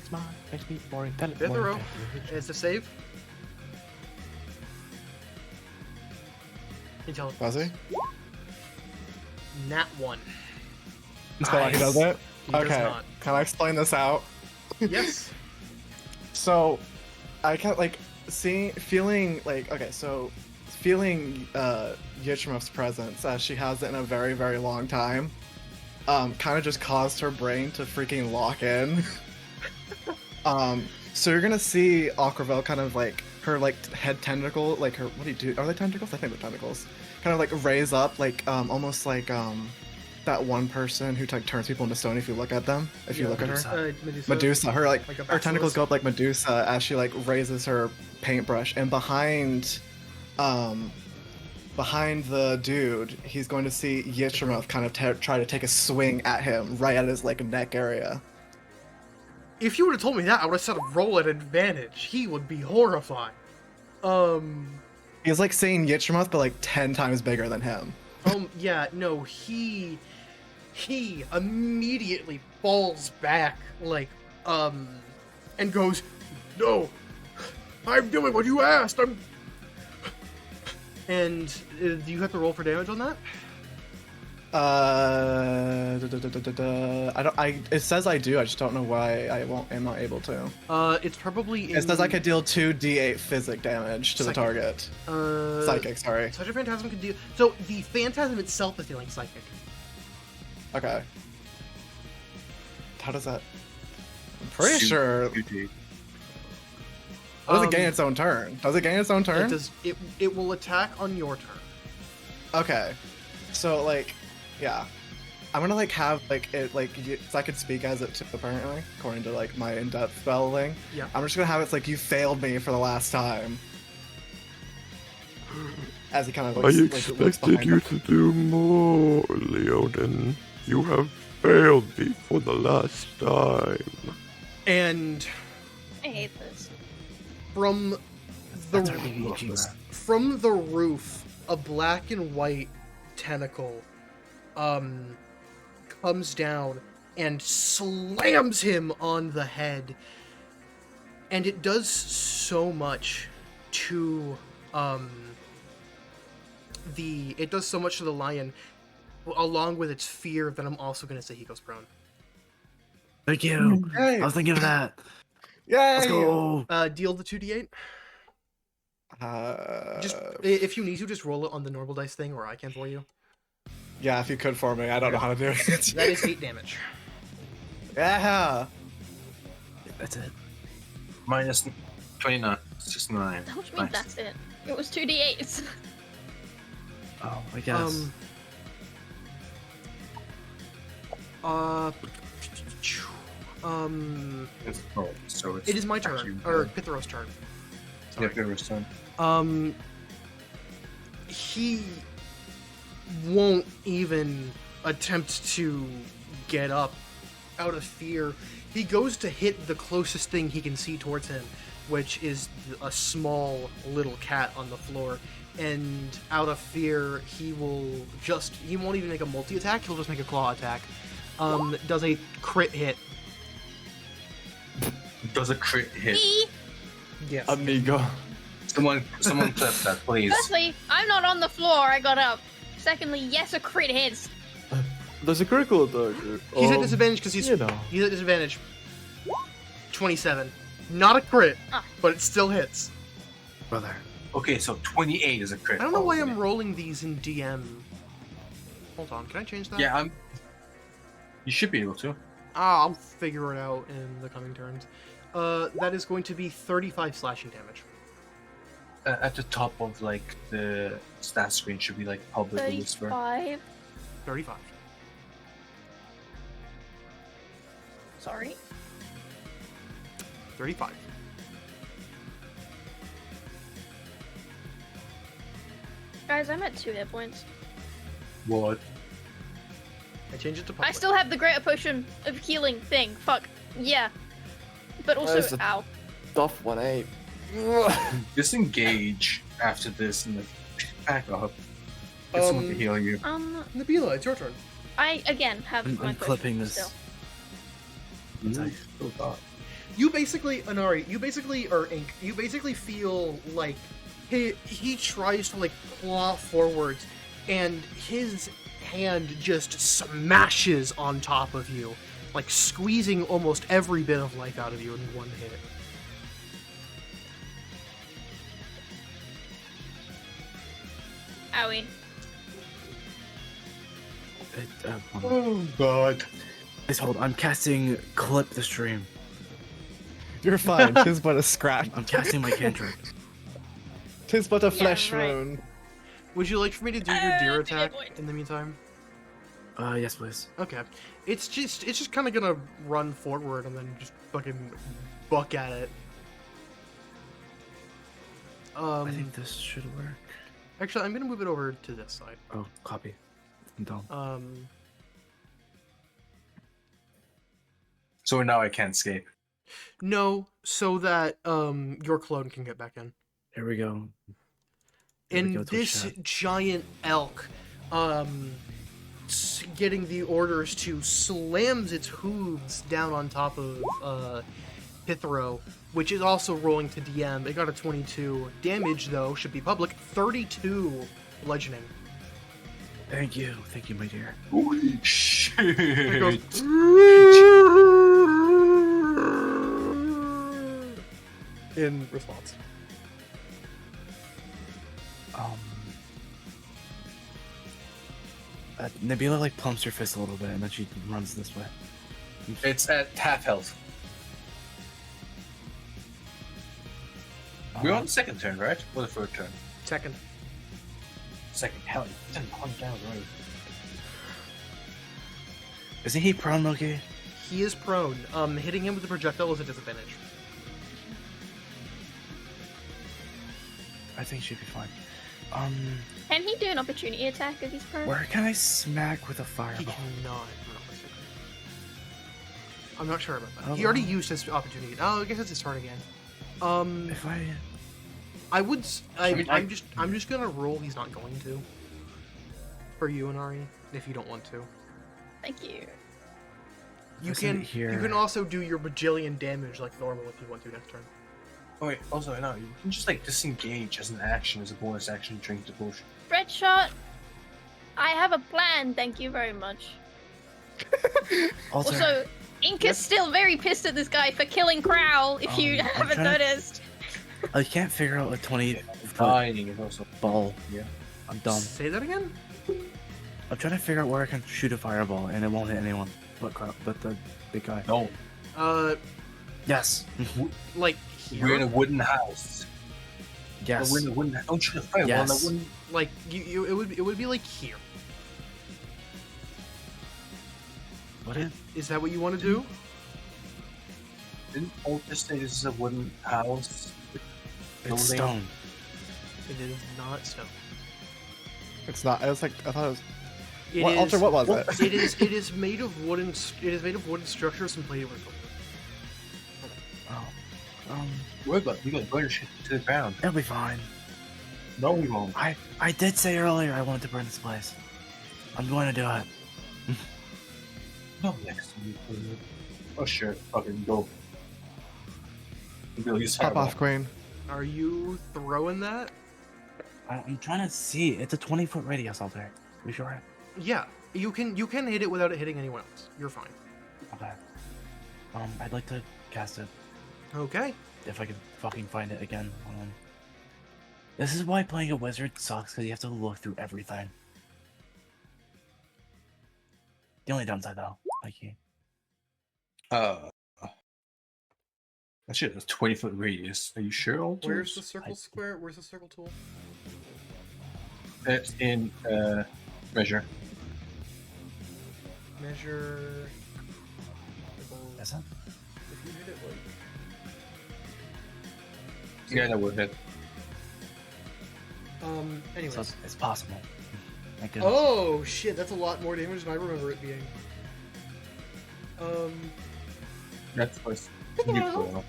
Smart. XP. Boring. Pithero is the save. Intelligence. Was he? Nat 1. So he does it? He does Okay. not. Can I explain this out? Yes. So, I can't feeling Yichmov's presence as she has it in a very, very long time, kind of just caused her brain to freaking lock in. So you're gonna see Aquavel kind of like her head tentacle, like her, what do you do? Are they tentacles? I think they're tentacles. Kind of like raise up, like almost like that one person who turns people into stone if you look at them. If you look at her. Medusa, her Like a her tentacles basilisk? go up like Medusa as she raises her paintbrush, and behind the dude, he's going to see Yichimov kind of try to take a swing at him right at his neck area. If you would have told me that, I would have said roll at advantage. He would be horrified. He's seeing Yichimov, but 10 times bigger than him. Yeah, no, he immediately falls back, and goes, No, I'm doing what you asked. and do you have to roll for damage on that? It says I do. I just don't know why I'm not able to. It's probably in... It says I could deal 2d8 physic damage to the Psychic. target. Uh, Psychic, sorry. Such a phantasm can deal... So, the phantasm itself is dealing psychic. Okay. How does that... I'm pretty sure... Does it gain its own turn? Does it gain its own turn? It does. It will attack on your turn. Okay. So, yeah. I'm gonna, have, it, so I could speak as it too, apparently, according to, my in-depth spell thing. Yeah. I'm just gonna have it, you failed me for the last time. As he kind of, I looks expected behind you him. to do more, Leonin. You have failed me for the last time. And I hate this. from That's our the baby achiever. from the roof, a black and white tentacle comes down and slams him on the head, and it does so much to the lion, along with its fear, that I'm also gonna say he goes prone. Thank you. Yay! I was thinking of that. Yay! Let's go. Deal the 2d8. Just if you need to, just roll it on the normal dice thing, or I can for you. Yeah, if you could for me. I don't know how to do it. That is 8 damage. Yeah! That's it. Minus 29, 69. Which means Nice. that's it. It was 2d8s. Oh, I guess. So it's It is my turn, actually- or Pithero's turn. Yeah, Pithro's turn. He won't even attempt to get up out of fear. He goes to hit the closest thing he can see towards him, which is a small little cat on the floor. And out of fear, he won't even make a multi-attack, he'll just make a claw attack. Does a crit hit. Does a crit hit? Me? Yes. Amigo. Someone clip that, please. Firstly, I'm not on the floor. I got up. Secondly, yes, a crit hits. There's a critical attack. He's at disadvantage because he's you know. at disadvantage. 27. Not a crit, Ah. but it still hits. Brother. Okay, so 28 is a crit. I don't know why I'm Oh, rolling these in DM. Hold on, can I change that? Yeah, you should be able to. I'll figure it out in the coming turns. That is going to be 35 slashing damage. At the top of the stat screen should be public whisper. 35. 35. Sorry. 35. Guys, I'm at 2 hit points. What? I changed it to I public. still have the greater potion of healing thing. Fuck. Yeah. But also, Where's the- ow. Stuff 1-8. Disengage after this and then back up. Get someone to heal you. Nabila, it's your turn. I again have I'm my potion clipping this. still. Oh, God. You basically, Anari, you basically, or Ink, you basically feel like he tries to like claw forwards, and his hand just smashes on top of you, like squeezing almost every bit of life out of you in one hit. Owie. Hold on. Oh, God. Please hold. I'm casting clip the stream. You're fine. Tis but a scratch. I'm casting my cantrip. Tis but a Yeah, flesh right. wound. Would you like for me to do your deer it's a good attack point. in the meantime? Yes, please. Okay. It's just kind of gonna run forward and then just fucking buck at it. I think this should work. Actually, I'm gonna move it over to this side. Oh, copy. I'm done. So now I can't escape. No, so that your clone can get back in. Here we go. Here we And go, Twitch this chat. giant elk, getting the orders to slams its hooves down on top of Pithero, which is also rolling to DM. It got a 22. Damage, though, should be public. 32 bludgeoning. Thank you, my dear. Holy shit. It goes in response. Nabila like pumps her fist a little bit, and then she runs this way. It's at half health. We're on the second turn, right? Or the third turn? Second. Second. Hell, you didn't punch down, right? Isn't he prone, Loki? He is prone. Hitting him with the projectile is a disadvantage. I think she'd be fine. Can he do an opportunity attack if he's prone? Where can I smack with a He fireball? cannot. I'm not sure about that. Oh, He already wow. used his opportunity. Oh, I guess it's his turn again. If I... I would. mean, I'm just gonna roll. He's not going to. For you and Ari, if you don't want to, Thank you. you Listen can. here. You can also do your bajillion damage like normal if you want to next turn. Oh wait, also no, you can just like disengage as an action, as a bonus action, drink the potion. Red shot. I have a plan. Thank you very much. Alter. Also, Ink is still very pissed at this guy for killing Crowl. If you I'm haven't trying to- noticed. I can't figure out a 20 Dying is also ball. yeah. I'm dumb. Say that again. I'm trying to figure out where I can shoot a fireball, and it won't hit anyone but the big guy. No, Yes. Like we're in a here. wooden house. Yes. We're in a wooden house. Don't shoot a fireball in Yes. a wooden. Like you. It would be like here. What is? Is that what you want to do? Didn't Otis say this is a wooden house? It's Building? stone. It is not stone. It's not. I was like, I thought it was. It What, is- Alter, what was it? It is. It is made of wooden. It is made of wooden structures and plated with gold. Oh. We got burn shit to the ground. It'll be fine. No, we won't. I did say earlier I wanted to burn this place. I'm going to do it. No, next week. Oh sure, fucking go. We'll use Pop fireball. off, Queen. Are you throwing that? I'm trying to see. It's a 20-foot radius, Alter. You sure? Yeah, you can hit it without it hitting anyone else. You're fine. Okay. I'd like to cast it. Okay. If I can fucking find it again. This is why playing a wizard sucks, because you have to look through everything. The only downside, though, like you. That shit has 20-foot radius. Are you sure? Alter? Where's the circle square? Where's the circle tool? It's in measure. Measure. Is it? If you hit it like Yeah, that would hit. anyways. So it's possible. Thank goodness. Oh shit, that's a lot more damage than I remember it being. That's first. Pithero,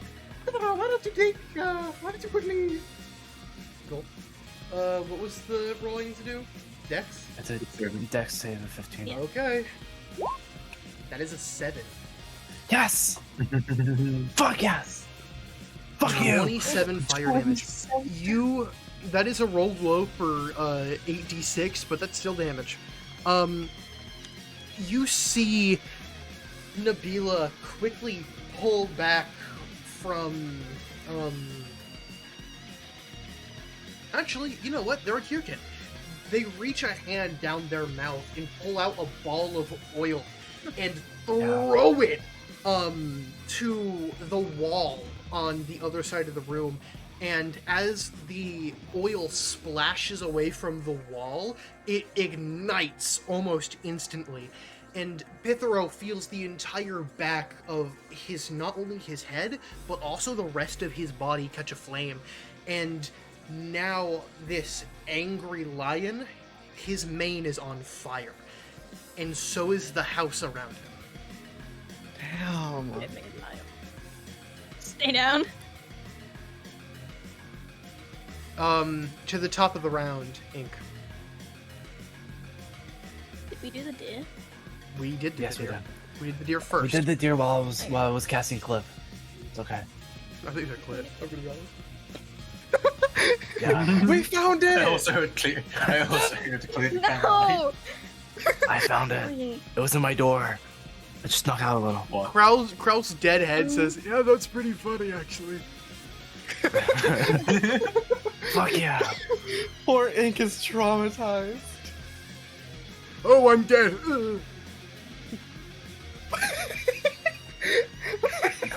why don't you take why don't you quickly Cool. What was the rolling to do? Dex? It's a dex save of 15. Yeah. Okay. That is a 7. Yes! Fuck yes! Fuck you! 27 fire damage. That is a rolled low for 8d6, but that's still damage. You see Nabila quickly pull back from actually, you know what? They're a Kirkin. They reach a hand down their mouth and pull out a ball of oil and throw it to the wall on the other side of the room. And as the oil splashes away from the wall, it ignites almost instantly. And Pithero feels the entire back of not only his head, but also the rest of his body catch a flame. And now this angry lion, his mane is on fire. And so is the house around him. Damn. Stay down. To the top of the round, Ink. Did we do the deer? We did Yes, the we deer. did. We did the deer We first. did the deer while I was casting Clip. It's okay. I think they're clear. I'm gonna be honest. Yeah. We found it! I also heard clear. I also heard to clear the camera. No! I found it. Okay. It was in my door. I just snuck out a little. What? Krau's dead head says, "Yeah, that's pretty funny, actually." Fuck yeah. Poor Ink is traumatized. Oh, I'm dead. Ugh.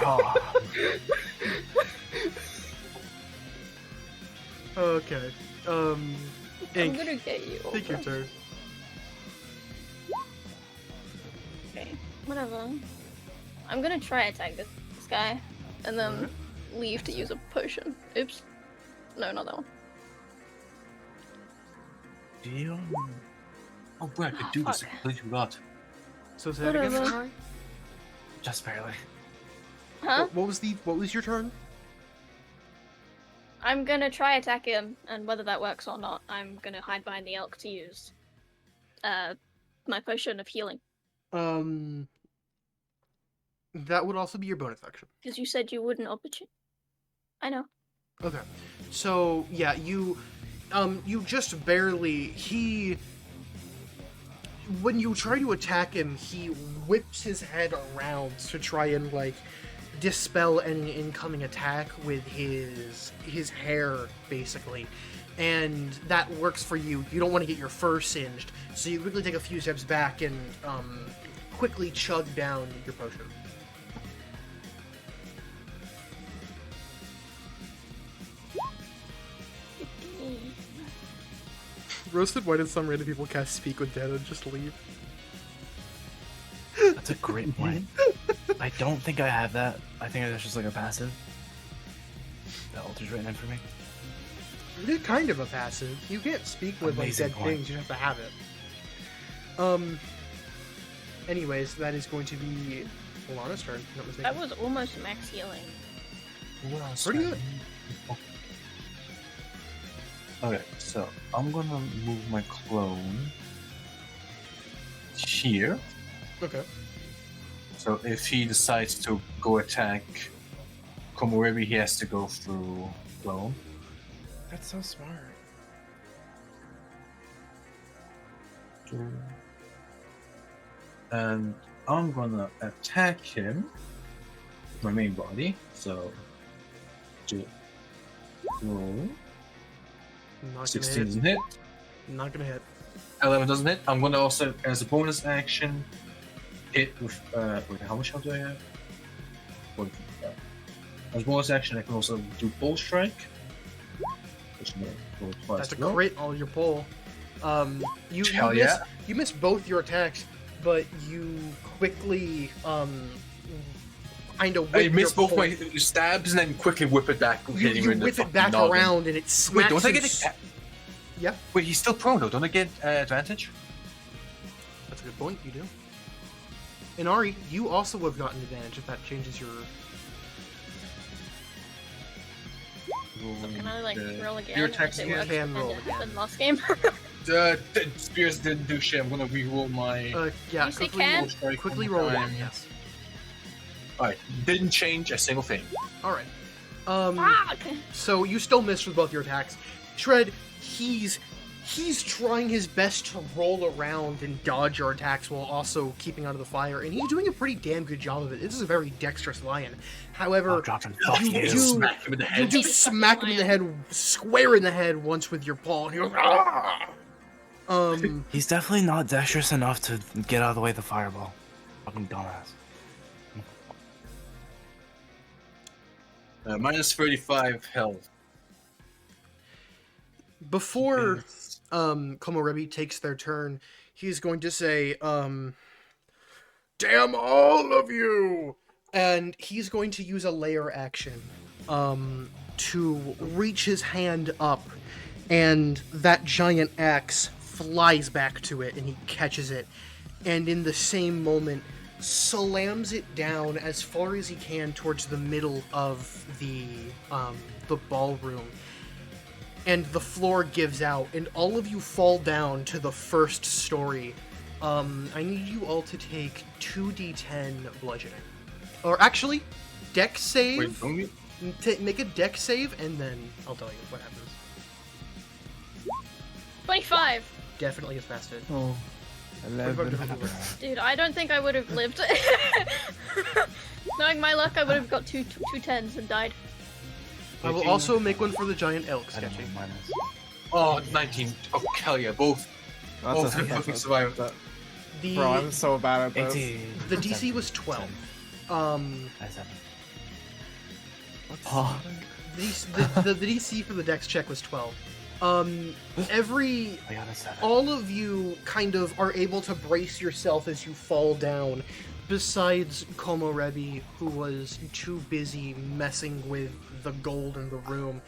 Oh. Okay. I'm Ink, gonna get you. take your over. turn. Okay, whatever. I'm gonna try attack this guy, and then leave to use a potion. Oops. No, not that one. Do you? Oh, boy, I could do this. I Fuck. completely forgot. So say that again. Whatever. Sorry. Just barely. Huh? What was your turn? I'm gonna try attack him, and whether that works or not, I'm gonna hide behind the elk to use my potion of healing. That would also be your bonus action. Because you said you wouldn't opportunity. I know. Okay. So, yeah, you just barely, when you try to attack him, he whips his head around to try and, like, dispel any incoming attack with his hair, basically. And that works for you. You don't want to get your fur singed, so you quickly take a few steps back and, quickly chug down your potion. Roasted, why did some random people cast Speak with Dead and just leave? That's a great point. I don't think I have that. I think that's just like a passive. That alters written in for me. It is kind of a passive. You can't speak with like Amazing dead point. things, you have to have it. Anyways, that is going to be Alana's turn, if I'm not mistaken. That was almost max healing. Pretty good. Okay, so I'm gonna move my clone here. Okay. So if he decides to go attack, come wherever he has to go through clone. That's so smart. And I'm gonna attack him, my main body. So, roll. Not 16 gonna doesn't hit. hit. Not gonna hit. 11 doesn't hit. I'm gonna also, as a bonus action, hit with. Wait, how much health do I have? 40. As a bonus action, I can also do Bull Strike. Which may roll twice That's a as well. crit on your pull. You Hell miss, yeah. you miss both your attacks, but you quickly kind of I whip miss your both my pole. stabs and then quickly whip it back, hitting You her in the whip it fucking back noggin. around and it smacks. Wait, don't I and get a... Yeah, Wait, he's still prone though. Don't I get advantage? that's a good point. You do. And Ari, you also have gotten advantage if that changes your. Can I like roll again? Your if attacks it you works can and roll it again. happened last game? The spears didn't do shit. I'm gonna re-roll my... Yeah, You say quickly, can? strike quickly one roll more one. time. Yes. Alright, didn't change a single thing. All right. Fuck! So you still missed with both your attacks. Shred, he's trying his best to roll around and dodge your attacks while also keeping out of the fire, and he's doing a pretty damn good job of it. This is a very dexterous lion. However, Oh, dropping. Fuck you you. do Smack him in the you head. do He's a fucking smack him in the head, lion. square in the head once with your paw, and he goes. "Ah!" He's definitely not dexterous enough to get out of the way of the fireball. Fucking dumbass. Minus 35 health. Before Komorebi takes their turn, he's going to say, "Damn all of you!" And he's going to use a layer action to reach his hand up, and that giant axe flies back to it, and he catches it, and in the same moment slams it down as far as he can towards the middle of the ballroom. And the floor gives out, and all of you fall down to the first story. I need you all to take 2d10 bludgeoning. Or actually, deck save. Wait, don't we? Make a deck save, and then I'll tell you what happens. 25! Definitely gets past it. Oh, What about 11. difficulty? Dude, I don't think I would have lived. Knowing my luck, I would have got two 10s and died. I will also make one for the giant elk I don't know, sketchy. minus. Oh, 19. Oh, hell yeah, both. Both That's fucking survived. The Bro, I'm so bad at this. 18. the DC was 12. Nice, 7. Oh, The DC for the dex check was 12. Every I got a 7. all of you kind of are able to brace yourself as you fall down, besides Komorebi, who was too busy messing with the gold in the room,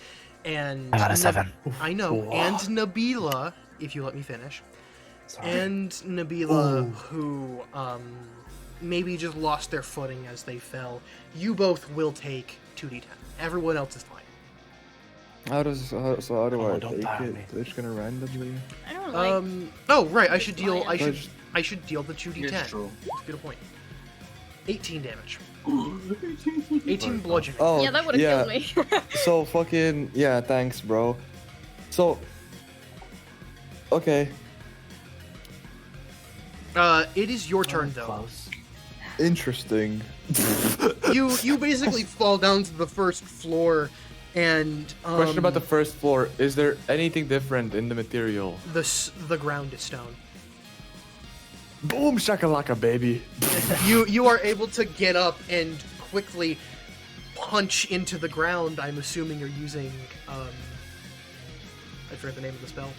and I got a 7. I know, and Nabila, if you let me finish, Sorry. and Nabila, who maybe just lost their footing as they fell. You both will take 2d10. Everyone else is fine. How do Oh, I don't take die on it? me. They're just gonna randomly. I don't like. Oh right, I should deal. Lion. I should deal the 2d10. It's true. That's a good point. 18 damage. 18 bludgeoning. Oh, Yeah, that would have yeah. killed me. So fucking yeah, thanks, bro. So okay, It is your turn though. Close. interesting. You basically fall down to the first floor, and Question about the first floor: is there anything different in the material? the ground is stone. Boom shakalaka, baby. You are able to get up and quickly punch into the ground. I'm assuming you're using I forget the name of the spell.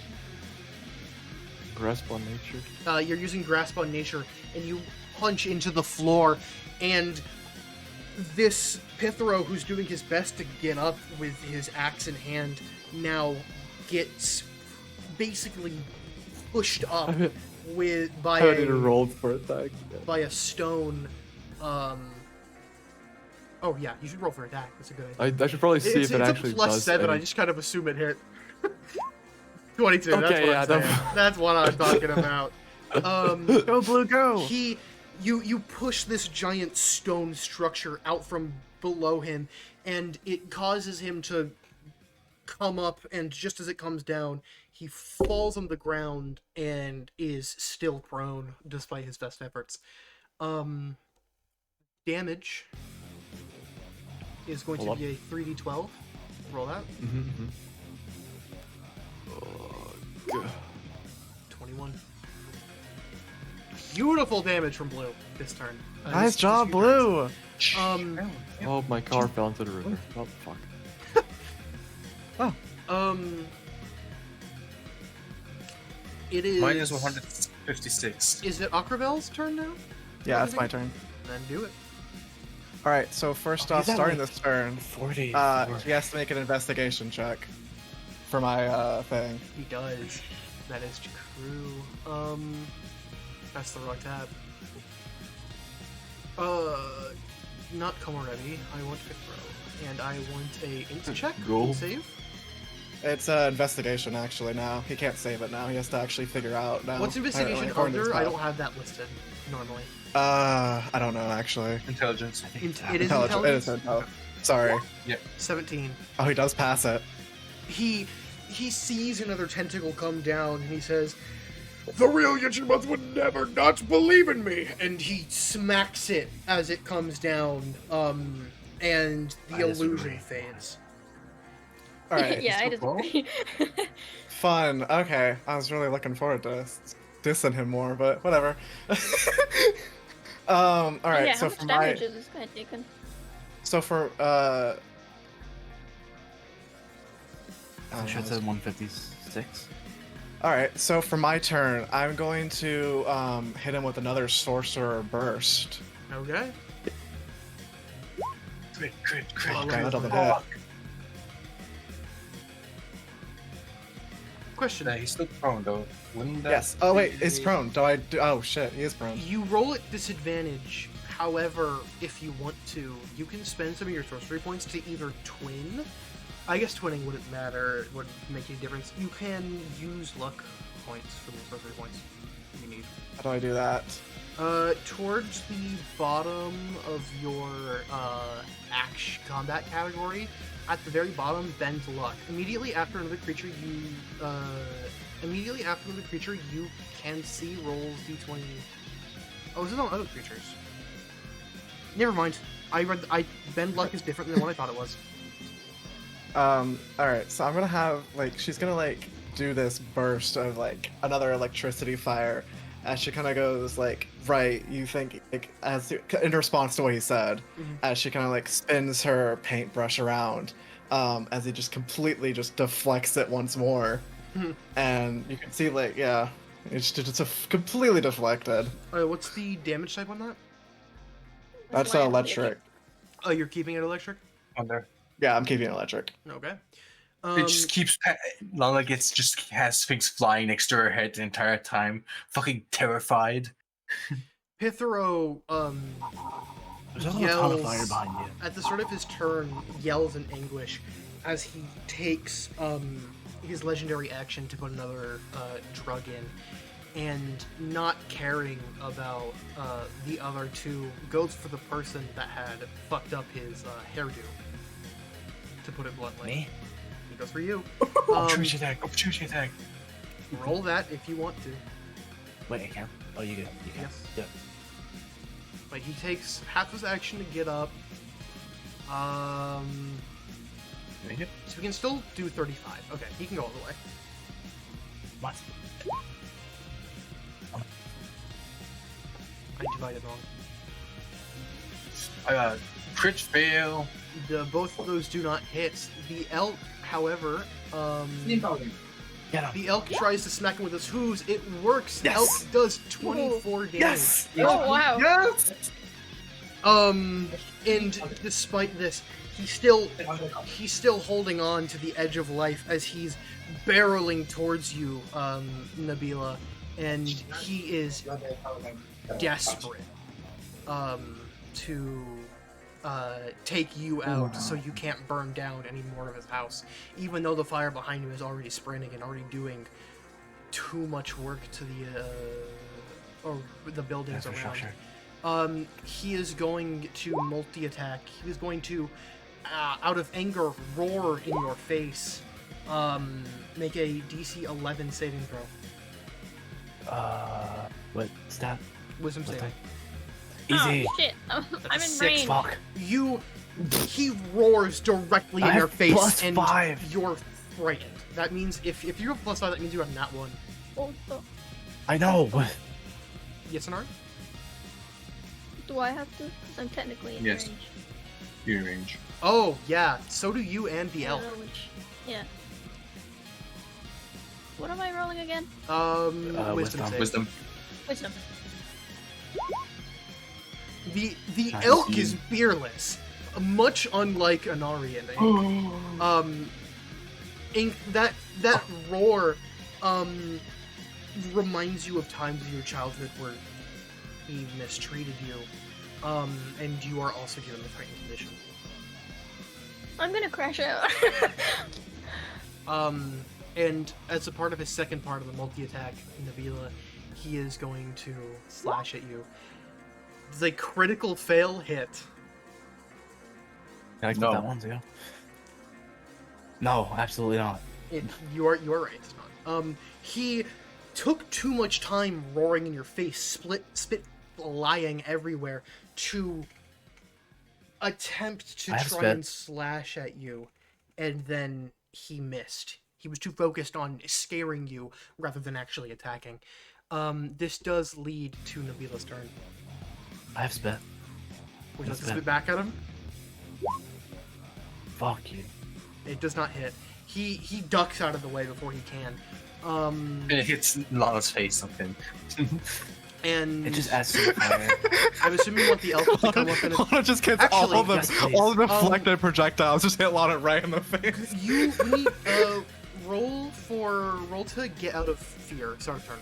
Grasp on nature. You're using Grasp on Nature, and you punch into the floor, and this Pithero, who's doing his best to get up with his axe in hand, now gets basically pushed up by I did a roll for attack. by a stone. Oh yeah, you should roll for attack. That's a good idea. I should probably see It's if it a actually plus does. 7. I any- just kind of assume it hit. 22. That's Okay, what yeah, I'm saying. that- That's what I'm talking about. Go blue, go! You push this giant stone structure out from below him, and it causes him to come up, and just as it comes down, he falls on the ground and is still prone despite his best efforts. Damage is going to Hold be a 3d12. Roll that. Mhm, mhm. 21. Beautiful damage from Blue this turn. nice this job, few turns. Blue. Oh, my car fell into the river. Oh fuck. It is. Mine is 156. Is it Akravel's turn now? Yeah, that's my turn. Then do it. All right. So first Oh, off, he's at, starting like, this turn, 40. he has to make an investigation check for my thing. He does. That is true. That's the wrong tab. Not Komorebi. I want Pithero. And I want a int check. Go. Int save. It's investigation actually now. He can't save it now. He has to actually figure out now. What's investigation according to his under? I tab. don't have that listed normally. I don't know actually. Intelligence. It is It is intelligence. oh, sorry. 17. Oh, he does pass it. He sees another tentacle come down and he says, The real Yachimouth would never not believe in me. and he smacks it as it comes down, and the I disagree. illusion fades. All right. yeah, I so disagree. Fun. Okay. I was really looking forward to dissing him more, but whatever. All right. yeah, so how much for damage is this guy taking? so for I'm sure it says 156. all right. So for my turn, I'm going to hit him with another sorcerer burst. Okay. Crit. Oh, Okay, that'll hit. Question. He's still prone though. Wouldn't that Yes. Oh wait, be- he's prone. Do I do? Oh shit, he is prone. You roll at disadvantage. However, if you want to, you can spend some of your sorcery points to either twin. I guess twinning wouldn't matter. It wouldn't make any difference. You can use luck points from your sorcery points if you need. How do I do that? Towards the bottom of your combat category, at the very bottom, bend luck. Immediately after another creature, you can see rolls d20. Oh, this is on other creatures. Never mind. Bend luck is different than what I thought it was. Alright, so I'm gonna have, like, she's gonna, like, do this burst of, like, another electricity fire as she kind of goes, like, right, you think, like, in response to what he said, as she kind of, like, spins her paintbrush around, as he just completely just deflects it once more. And you can see, like, yeah, it's completely deflected. Alright, what's the damage type on that? That's electric. Oh, you're keeping it electric? on there? Yeah, I'm keeping it electric. Okay. It just keeps Lala has things flying next to her head the entire time, fucking terrified. Pithero, There's a ton of fire yells behind you. at the start of his turn, yells in anguish as he takes his legendary action to put another drug in, and not caring about the other two, goes for the person that had fucked up his hairdo. To put it bluntly, Me? he goes for you. Opportunity attack. Roll that if you want to. Wait, I can't. Oh, you can. You can. Yes. Yeah. Like, he takes half his action to get up. Make it? So we can still do 35. Okay, he can go all the way. What? I divided wrong. Crit fail. Both of those do not hit. The elk, however, Get him. the elk tries to smack him with his hooves. It works. The Yes! elk does 24 damage. Yes! Oh wow! Yes! And despite this, he's still holding on to the edge of life as he's barreling towards you, Nabila, and he is desperate to take you out so you can't burn down any more of his house, even though the fire behind him is already spreading and already doing too much work to the buildings around. Infrastructure. He is going to multi-attack. He is going to, out of anger, roar in your face. Make a DC 11 saving throw. What stat? Wisdom What saving. type? Easy. Oh shit! I'm in Six. range. Fuck. He roars directly in I your have face, plus and 5. you're frightened. That means if you have +5, that means you have nat 1. Oh, so- I know. But Yes, Anar? do I have to? Because I'm technically in Yes. range. You're in range. Oh, yeah. So do you and the I elk. don't know which. Yeah. What am I rolling again? Wisdom wisdom. save. Wisdom. Wisdom. The Nice. elk is fearless, much unlike Anari and Ink. Ink, that roar reminds you of times in your childhood where he mistreated you, and you are also given the fighting condition. I'm gonna crash out. And as a part of his second part of the multi-attack, Nabila, he is going to slash at you. The critical fail hit. Can I click No. that one too? No, absolutely not. You are right. It's not. He took too much time roaring in your face, spit flying everywhere, to attempt to I have try spit. and slash at you, and then he missed. He was too focused on scaring you rather than actually attacking. This does lead to Nabila's turn. I have spit. Would you like to Spit. spit back at him? Fuck you. It does not hit. He ducks out of the way before he can. It hits Lana's face, something. And It just adds to the fire. I'm assuming you want the elk to come up and Lana just gets Actually, all the yes, please. all the deflected projectiles just hit Lana right in the face. you need roll to get out of fear. Start of turn.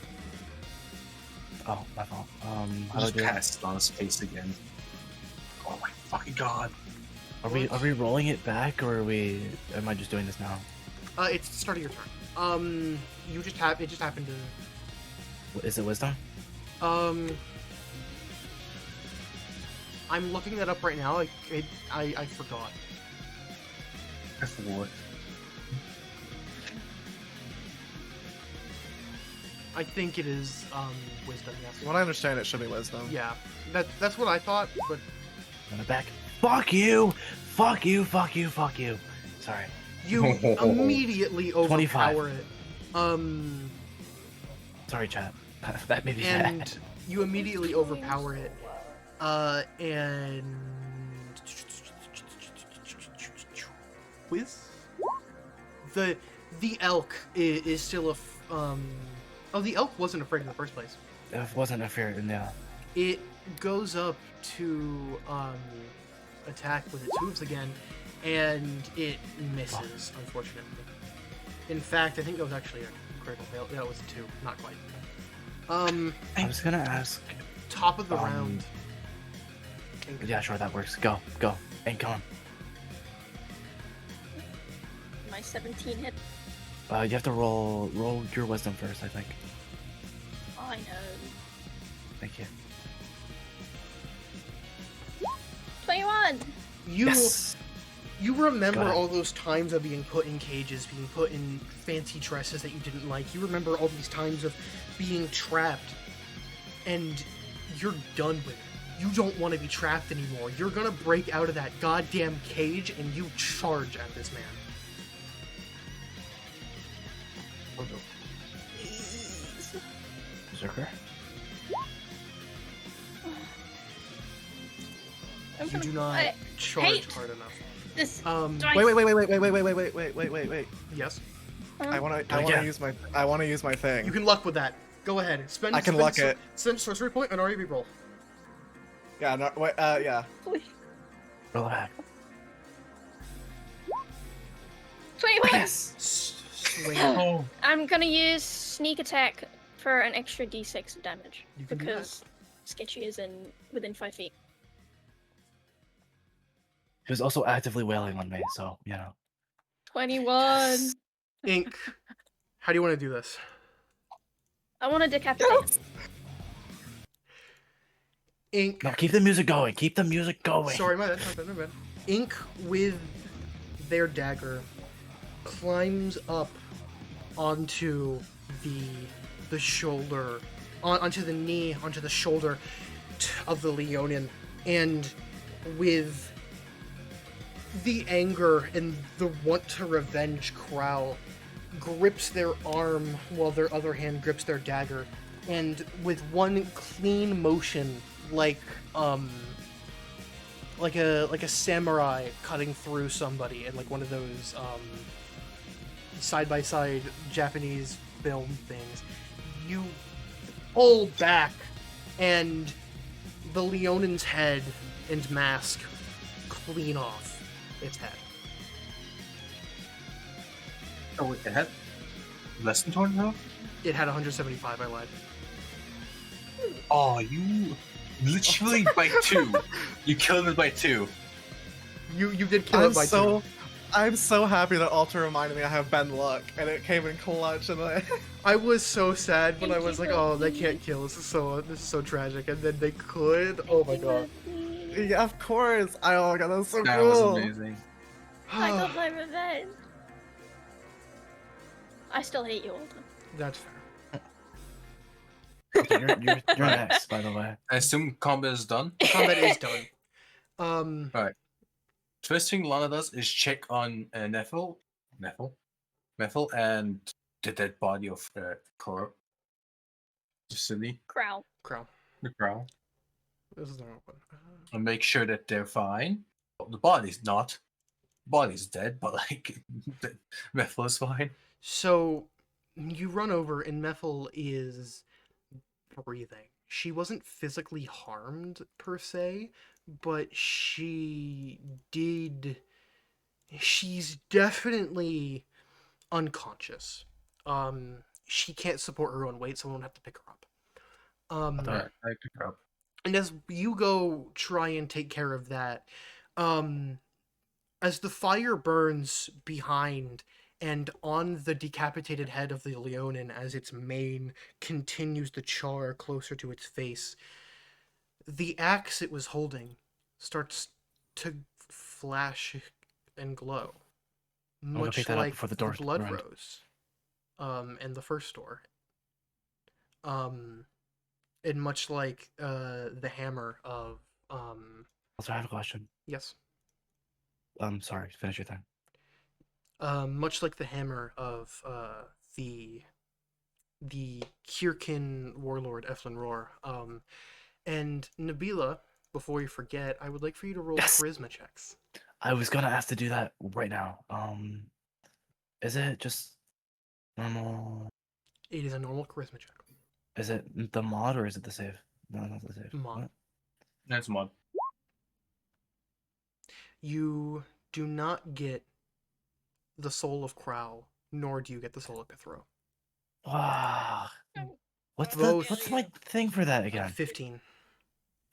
Oh, my fault. How do I Just do it? past Lana's face again. Oh my fucking god. Are we rolling it back, or am I just doing this now? It's the start of your turn. It just happened to. Is it wisdom? I'm looking that up right now. I forgot. I forgot. I think it is wisdom. Yes. When I understand it should be wisdom. Yeah. That's what I thought, but Run it back. Fuck you! Fuck you! Fuck you! Fuck you! Sorry. you immediately 25. overpower it. Sorry, chat. That made me And mad. you immediately overpower it. And with the elk is still the elk wasn't afraid in the first place. It wasn't a fair, no. It goes up to attack with its hooves again, and it misses, unfortunately. In fact, I think that was actually a critical fail. That was a 2, not quite. I was gonna ask. Top of the round. Yeah, sure, that works. Go. Ain't coming. My 17 hit. You have to roll your wisdom first, I think. Oh, I know. Thank you. 21! Yes! You remember Go ahead. all those times of being put in cages, being put in fancy dresses that you didn't like. You remember all these times of being trapped, and you're done with it. You don't want to be trapped anymore. You're gonna break out of that goddamn cage, and you charge at this man. Berserker? You do not I charge hate hard enough. this. Wait. Wait. Yes. I want again. to use my thing. You can luck with that. Go ahead. I can luck it. Spend sorcery point and REB roll. Yeah, no, wait, yeah. Please. Roll it back. 21! Yes! Swing. Oh. I'm gonna use sneak attack for an extra d6 of damage. You can do because Sketchy is within 5 feet. He was also actively wailing on me, so, you know. 21! Ink. How do you want to do this? I want to decapitate him. Ink. No, keep the music going. Keep the music going. Sorry, my bad. Ink with their dagger climbs up onto the shoulder, onto the knee, onto the shoulder of the leonin, and with the anger and the want to revenge growl, grips their arm while their other hand grips their dagger, and with one clean motion, like a samurai cutting through somebody in like one of those side-by-side Japanese film things, you pull back, and the leonin's head and mask clean off its head. Oh wait, it had less than 200 health? It had 175, I lied. Oh, you literally by 2. You killed it by 2. You did kill it by two. I'm so happy that Alter reminded me I have Ben Luck, and it came in clutch. And I was so sad when I Thank was you like, for oh, they being- can't kill. This is so tragic. And then they could. Oh my god. yeah, of course. Oh my god, that was so That cool. was amazing. I got my revenge. I still hate you, Alden. That's fair. You're next, by the way. I assume combat is done. Combat is done. First thing Lana does is check on Neffel, and the dead body of Cor. Silly, Crow. Crow. the crow, This is the wrong one. and make sure that they're fine. Well, the body's not. The body's dead, but like Neffel is fine. So you run over, and Methel is breathing. She wasn't physically harmed per se, but she's definitely unconscious. She can't support her own weight, so someone will have to pick her up. Alright, I pick her up. And as you go try and take care of that, as the fire burns behind and on the decapitated head of the leonin as its mane continues to char closer to its face, the axe it was holding starts to flash and glow, go much pick that up like before the the doors blood run. rose, in the first door, and much like the hammer of Also, I have a question. yes, Sorry, finish your thing. much like the hammer of the Kirkin warlord Eflin Roar. And Nabila, before you forget, I would like for you to roll Yes! charisma checks. I was gonna ask to do that right now. Is it just normal? It is a normal charisma check. Is it the mod or is it the save? No, not the save. Mod. What? That's mod. You do not get the soul of Crow, nor do you get the soul of Pithero. Wow. What's Both- what's my thing for that again? 15.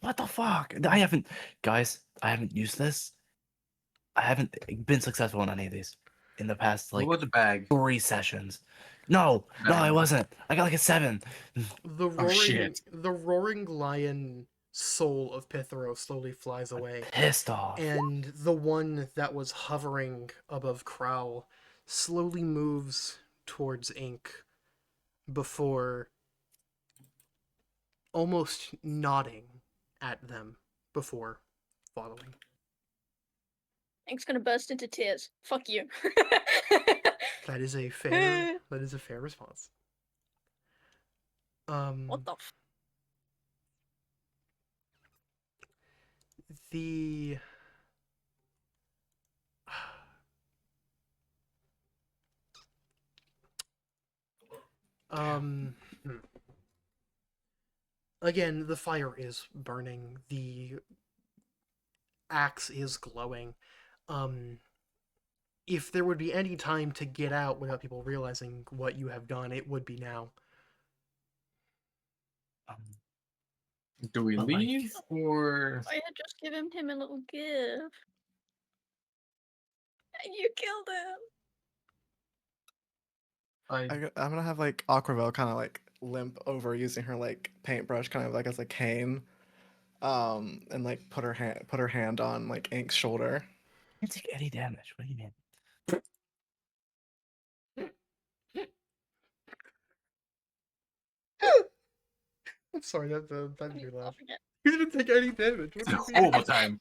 What the fuck? I haven't, guys. I haven't used this. I haven't been successful in any of these in the past What like about the bag? 3 sessions. No, I wasn't. I got like a 7. The Oh, shit. roaring lion soul of Pithero slowly flies away. Pissed off. And the one that was hovering above Crow slowly moves towards Ink before almost nodding at them before following. Ink's gonna burst into tears. Fuck you. That is a fair response. What the f- The again, the fire is burning, the axe is glowing. If there would be any time to get out without people realizing what you have done, it would be now. Do we But, like- leave or I had just given him a little gift. And you killed him. I'm gonna have like Aquavel kind of like limp over using her like paintbrush kind of like as a cane, and like put her hand on like Ink's shoulder. I didn't take any damage. What do you mean? I'm sorry, that made me I'll laugh. forget. You didn't take any damage. What it's a do you mean? horrible time?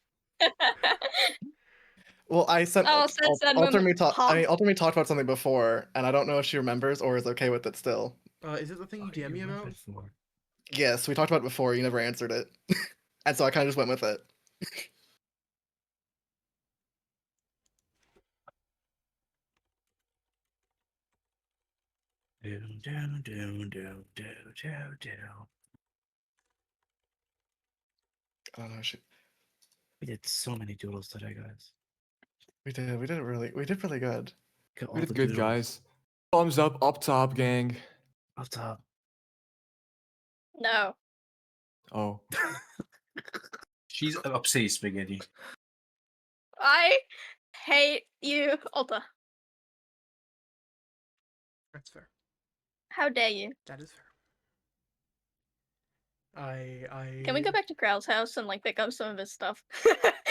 Well, I said Oh, so it's that Alter moment. Me talked about something before, and I don't know if she remembers or is okay with it still. Is it the thing you DM me about? Yes, we talked about it before. You never answered it, and so I kind of just went with it. I don't know. We did so many doodles today, guys. We did really good. Got all We the did good, doodles. guys. Thumbs up top, gang. Up top. No. Oh. She's upset spaghetti. I hate you, Alta. That's fair. How dare you? That is fair. I Can we go back to Krau's house and like pick up some of his stuff?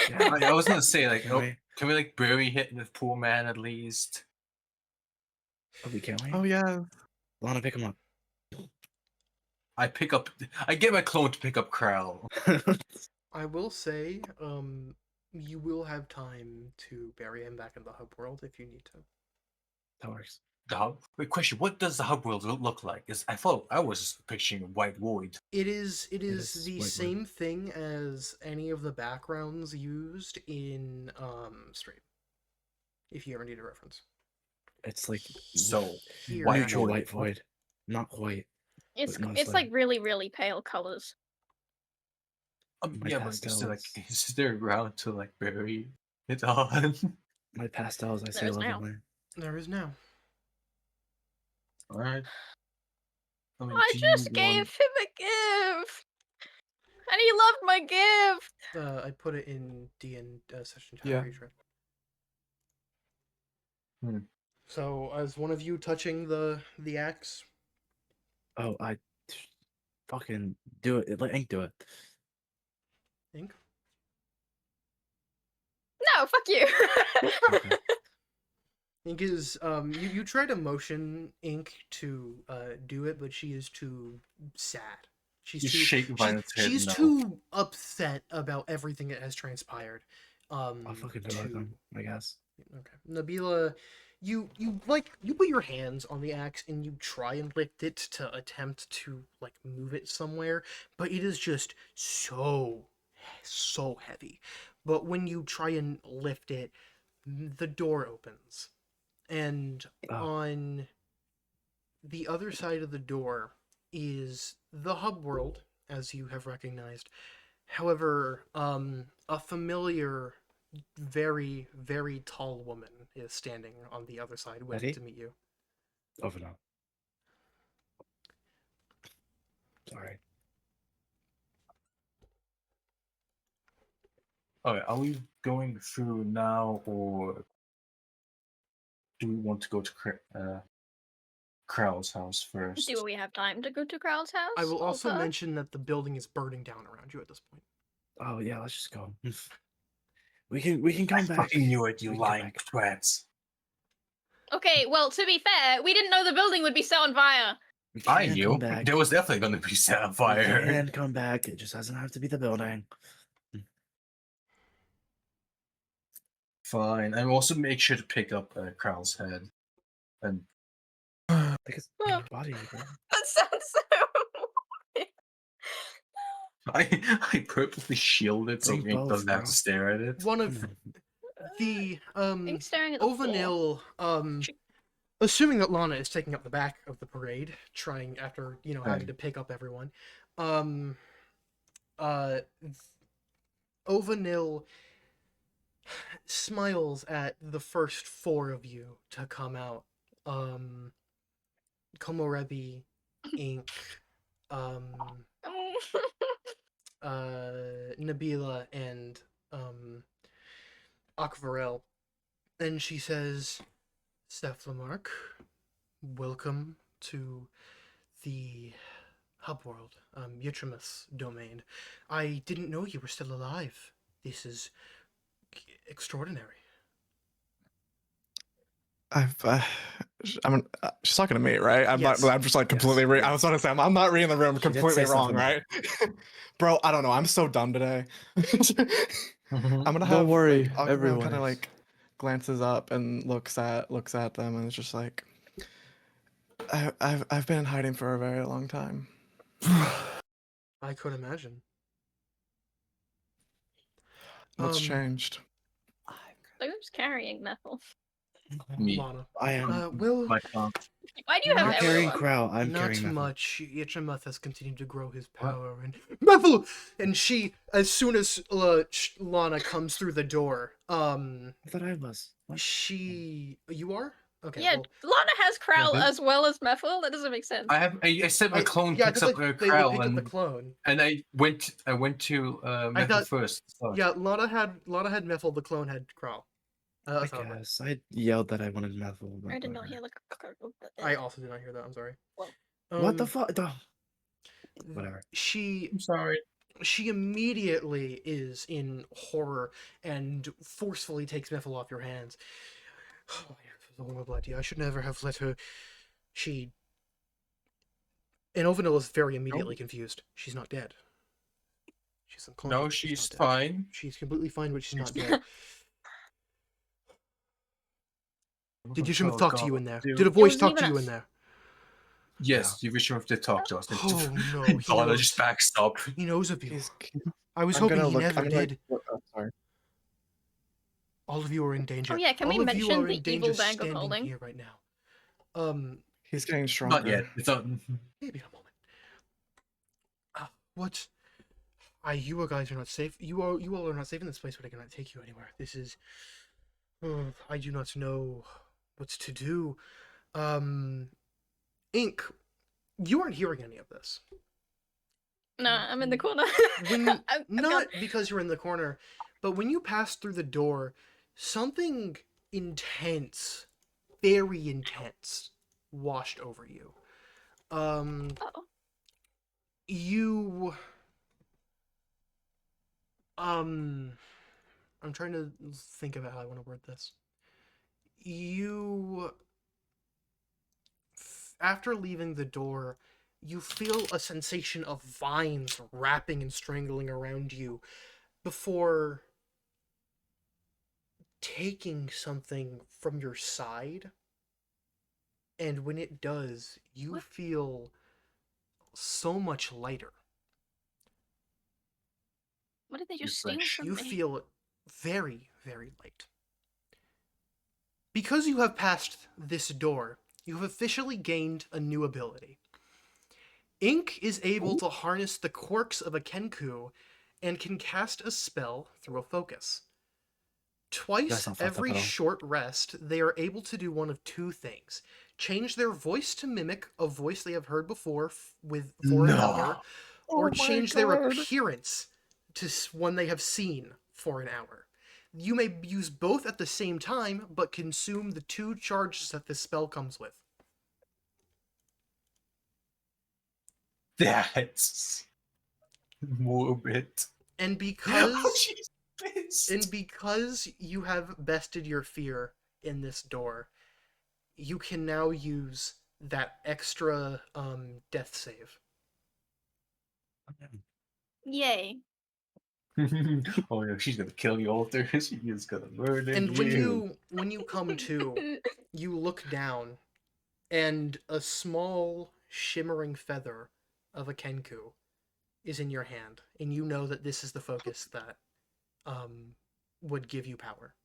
Yeah. I was gonna say like, Can oh, we? can we like bury hit the poor man at least? Oh, we can't wait. Oh yeah. Lana, pick him up. I get my clone to pick up Krell. I will say, you will have time to bury him back in the hub world if you need to. That works. The hub. Wait, question. What does the hub world look like? Is I thought I was picturing a white void. It is is the white same wood. thing as any of the backgrounds used in Stream. If you ever need a reference. It's like So Here, white neutral void. white void. Not white. It's But it's mostly. like really, really pale colors. My Yeah, but still, like, pastels. is there a ground to like bury it on? My pastels, I say There is now. lovingly. there is now. All right. I mean, I do just you gave want- him a gift, and he loved my gift. I put it in DN session chat. Yeah. Are you sure? Hmm. So, as one of you touching the axe, Oh, I fucking do it. Let Ink do it. Ink? No, fuck you. Okay. Ink is you try to motion Ink to do it, but she is too sad. She's You too shake Violet's head she's no. too upset about everything that has transpired. I'll fucking do it then, I guess. Okay. Nabila, you put your hands on the axe and you try and lift it to attempt to like move it somewhere, but it is just so heavy. But when you try and lift it, the door opens. And Oh. on the other side of the door is the hub world, as you have recognized. However, a familiar, very, very tall woman is standing on the other side waiting Ready? to meet you. Over now. Sorry. Okay, are we going through now, or do we want to go to Krell's house first? Do we have time to go to Krau's house? I will also Alta? mention that the building is burning down around you at this point. Oh yeah, let's just go. We can come I back. fucking knew it, you We can come lying back. twats. Okay, well, to be fair, we didn't know the building would be set on fire. We I can knew. come back. There was definitely going to be set on We fire. can come back. It just doesn't have to be the building. Fine. And also make sure to pick up Krell's head. And Because Oh. body. Bro. That sounds so weird. I purposely shielded so Think Ink both, doesn't have bro. to stare at it. One of the I'm staring at the floor. Ovanil, assuming that Lana is taking up the back of the parade, trying after having to pick up everyone, Ovanil smiles at the first four of you to come out. Komorebi, Ink, Nabila, and Akvarel. And she says, Steph Lamarck, welcome to the hub world, Utrimus domain. I didn't know you were still alive. This is extraordinary. She's talking to me, right? Yes. I'm just like completely. Yes. I was going to say I'm not reading the room She did completely say wrong, something. right? Bro, I don't know. I'm so dumb today. I'm gonna have. Don't worry, like, Aquaman everyone kind of is. like glances up and looks at them, and it's just like, I've been in hiding for a very long time. I could imagine. What's Um, changed? Who's carrying Nethel? Me. Lana. I am Will My phone. Why do you have not not carrying everyone? Crow. I'm not carrying Methyl. much. Yetchemeth has continued to grow his What? power, and Methyl. And she, as soon as Lana comes through the door, I thought I was. What? you are okay. Yeah, Well, Lana has Crowl who? as well as Methyl. That doesn't make sense. I said my clone yeah, picks because up they Krell picked up the and clone. I went to Metal thought- first. So. Yeah, Lana had Methyl. The clone had Crawl. I That's how it went. guess I yelled that I wanted Methyl. but I did not whatever. hear like. I also did not hear that. I'm sorry. Well. What the fuck? Whatever. She I'm sorry. immediately is in horror and forcefully takes Methyl off your hands. Oh, the horrible idea. I should never have let her. And Ovanil is very immediately confused. She's not dead. She's unconscious. No, but she's not dead. fine. She's completely fine, but she's not dead. Did Yishimov talk to you in there? Did a voice was talk to even you us. in there? Yes, you wish did talk to us. Oh no, And he Donna knows. just backs up. He knows of you. He's. I was I'm hoping gonna he look. never I'm gonna did. look up. Sorry. All of you are in danger. Oh yeah, can we All of you mention are the in danger evil bag of standing holding? here right now. He's getting stronger. Not yet. It's not. Maybe in a moment. What? You guys are not safe. You all are not safe in this place, but I cannot take you anywhere. This is. I do not know what to do. Ink, you aren't hearing any of this. No, I'm in the corner. When I'm not because you're in the corner, but when you pass through the door, something intense, very intense, washed over you. Uh-oh. You I'm trying to think about how I want to word this. After leaving the door, you feel a sensation of vines wrapping and strangling around you before taking something from your side. And when it does, you What? feel so much lighter. What did they You're just steal fresh. from You me? feel very, very light. Because you have passed this door, you have officially gained a new ability. Ink is able to harness the quirks of a Kenku and can cast a spell through a focus. Twice That's not fucked up every at all. short rest, they are able to do one of two things. Change their voice to mimic a voice they have heard before for an hour, or Oh my change their God. appearance to one they have seen for an hour. You may use both at the same time, but consume the 2 charges that this spell comes with. That's morbid. And because Oh, she's pissed. and because you have bested your fear in this door, you can now use that extra death save. Yay. Oh no, she's gonna kill you, Alter. She is gonna murder And you. when you come to, you look down, and a small shimmering feather of a Kenku is in your hand, and you know that this is the focus that would give you power.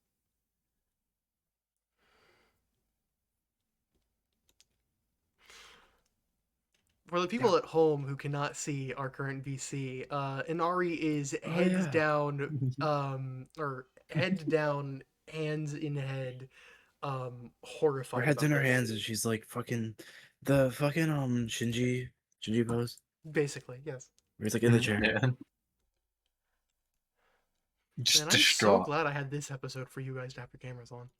For the people at home who cannot see our current VC, Inari is heads yeah. down, or head down, hands in head, horrified. Her head's in about her this. hands and she's like the fucking Shinji pose. Basically, yes. Where he's like in the chair. Yeah. Just Man, I'm so distraught. glad I had this episode for you guys to have your cameras on.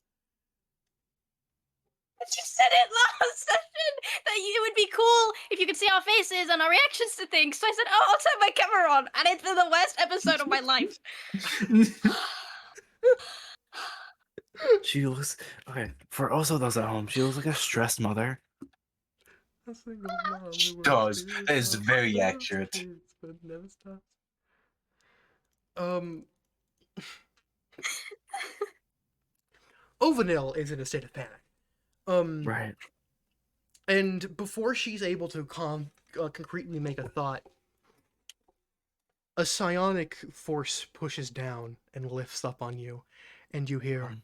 She said it last session that it would be cool if you could see our faces and our reactions to things. So I said, "Oh, I'll turn my camera on," and it's the worst episode of my life. She looks okay. For also those at home, she looks like a stressed mother. A single mom She who does. works That is his very loves accurate. kids, but never stops. Ovanil is in a state of panic. Right. And before she's able to concretely make a thought, a psionic force pushes down and lifts up on you, and you hear,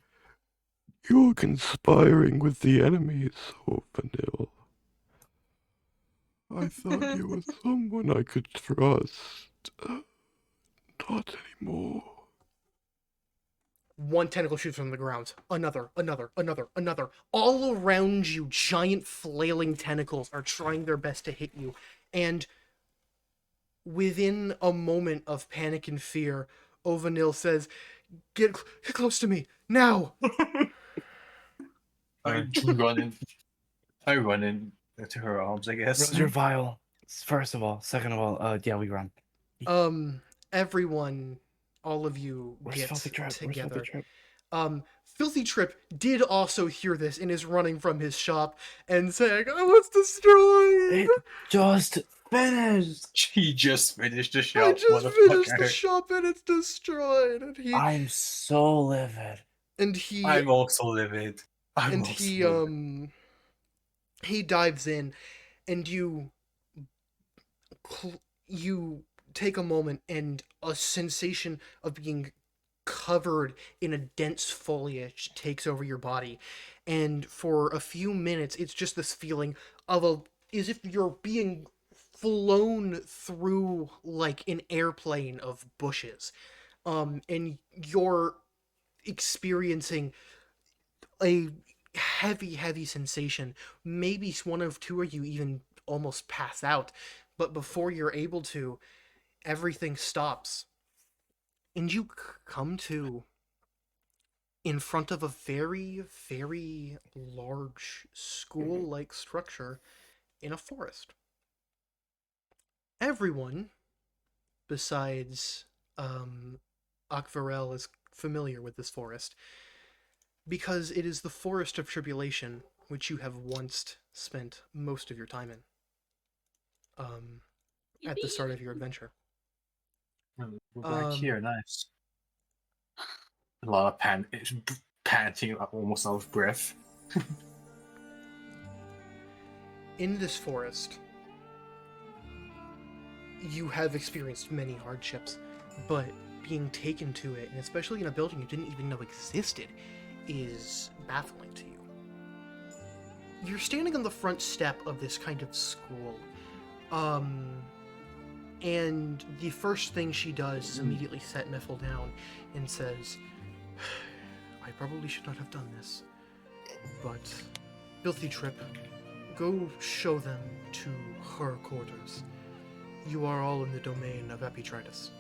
You're conspiring with the enemy, so Vanille. I thought you were someone I could trust. Not anymore. One tentacle shoots from the ground. Another. All around you, giant flailing tentacles are trying their best to hit you. And within a moment of panic and fear, Ovanil says, Get close to me, now! I run in. I run in to her arms, I guess. Where's your vial? First of all. Second of all, yeah, we run. Everyone, all of you Where's get Filthy Trip? Where's together. Filthy Trip? Filthy Trip did also hear this and is running from his shop and saying, I was destroyed! It just finished! She just finished the I shop, just finished the motherfucker. shop and it's destroyed. I'm so livid. I'm also livid. He dives in and you take a moment and a sensation of being covered in a dense foliage takes over your body, and for a few minutes it's just this feeling of as if you're being flown through like an airplane of bushes, and you're experiencing a heavy sensation. Maybe one of two of you even almost pass out, but before you're able to, everything stops and you come to in front of a very large school-like structure in a forest. Everyone besides Akvarel is familiar with this forest, because it is the Forest of Tribulation, which you have once spent most of your time in, at the start of your adventure. We're back here, nice. A lot of panting, almost out of breath. In this forest, you have experienced many hardships, but being taken to it, and especially in a building you didn't even know existed, is baffling to you. You're standing on the front step of this kind of school, and the first thing she does is immediately set Miffle down and says, I probably should not have done this, but Filthy Trip, go show them to her quarters. You are all in the domain of Epitritus.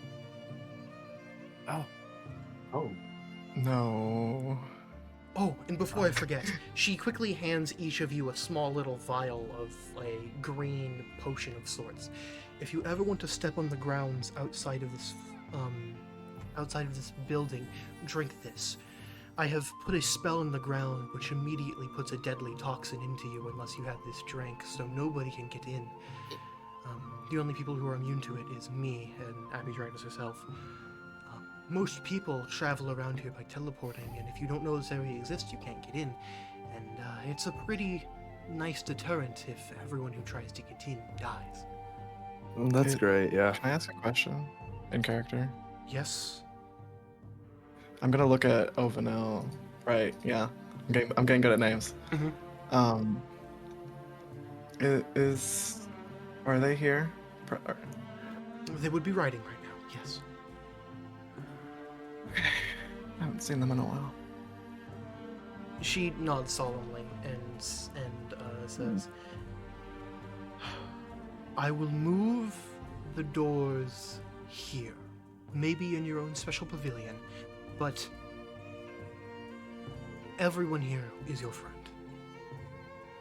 Oh. No. Oh, and before I forget, she quickly hands each of you a small little vial of a green potion of sorts. If you ever want to step on the grounds outside of this building, drink this. I have put a spell in the ground which immediately puts a deadly toxin into you unless you have this drink, so nobody can get in. The only people who are immune to it is me and Abidratus herself. Most people travel around here by teleporting, and if you don't know this area exists, you can't get in. And it's a pretty nice deterrent if everyone who tries to get in dies. That's great, yeah. Can I ask a question in character? Yes? I'm gonna look at Ovanel. Right, yeah. I'm getting good at names. Mhm. Are they here? They would be riding right now, yes. I haven't seen them in a while. She nods solemnly and says, I will move the doors here. Maybe in your own special pavilion, but everyone here is your friend.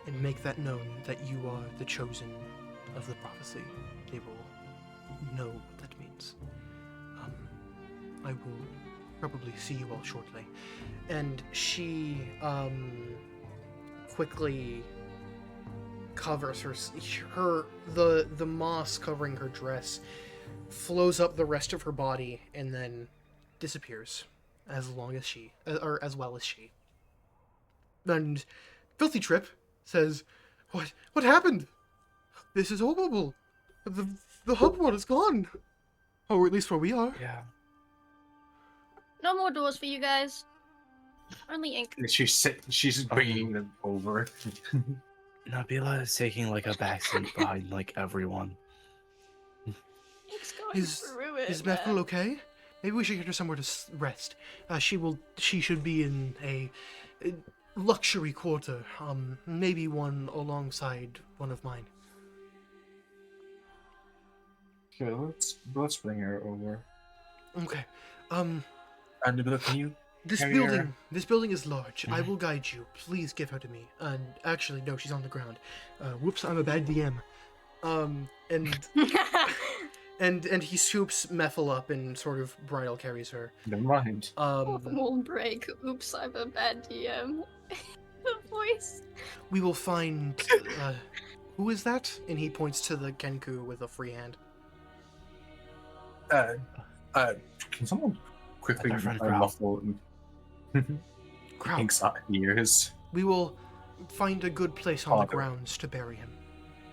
And make that known that you are the chosen of the prophecy. They will know what that means. I will probably see you all shortly. And she quickly covers the moss covering her dress flows up the rest of her body and then disappears as well as she. And Filthy Trip says, What happened? This is horrible. The hub world is gone. Or at least where we are. Yeah. No more doors for you guys. Only ink. She's bringing them over. Nabila is taking like a backseat behind like everyone. Ink's going Is through it. is man. Methel okay? Maybe we should get her somewhere to rest. She should be in a luxury quarter. Maybe one alongside one of mine. Okay, let's bring her over. Okay. And can you This carry building is large. I will guide you. Please give her to me. And actually, no, she's on the ground. Whoops, I'm a bad DM. And he scoops Methel up and sort of bridal carries her. Never mind. Won't break. Oops, I'm a bad DM. The voice. We will find. Who is that? And he points to the Kenku with a free hand. Can someone quickly Our friend Crow. muffle Crow. Ink's ears? We will find a good place on the Father. grounds to bury him.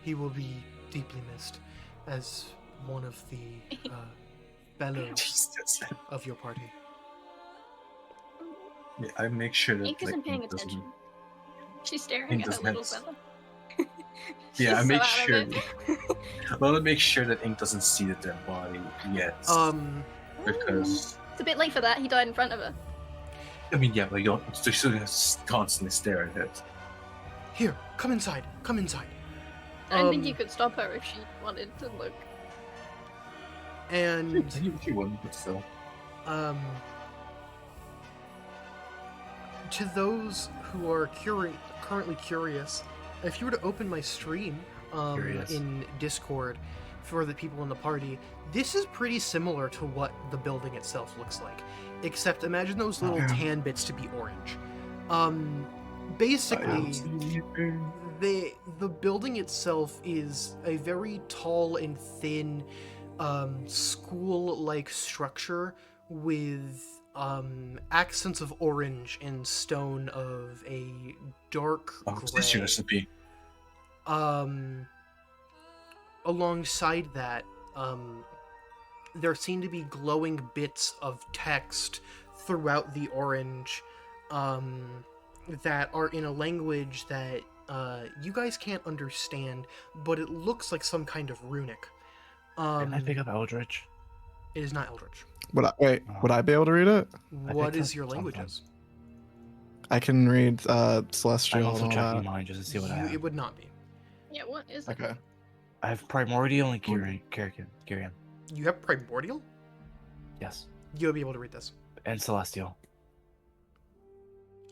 He will be deeply missed as one of the fellows Jesus. of your party. Yeah, I make sure that Ink isn't like, paying Ink doesn't- attention. She's staring Ink at her doesn't little have- fella. Yeah, I She's make so out sure. of it. I want to make sure that Ink doesn't see the dead body yet. Because It's a bit late for that. He died in front of her. I mean, yeah, but you don't. They're still gonna constantly stare at it. Here, come inside. Come inside. I don't think you could stop her if she wanted to look. And She wouldn't, but still. to those who are currently curious, if you were to open my stream Curious. in Discord for the people in the party, this is pretty similar to what the building itself looks like. Except imagine those little Okay. tan bits to be orange. Basically, the building itself is a very tall and thin school-like structure with accents of orange and stone of a dark Oh, gray. this recipe. Alongside that, there seem to be glowing bits of text throughout the orange that are in a language that you guys can't understand, but it looks like some kind of runic. Can I pick up Eldritch? It is not Eldritch. Would I be able to read it? What picked is up your something. languages? I can read I'm Celestial also and all checking that. mine just to see what I have. It would not be. Yeah, what is it? Okay. I have Primordial and Kyrian. You have Primordial? Yes. You'll be able to read this. And Celestial.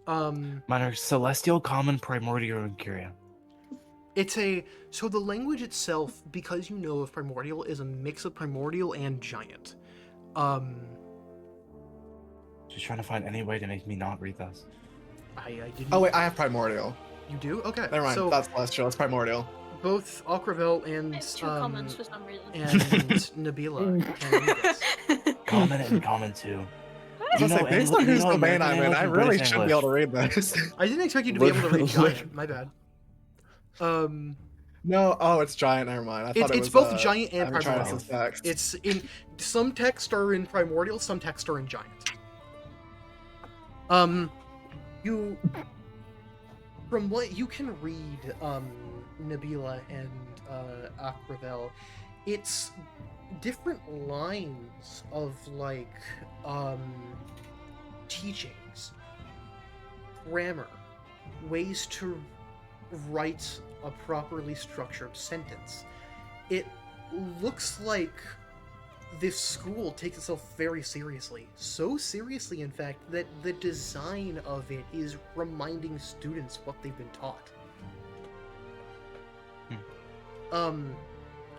Um, Mine are Celestial, Common, Primordial, and Kyrian. so the language itself, because you know of Primordial, is a mix of Primordial and Giant. Just trying to find any way to make me not read this. I didn't. Oh wait, I have Primordial. You do? Okay. Never mind. So That's Celestial. It's Primordial. both Akravel and It's two comments for some reason. and Nabila can read this. Common and Common too. I was You like, know based Anglo- on you whose know domain American I'm in, English I and really British should be English. able to read this. I didn't expect you to be able to read Literally. Giant. My bad. No, it's Giant. Never mind. I thought It's it was both Giant and Primordial. Primordial. It's in some texts are in Primordial, some texts are in Giant. You from what you can read, Nabila and Akravel, it's different lines of like teachings, grammar, ways to write a properly structured sentence. It looks like this school takes itself very seriously. So seriously, in fact, that the design of it is reminding students what they've been taught.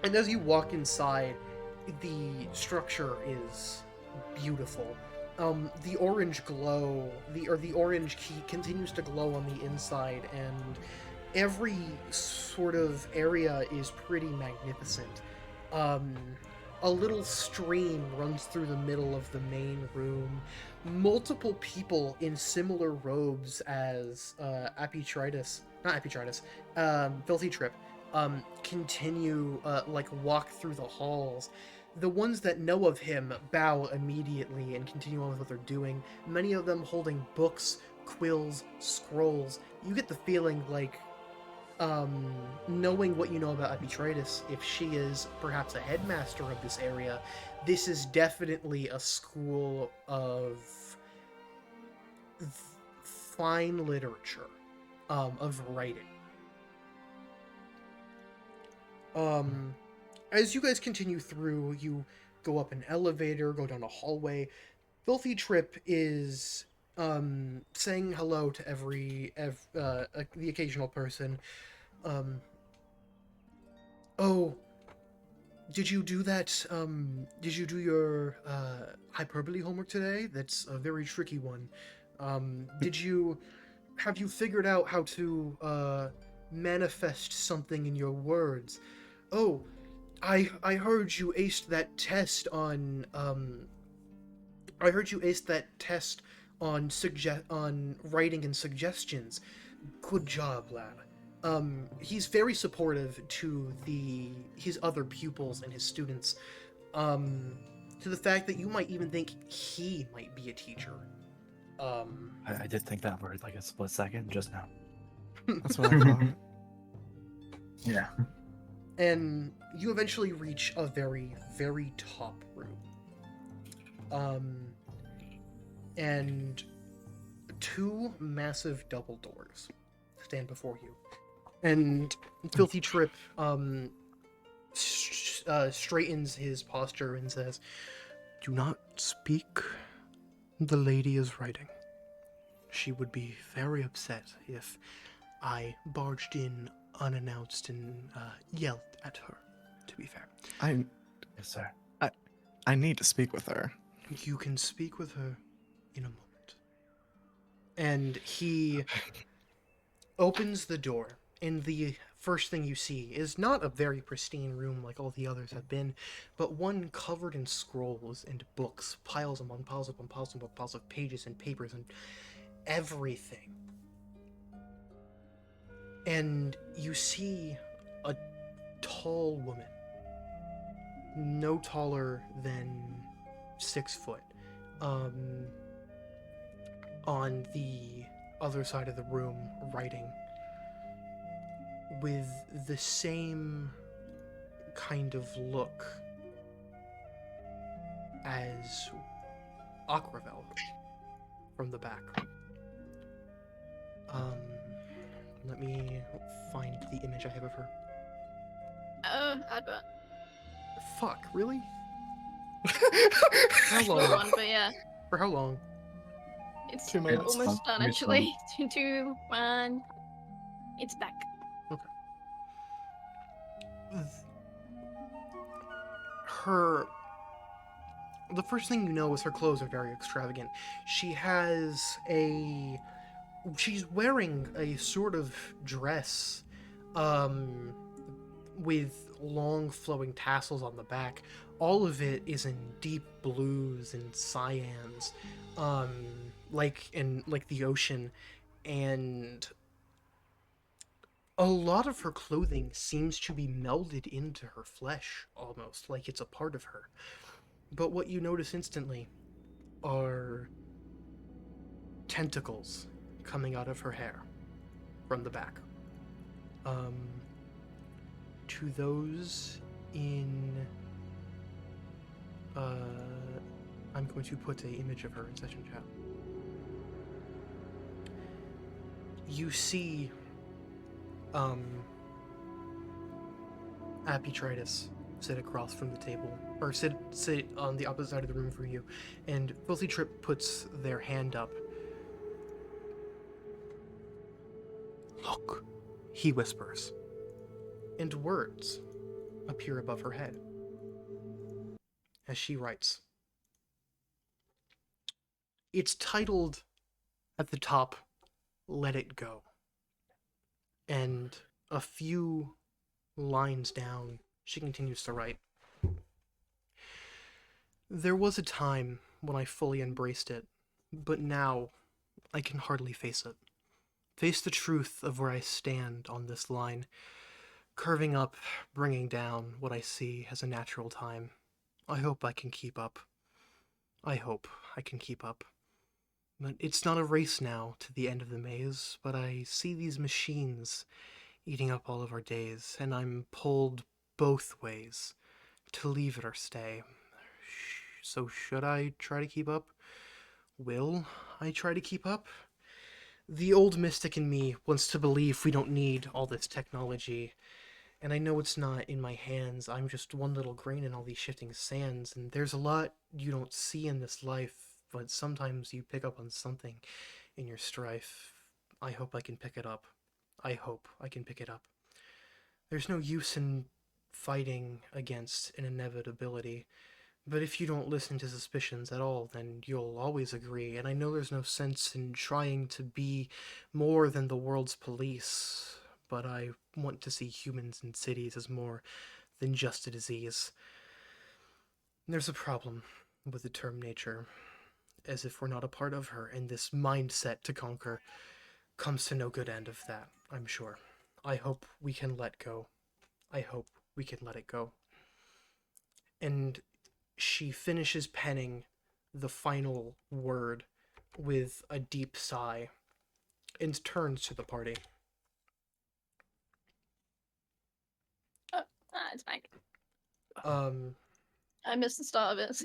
And as you walk inside, the structure is beautiful. The orange glow, the orange key continues to glow on the inside, and every sort of area is pretty magnificent. A little stream runs through the middle of the main room. Multiple people in similar robes as Filthy Trip, continue, walk through the halls. The ones that know of him bow immediately and continue on with what they're doing, many of them holding books quills, scrolls. You get the feeling like, knowing what you know about Epitratus, if she is perhaps a headmaster of this area, this is definitely a school of fine literature, of writing. As you guys continue through, you go up an elevator, go down a hallway. Filthy Trip is saying hello to the occasional person. Oh, did you do that? Did you do your hyperbole homework today? That's a very tricky one. Have you figured out how to manifest something in your words? Oh, I heard you aced that test on on writing and suggestions. Good job, lad. He's very supportive to his other pupils and his students. To the fact that you might even think he might be a teacher. I did think that for like a split second just now. That's what I thought. Yeah. And you eventually reach a very, very top room. And two massive double doors stand before you. And Filthy Trip straightens his posture and says, "Do not speak. The lady is writing. She would be very upset if I barged in unannounced and yelled at her, to be fair." Yes, sir. I need to speak with her. "You can speak with her in a moment." And he opens the door, and the first thing you see is not a very pristine room like all the others have been, but one covered in scrolls and books, piles upon piles upon piles upon piles of pages and papers and everything. And you see a tall woman, no taller than 6 foot, on the other side of the room, writing, with the same kind of look as Aquavel from the back. Let me find the image I have of her. Advert. Fuck, really? Small How long? one, but yeah. For how long? It's 2 minutes. almost done, It's actually. 2, 1. It's back. The first thing you know is her clothes are very extravagant. She's wearing a sort of dress, with long flowing tassels on the back. All of it is in deep blues and cyans, like the ocean, and a lot of her clothing seems to be melded into her flesh, almost like it's a part of her. But what you notice instantly are tentacles coming out of her hair from the back. To those in... I'm going to put an image of her in session chat. You see Apitritus sit across from the table, or sit on the opposite side of the room from you, and Filthy Trip puts their hand up. "Look," he whispers, and words appear above her head as she writes. It's titled at the top, "Let It Go." And a few lines down, she continues to write. "There was a time when I fully embraced it, but now I can hardly face it. Face the truth of where I stand on this line, curving up, bringing down what I see as a natural time. I hope I can keep up. I hope I can keep up. But it's not a race now to the end of the maze, but I see these machines eating up all of our days, and I'm pulled both ways to leave it or stay. So should I try to keep up? Will I try to keep up? The old mystic in me wants to believe we don't need all this technology, and I know it's not in my hands. I'm just one little grain in all these shifting sands, and there's a lot you don't see in this life, but sometimes you pick up on something in your strife. I hope I can pick it up. I hope I can pick it up. There's no use in fighting against an inevitability, but if you don't listen to suspicions at all, then you'll always agree, and I know there's no sense in trying to be more than the world's police, but I want to see humans in cities as more than just a disease. There's a problem with the term nature, as if we're not a part of her, and this mindset to conquer comes to no good end of that, I'm sure. I hope we can let go. I hope we can let it go. And she finishes penning the final word with a deep sigh and turns to the party. It's fine. I missed the start of it.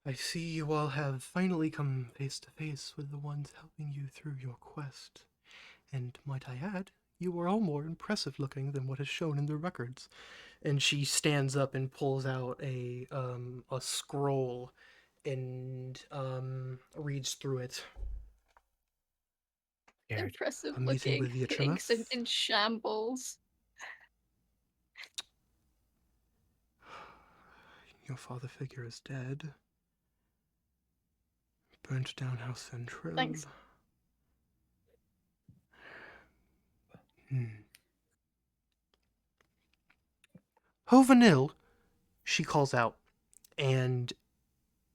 I see you all have finally come face to face with the ones helping you through your quest. And might I add, you are all more impressive looking than what is shown in the records. And she stands up and pulls out a scroll and reads through it. Impressive Amazing looking. with the Except in shambles. Your father figure is dead. Burnt down House Vantrel. Thanks. Hovanil, she calls out, and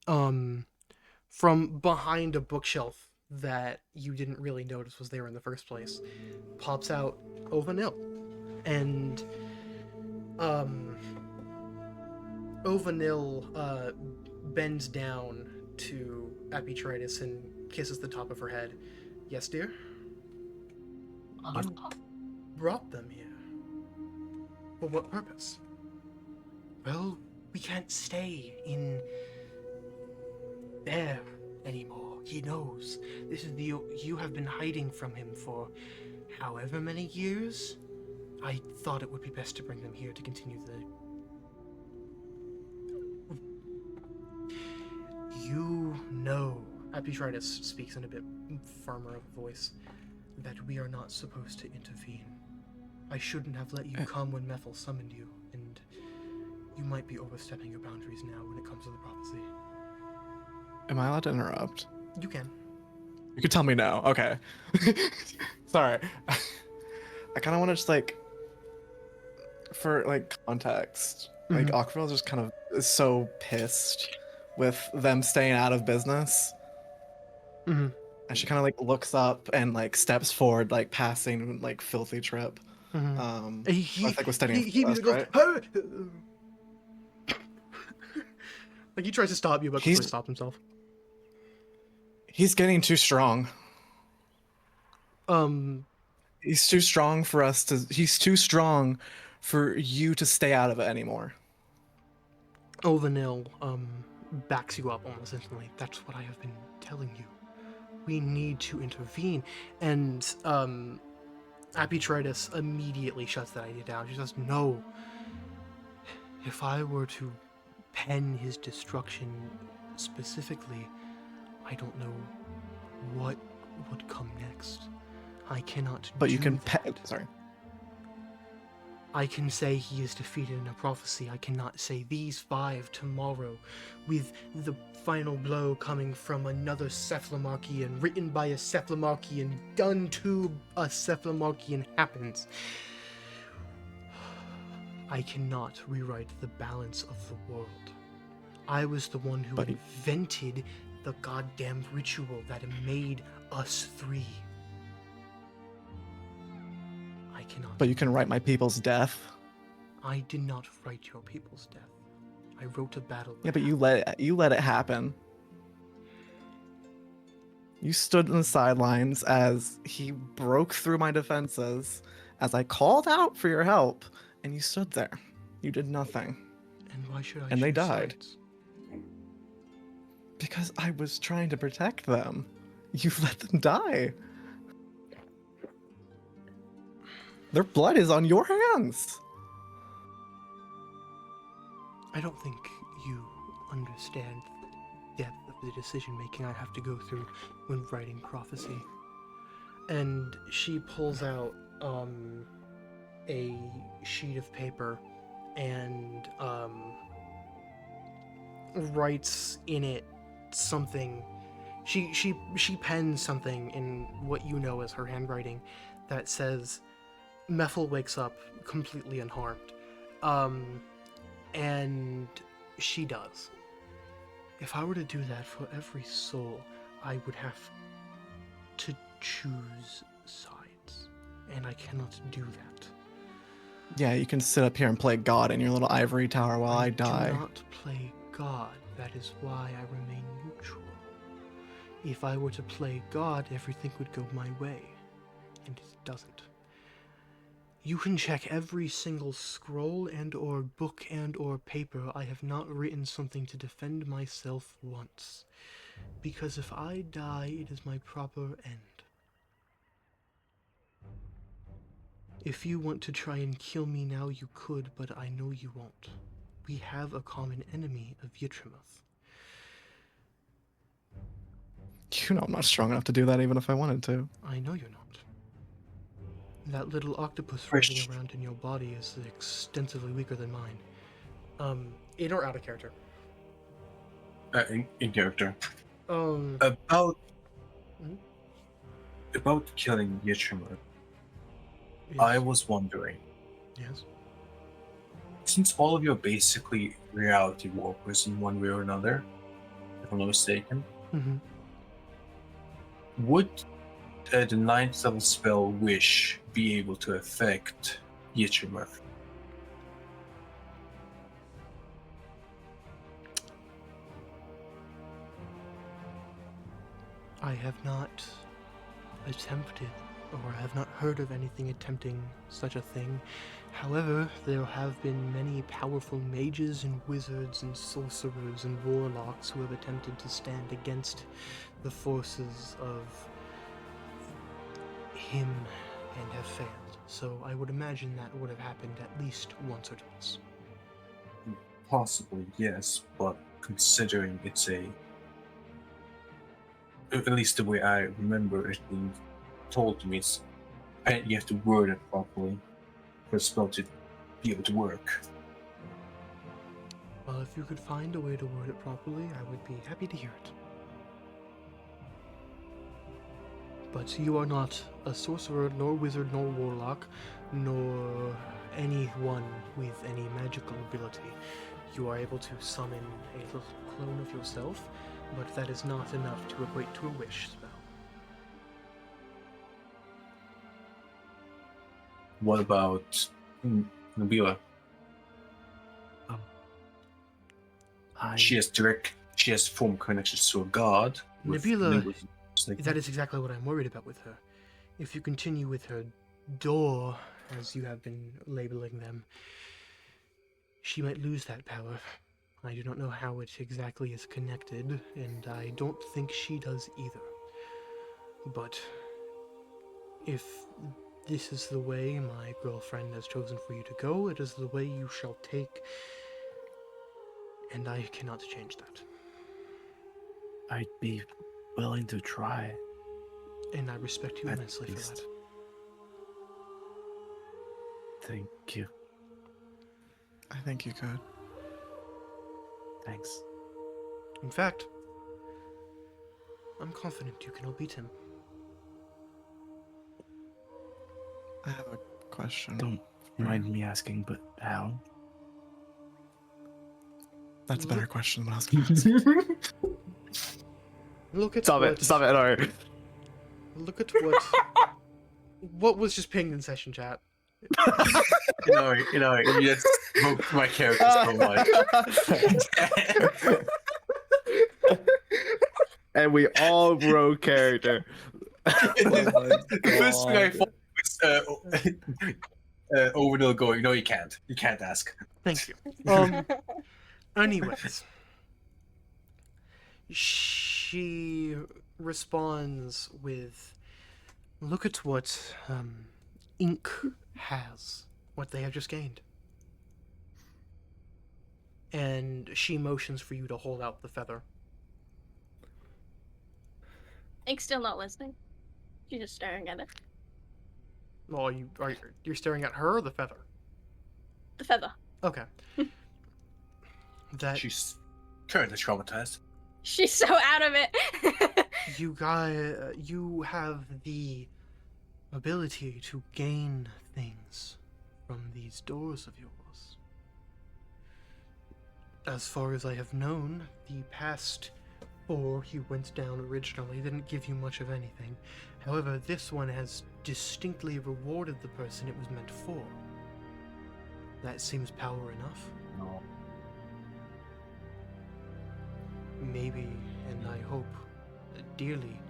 from behind a bookshelf that you didn't really notice was there in the first place, pops out Ovanil. And Ovanil bends down to Epitritus and kisses the top of her head. Yes, dear? You brought them here. For what purpose? Well, we can't stay in there anymore. He knows. This is you have been hiding from him for however many years. I thought it would be best to bring them here to continue the... You know, Epitritus speaks in a bit firmer of a voice, that we are not supposed to intervene. I shouldn't have let you come when Methel summoned you, and you might be overstepping your boundaries now when it comes to the prophecy. Am I allowed to interrupt? You can. You can tell me no. Okay. Sorry. I kind of want to just for context, Aquavil's just kind of is so pissed with them staying out of business. Mm-hmm. And she kind of looks up and steps forward, passing filthy trip. Mm-hmm. I think was standing. He goes, right? he tries to stop you, but quickly stops himself. He's getting too strong. He's too strong for us to. He's too strong for you to stay out of it anymore. Ovanil backs you up almost instantly. That's what I have been telling you. We need to intervene. And Epitritus immediately shuts that idea down. She says, no. If I were to pen his destruction specifically, I don't know what would come next. I cannot. But you can that. Sorry. I can say he is defeated in a prophecy. I cannot say these 5 tomorrow, with the final blow coming from another Cephalomarchian, written by a Cephalomarchian, done to a Cephalomarchian happens. I cannot rewrite the balance of the world. I was the one who invented the goddamn ritual that made us 3. I cannot. But you can write my people's death. I did not write your people's death. I wrote a battle. Yeah, but you let it happen. You stood on the sidelines as he broke through my defenses, as I called out for your help, and you stood there. You did nothing. And why should I And they choose died. sides? Because I was trying to protect them. You let them die. Their blood is on your hands. I don't think you understand the depth of the decision making I have to go through when writing prophecy. And she pulls out a sheet of paper and writes in it something. She pens something in what you know as her handwriting that says Methel wakes up completely unharmed. And she does. If I were to do that for every soul, I would have to choose sides. And I cannot do that. Yeah, you can sit up here and play God in your little ivory tower while I die. do not play God. That is why I remain neutral. If I were to play God, everything would go my way. And it doesn't. You can check every single scroll and or book and or paper. I have not written something to defend myself once. Because if I die, it is my proper end. If you want to try and kill me now, you could, but I know you won't. We have a common enemy of Yitrimuth. You know I'm not strong enough to do that even if I wanted to. I know you're not. That little octopus floating around in your body is extensively weaker than mine. In or out of character? In character. Mhm. About killing Yitrimuth. Yes. I was wondering, Yes. since all of you are basically reality warpers in one way or another, if I'm not mistaken, Mm-hmm. would the 9th level spell Wish be able to affect Yitrimuth? I have not attempted, or have not heard of anything attempting such a thing. However, there have been many powerful mages and wizards and sorcerers and warlocks who have attempted to stand against the forces of him and have failed. So I would imagine that would have happened at least once or twice. Possibly, yes, but considering it's at least the way I remember it being told to me, you have to word it properly for a spell to be able to work. Well, if you could find a way to word it properly, I would be happy to hear it. But you are not a sorcerer, nor wizard, nor warlock, nor anyone with any magical ability. You are able to summon a little clone of yourself, but that is not enough to equate to a wish spell. What about Nabila? She has form connections to a god. Nabila, that is exactly what I'm worried about with her. If you continue with her door, as you have been labeling them, she might lose that power. I do not know how it exactly is connected, and I don't think she does either. But if this is the way my girlfriend has chosen for you to go, it is the way you shall take, and I cannot change that. I'd be willing to try. And I respect you At immensely for least. that. Thank you. I think you could. Thanks. In fact, I'm confident you can all beat him. I have a question. Don't mind me asking, but how? That's a better question than I was going to ask. Look at Stop what, it. Stop it. All right. Look at what was just pinged in session chat. You just broke my character so much. and we all broke character. The first thing I God. thought was Overdale going, no, you can't. You can't ask. Thank you. Anyways, she responds with, "Look at what ink has, what they have just gained." And she motions for you to hold out the feather. Ink's still not listening. She's just staring at it. Well, you're staring at her or the feather? The feather. Okay. That She's currently traumatized. She's so out of it. you guys, you have the ability to gain things from these doors of yours. As far as I have known, the past 4 you went down originally didn't give you much of anything. However, this one has distinctly rewarded the person it was meant for. That seems power enough. No. Maybe, and I hope dearly,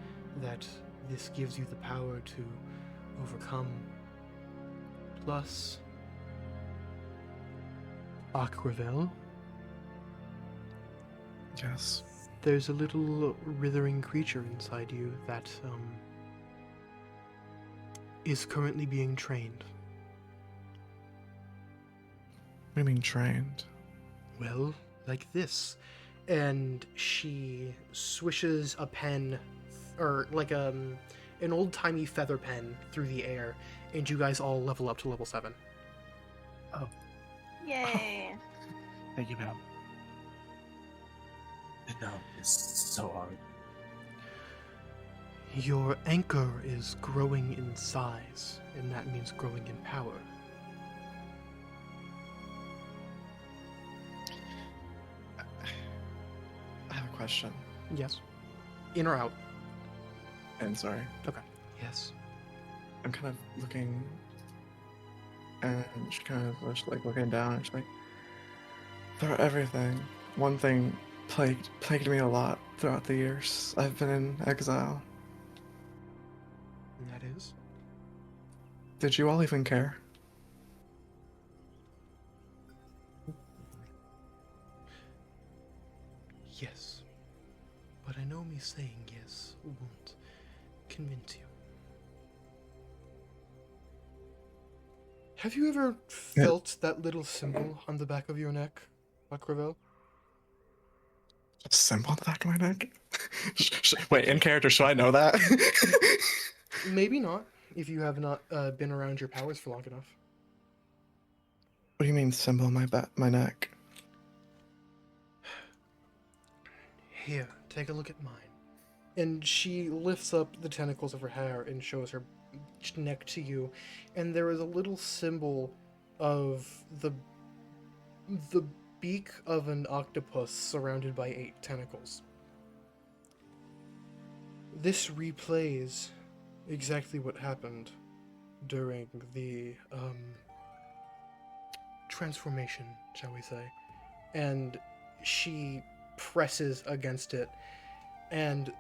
that this gives you the power to overcome. Plus, Aquavel, Yes. there's a little writhing creature inside you that is currently being trained. What do you mean trained? Well, like this. And she swishes a pen, or like an old-timey feather pen through the air, and you guys all level up to level 7. Yay. Thank you, ma'am. No, it's so hard. Your anchor is growing in size, and that means growing in power. I have a question. Yes. In or out? And sorry. Yes. I'm kind of looking, and she kind of was like looking down, and she's like, "Throughout everything, one thing plagued me a lot throughout the years I've been in exile. And that is? Did you all even care?" Yes. But I know me saying yes won't convince you. Have you ever felt that little symbol on the back of your neck, Macravel? A symbol on the back of my neck? Wait, in character, should I know that? Maybe not, if you have not been around your powers for long enough. What do you mean symbol on my neck? Here, take a look at mine. And she lifts up the tentacles of her hair and shows her neck to you, and there is a little symbol of the beak of an octopus surrounded by 8 tentacles. This replays exactly what happened during the transformation, shall we say. And she presses against it, and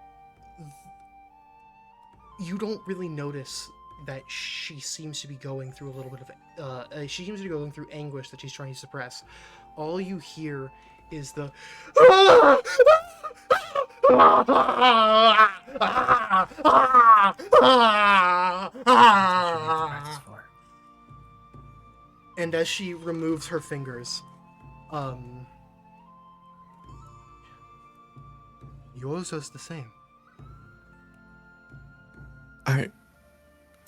you don't really notice that she seems to be going through a little bit of she seems to be going through anguish that she's trying to suppress. All you hear is the and as she removes her fingers, yours is the same.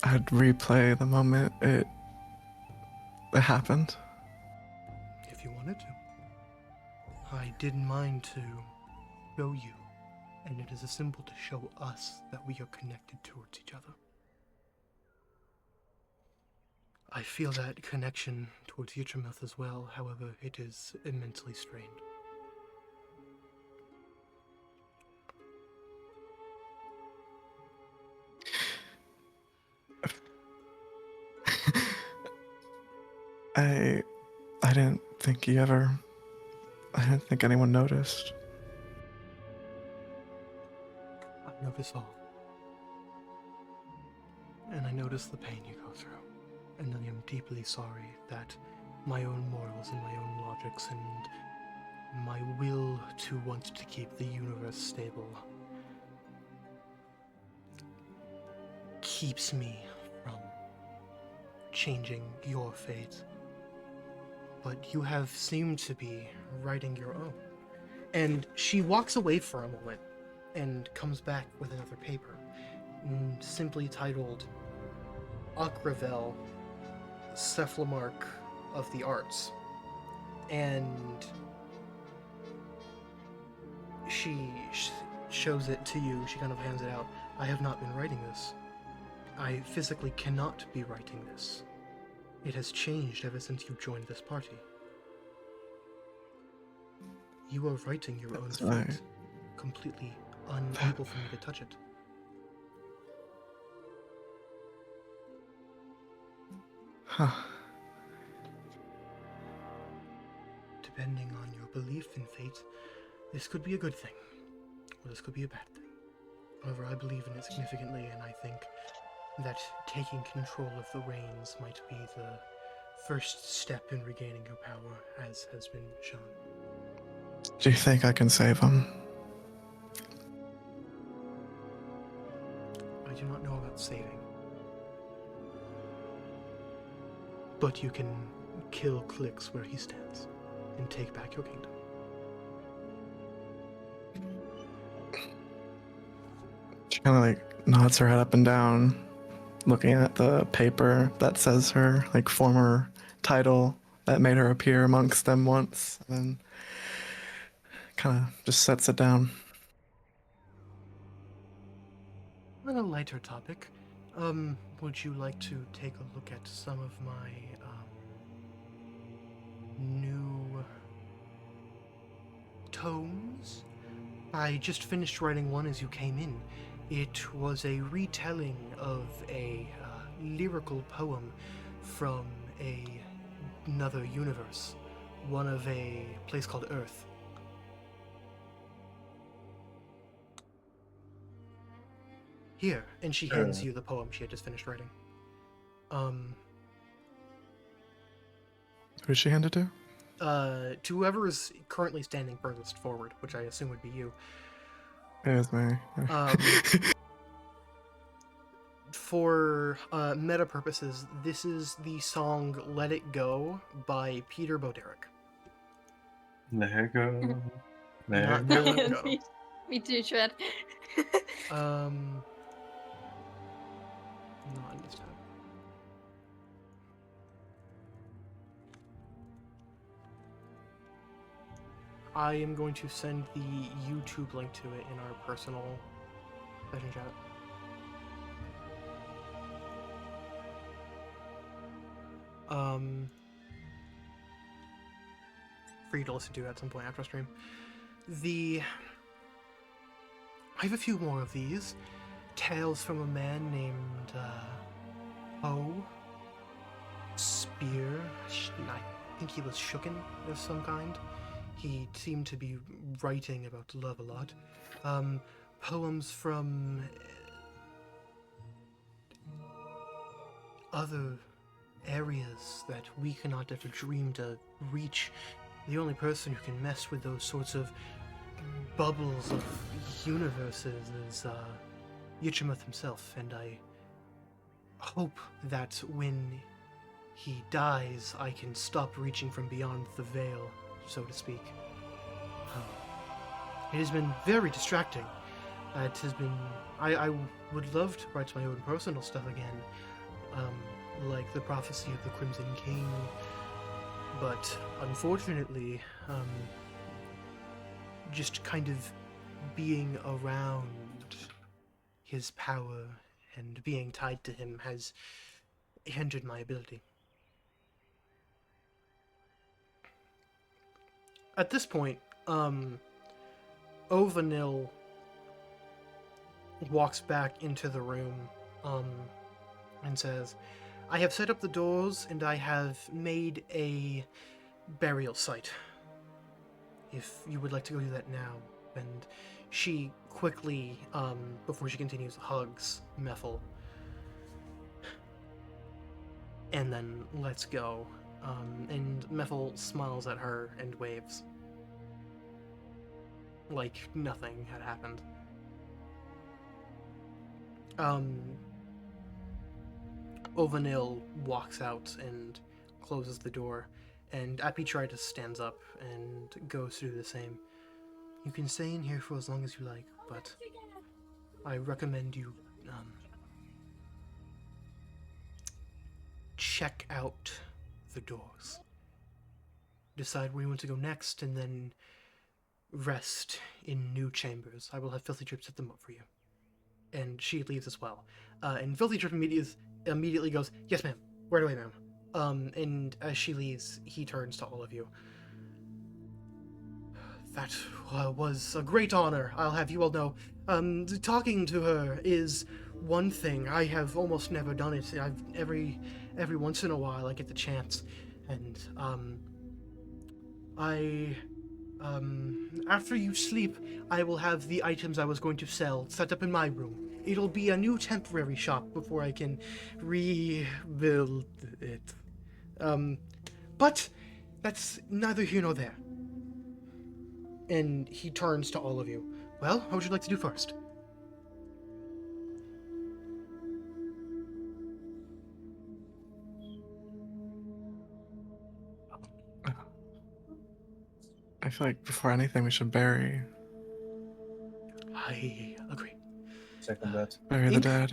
I'd replay the moment it happened. If you wanted to. I didn't mind to show you, and it is a symbol to show us that we are connected towards each other. I feel that connection towards Yttermouth as well, however, it is immensely strained. I didn't think I didn't think anyone noticed. notice all. And I notice the pain you go through. And I am deeply sorry that my own morals and my own logics and my will to want to keep the universe stable keeps me from changing your fate. But you have seemed to be writing your own. And she walks away for a moment and comes back with another paper, simply titled Akravel, Cephalomark of the Arts. And she shows it to you, she kind of hands it out. I have not been writing this. I physically cannot be writing this. It has changed ever since you joined this party. You are writing your own fate, completely unable for me to touch it. Huh. Depending on your belief in fate, this could be a good thing, or this could be a bad thing. However, I believe in it significantly, and I think that taking control of the reins might be the first step in regaining your power, as has been shown. Do you think I can save him? I do not know about saving. But you can kill Clix where he stands, and take back your kingdom. She kind of like nods her head up and down, looking at the paper that says her like former title that made her appear amongst them once, and then kind of just sets it down. On a lighter topic, would you like to take a look at some of my new tomes? I just finished writing one as you came in. It was a retelling of a lyrical poem from another universe, one of a place called Earth. Here, and she hands you the poem she had just finished writing. Who's she handed to? To whoever is currently standing furthest forward, which I assume would be you. It is me. For meta purposes, this is the song Let It Go by Peter Boderick. Let her go. Let her Not go. Let It Go. Me too, Shred. Not in this tab. I am going to send the YouTube link to it in our personal session chat. For you to listen to at some point after stream. I have a few more of these. Tales from a man named O. Spear. I think he was shooken of some kind. He seemed to be writing about love a lot. Poems from other areas that we cannot ever dream to reach. The only person who can mess with those sorts of bubbles of universes is Yichimuth himself, and I hope that when he dies, I can stop reaching from beyond the veil, so to speak. It has been very distracting. It has been... I would love to write my own personal stuff again, like the Prophecy of the Crimson King, but unfortunately, just kind of being around his power and being tied to him has hindered my ability. At this point, Ovanil walks back into the room and says, I have set up the doors and I have made a burial site. If you would like to go do that now, and she quickly, before she continues, hugs Methel. And then lets go. And Methel smiles at her and waves. Like nothing had happened. Ovanil walks out and closes the door, and Apitritus stands up and goes through the same. You can stay in here for as long as you like, but I recommend you check out the doors. Decide where you want to go next, and then rest in new chambers. I will have Filthy Drip set them up for you. And she leaves as well. And Filthy Drip immediately goes, yes, ma'am. Right away, ma'am. And as she leaves, he turns to all of you. That was a great honor, I'll have you all know. Talking to her is one thing. I have almost never done it. Every once in a while I get the chance. And, after you sleep, I will have the items I was going to sell set up in my room. It'll be a new temporary shop before I can rebuild it. But that's neither here nor there. And he turns to all of you. Well, what would you like to do first? I feel like before anything we should bury I agree. Second that. the Ink? dead.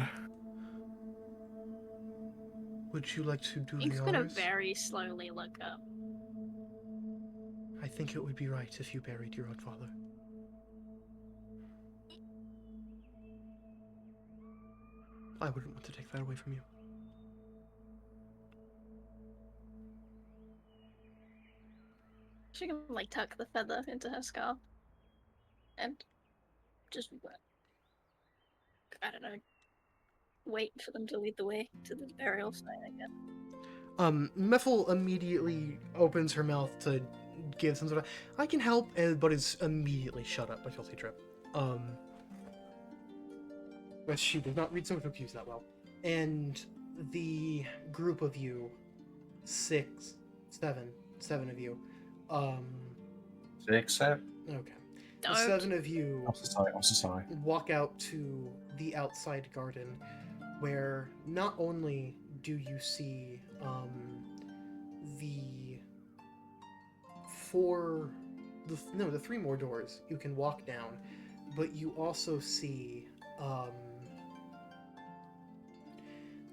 Would you like to do Ink's the gonna honors? very slowly look up. I think it would be right if you buried your own father. I wouldn't want to take that away from you. She can like tuck the feather into her scarf and just I don't know, wait for them to lead the way to the burial site, I guess. Methel immediately opens her mouth to give some sort of I can help, but is immediately shut up by Filthy Drip. But she does not read social cues that well. And the group of you, seven of you, 6, 7. okay. The Don't. 7 of you I'm so sorry. walk out to the outside garden, where not only do you see the 3 more doors you can walk down, but you also see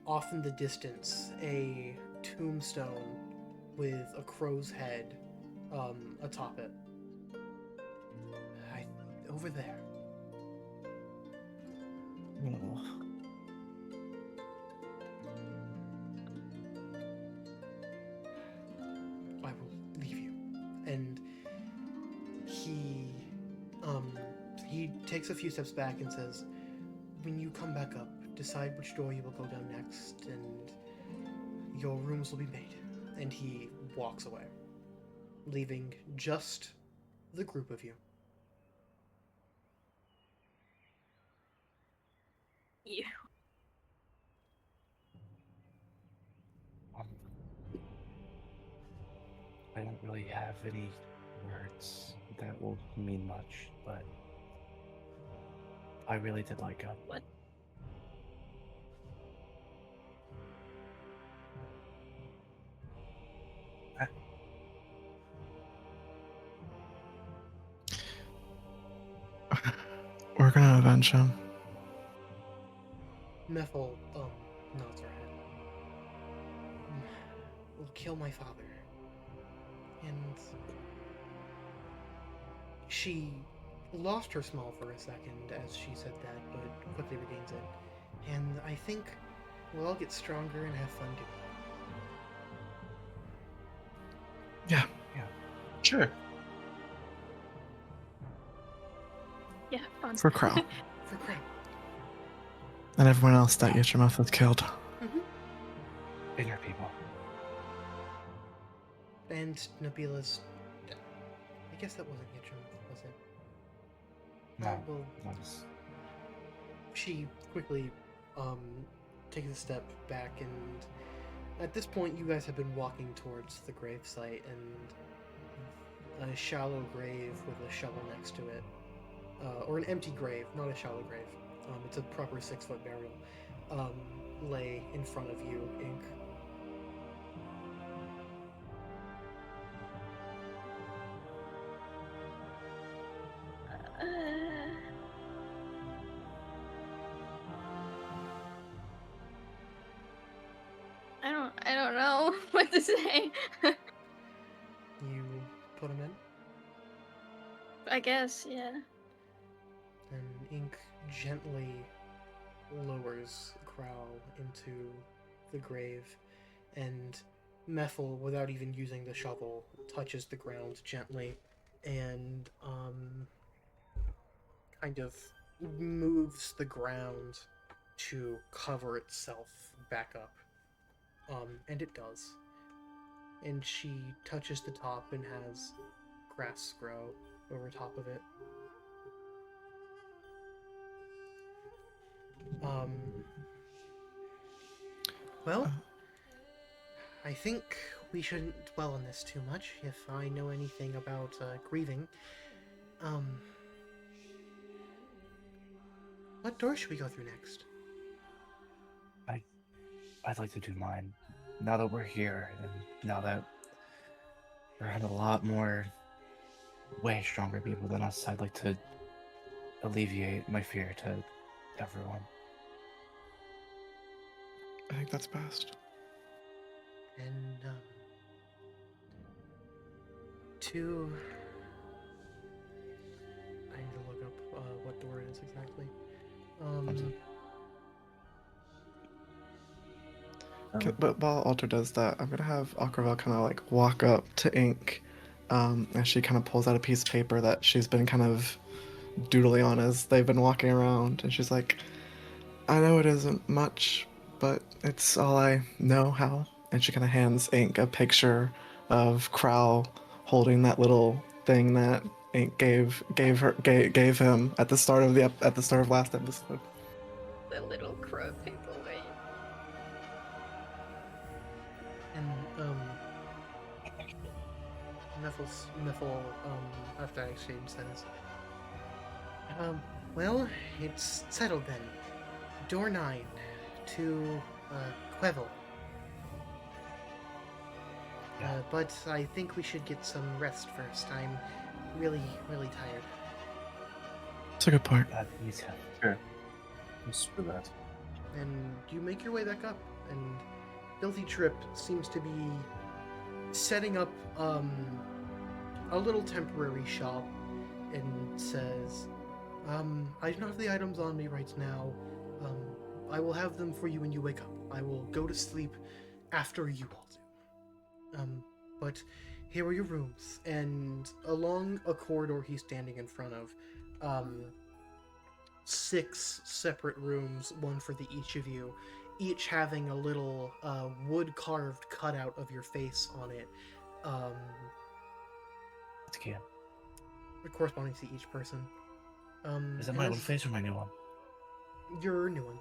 off in the distance a tombstone with a crow's head atop it. Over there. Oh. I will leave you. And he takes a few steps back and says, when you come back up, decide which door you will go down next, and your rooms will be made. And he walks away, leaving just the group of you. You. I don't really have any words that will mean much, but I really did like him. What? We're gonna avenge him. Methel nods her head. Will kill my father. And she lost her smile for a second as she said that, but quickly regains it. And I think we'll all get stronger and have fun doing it. Yeah. Sure. Yeah, fun. For Crow. For crap. And everyone else that Yitchermouth has killed. Bigger people. And Nabila's... I guess that wasn't Yitchermouth, was it? No, Well, that was she quickly takes a step back, and at this point you guys have been walking towards the gravesite, and a shallow grave with a shovel next to it, or an empty grave, not a shallow grave. It's a proper 6-foot burial. Lay in front of you, Ink. I don't know what to say. You put him in, I guess, yeah. and Ink gently lowers Crow into the grave, and Methel, without even using the shovel, touches the ground gently and kind of moves the ground to cover itself back up. And it does. And she touches the top and has grass grow over top of it. Well, I think we shouldn't dwell on this too much. If I know anything about grieving, what door should we go through next? I'd like to do mine. Now that we're here, and now that we're around a lot more way stronger people than us, I'd like to alleviate my fear to everyone. I think that's best. And I need to look up what door it is exactly. But while Alter does that, I'm gonna have Aquavel kind of like walk up to Ink, as she kind of pulls out a piece of paper that she's been kind of doodling on as they've been walking around, and she's like, "I know it isn't much, but it's all I know how." And she kind of hands Ink a picture of Crow holding that little thing that Ink gave him at the start of last episode. The little crow paperweight. And Methel after I exchange says, well, it's settled then. Door 9 to Quevel. But I think we should get some rest first. I'm really, really tired. That's a good point. Me too. Sure. Thanks for that. And you make your way back up, and Filthy Trip seems to be setting up a little temporary shop, and says, I do not have the items on me right now. I will have them for you when you wake up. I will go to sleep after you all do. But here are your rooms, and along a corridor he's standing in front of, 6 separate rooms, one for each of you, each having a little wood-carved cutout of your face on it, That's cute. corresponding to each person. Is it my old face or my new one? Your new one.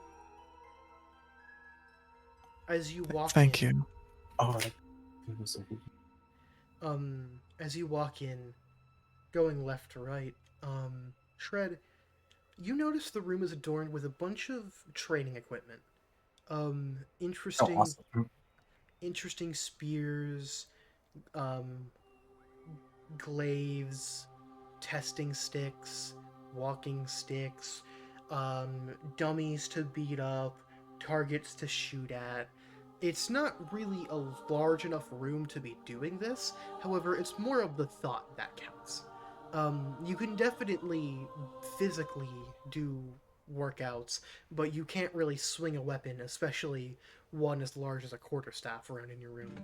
As you walk Thank in, you. Oh, as you walk in, going left to right, Shred, you notice the room is adorned with a bunch of training equipment. Interesting, awesome. interesting spears, glaives, testing sticks, walking sticks, dummies to beat up, targets to shoot at. It's not really a large enough room to be doing this, however, it's more of the thought that counts. You can definitely physically do workouts, but you can't really swing a weapon, especially one as large as a quarterstaff around in your room.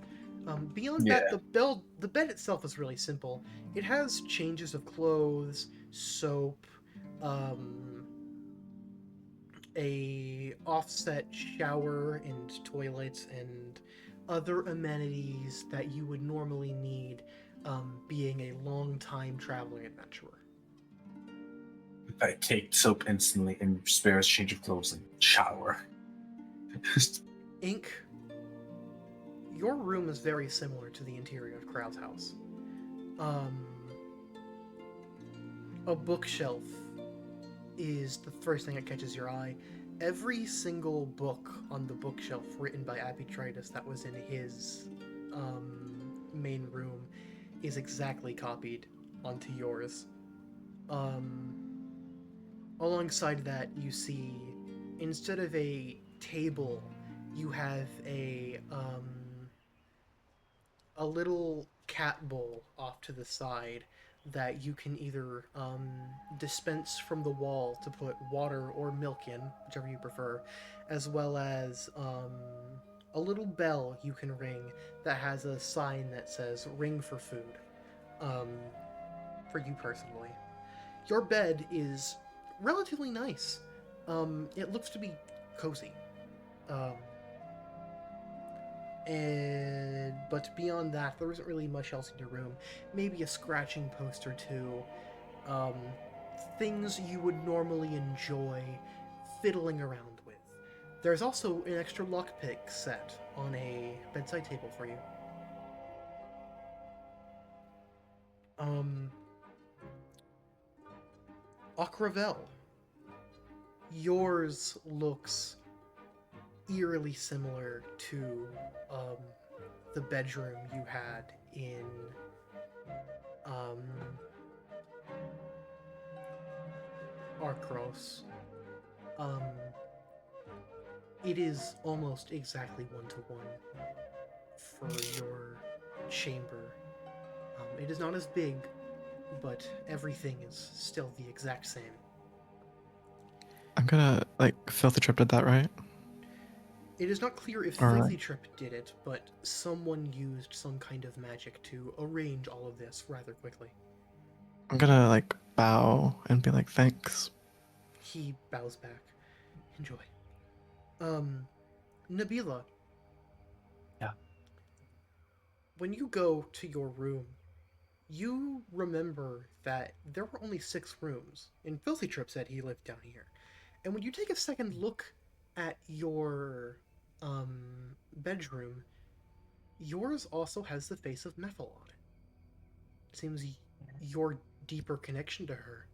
Beyond that, the bed itself is really simple. It has changes of clothes, soap, a offset shower and toilets and other amenities that you would normally need, being a long-time traveling adventurer. I take soap instantly and spare a change of clothes and shower. Ink, your room is very similar to the interior of Crowd's house. A bookshelf is the first thing that catches your eye. Every single book on the bookshelf written by Abitritus that was in his main room is exactly copied onto yours. Alongside that, you see, instead of a table, you have a little cat bowl off to the side that you can either dispense from the wall to put water or milk in, whichever you prefer, as well as a little bell you can ring that has a sign that says "Ring for food," for you personally. Your bed is relatively nice. It looks to be cozy. But beyond that, there isn't really much else in your room. Maybe a scratching post or two. Things you would normally enjoy fiddling around with. There's also an extra lockpick set on a bedside table for you. Akravel. Yours looks eerily similar to the bedroom you had in Arcros. It is almost exactly 1-to-1 for your chamber. It is not as big, but everything is still the exact same. I'm gonna, Filthy Trip did that, right? It is not clear if Alright. Filthy Trip did it, but someone used some kind of magic to arrange all of this rather quickly. I'm gonna, bow and be like, thanks. He bows back. Enjoy. Nabila. Yeah. When you go to your room, you remember that there were only 6 rooms, and Filthy Trip said he lived down here. And when you take a second look at your bedroom, yours also has the face of Mephil on it. It seems your deeper connection to her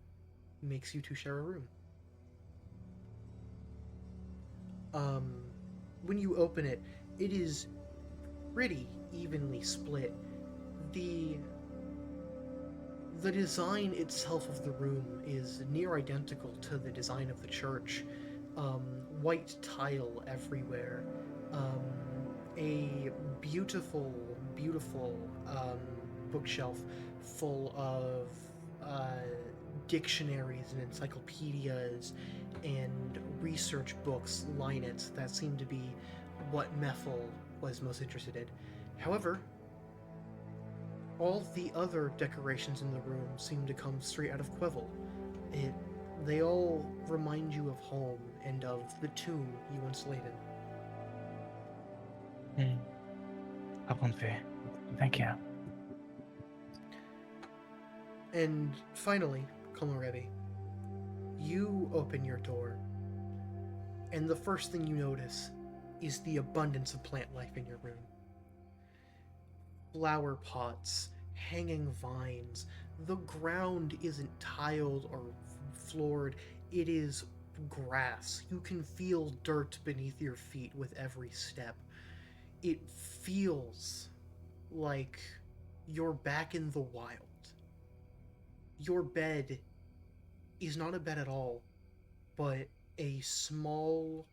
makes you two share a room. When you open it, it is pretty evenly split. The design itself of the room is near identical to the design of the church. White tile everywhere. A beautiful, beautiful bookshelf full of dictionaries and encyclopedias and research books line it that seem to be what Mephil was most interested in. However, all the other decorations in the room seem to come straight out of Quevel. They all remind you of home and of the tomb you once laid in. Thank you. And finally, Komorebi, you open your door, and the first thing you notice is the abundance of plant life in your room. Flower pots, hanging vines. The ground isn't tiled or floored, it is grass. You can feel dirt beneath your feet with every step. It feels like you're back in the wild. Your bed is not a bed at all, but a small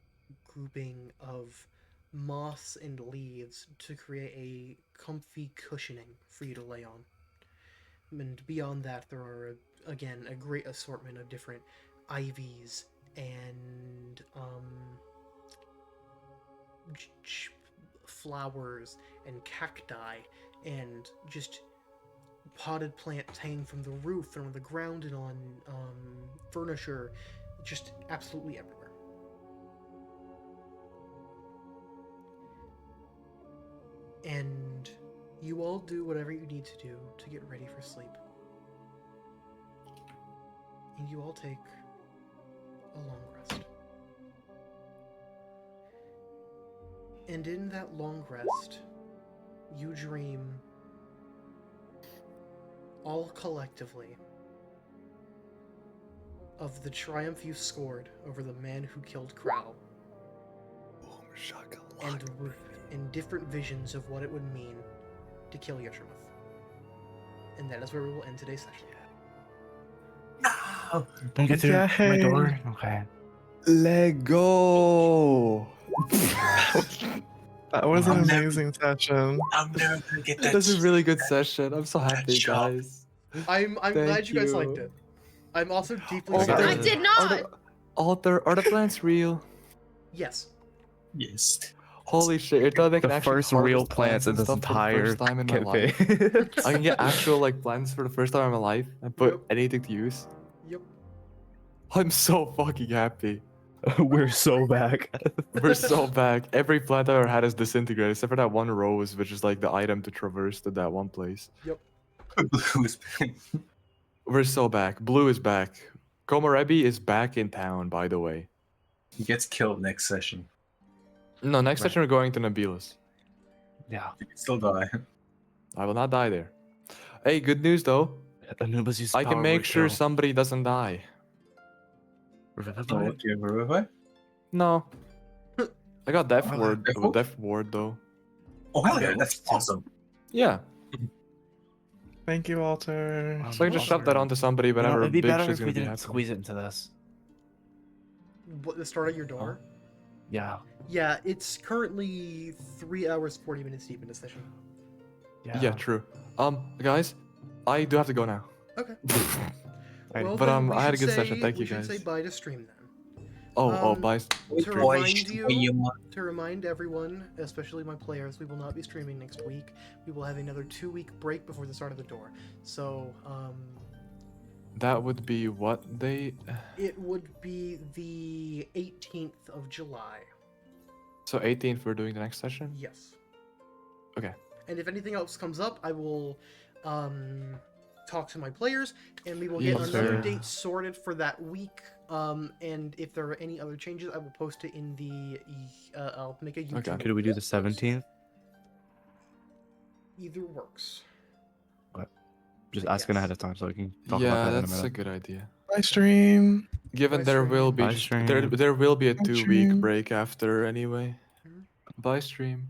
grouping of moss and leaves to create a comfy cushioning for you to lay on. And beyond that, there are, again, a great assortment of different ivies and flowers and cacti and just potted plants hanging from the roof and on the ground and on furniture, just absolutely everywhere. And you all do whatever you need to do to get ready for sleep. And you all take a long rest. And in that long rest, you dream all collectively of the triumph you scored over the man who killed Crow, and in different visions of what it would mean to kill Yasharmuth. And that is where we will end today's session. No! Don't get through my Yay. door? Okay. Let go. That was an I'm never- amazing session. I'm never gonna get that. That's a really good session. I'm so happy, job. guys. I'm glad Thank you guys liked you. it. I'm also deeply Oh, sorry. I did not! Are the plants real? Yes. Yes. Holy shit! You're telling me I can The actually first real harvest plants in and this stuff for the entire first time in my life. campaign. I can get actual like plants for the first time in my life and put Yep. anything to use. Yep. I'm so fucking happy. We're so back. We're so back. Every plant I ever had is disintegrated, except for that one rose, which is like the item to traverse to that one place. Yep. Who's We're so back. Blue is back. Komorebi is back in town, by the way. He gets killed next session. No, next Right. session we're going to Nabilus. Yeah. He can still die. I will not die there. Hey, good news though. Anubis used I can power make word sure kill. somebody doesn't die. Revivify? Okay, Revivify? No. I got death Oh, ward. careful. Death ward though. Oh hell yeah, that's awesome. Yeah. Thank you, Walter. So I can just shove that onto somebody You know, whenever it'd be big better shit's if we gonna be didn't happening. squeeze it into this. What, the start at your door? Yeah. Yeah, it's currently 3 hours 40 minutes deep into session. Yeah, true. Guys, I do have to go now. Okay. Right. Well, But, then we I had a should good session. say- Thank we you, should say guys. bye to stream then. Oh, Um, bye. To remind everyone, especially my players, we will not be streaming next week. We will have another 2-week break before the start of the door. So, That would be what they. it would be the 18th of July. So 18th we're doing the next session. Yes. Okay. And if anything else comes up, I will talk to my players, and we will get Yes, another sir. date sorted for that week. And if there are any other changes, I will post it in the. I'll make a YouTube. Okay. Could we do the 17th? Either works. Just asking Yes. ahead of time so we can talk about Yeah, that in a that's a minute. good idea. Bye, stream. Given Bye, there will stream. be Bye, just, stream. there will be a Bye, 2-week stream. break after anyway. Mhm. Bye stream.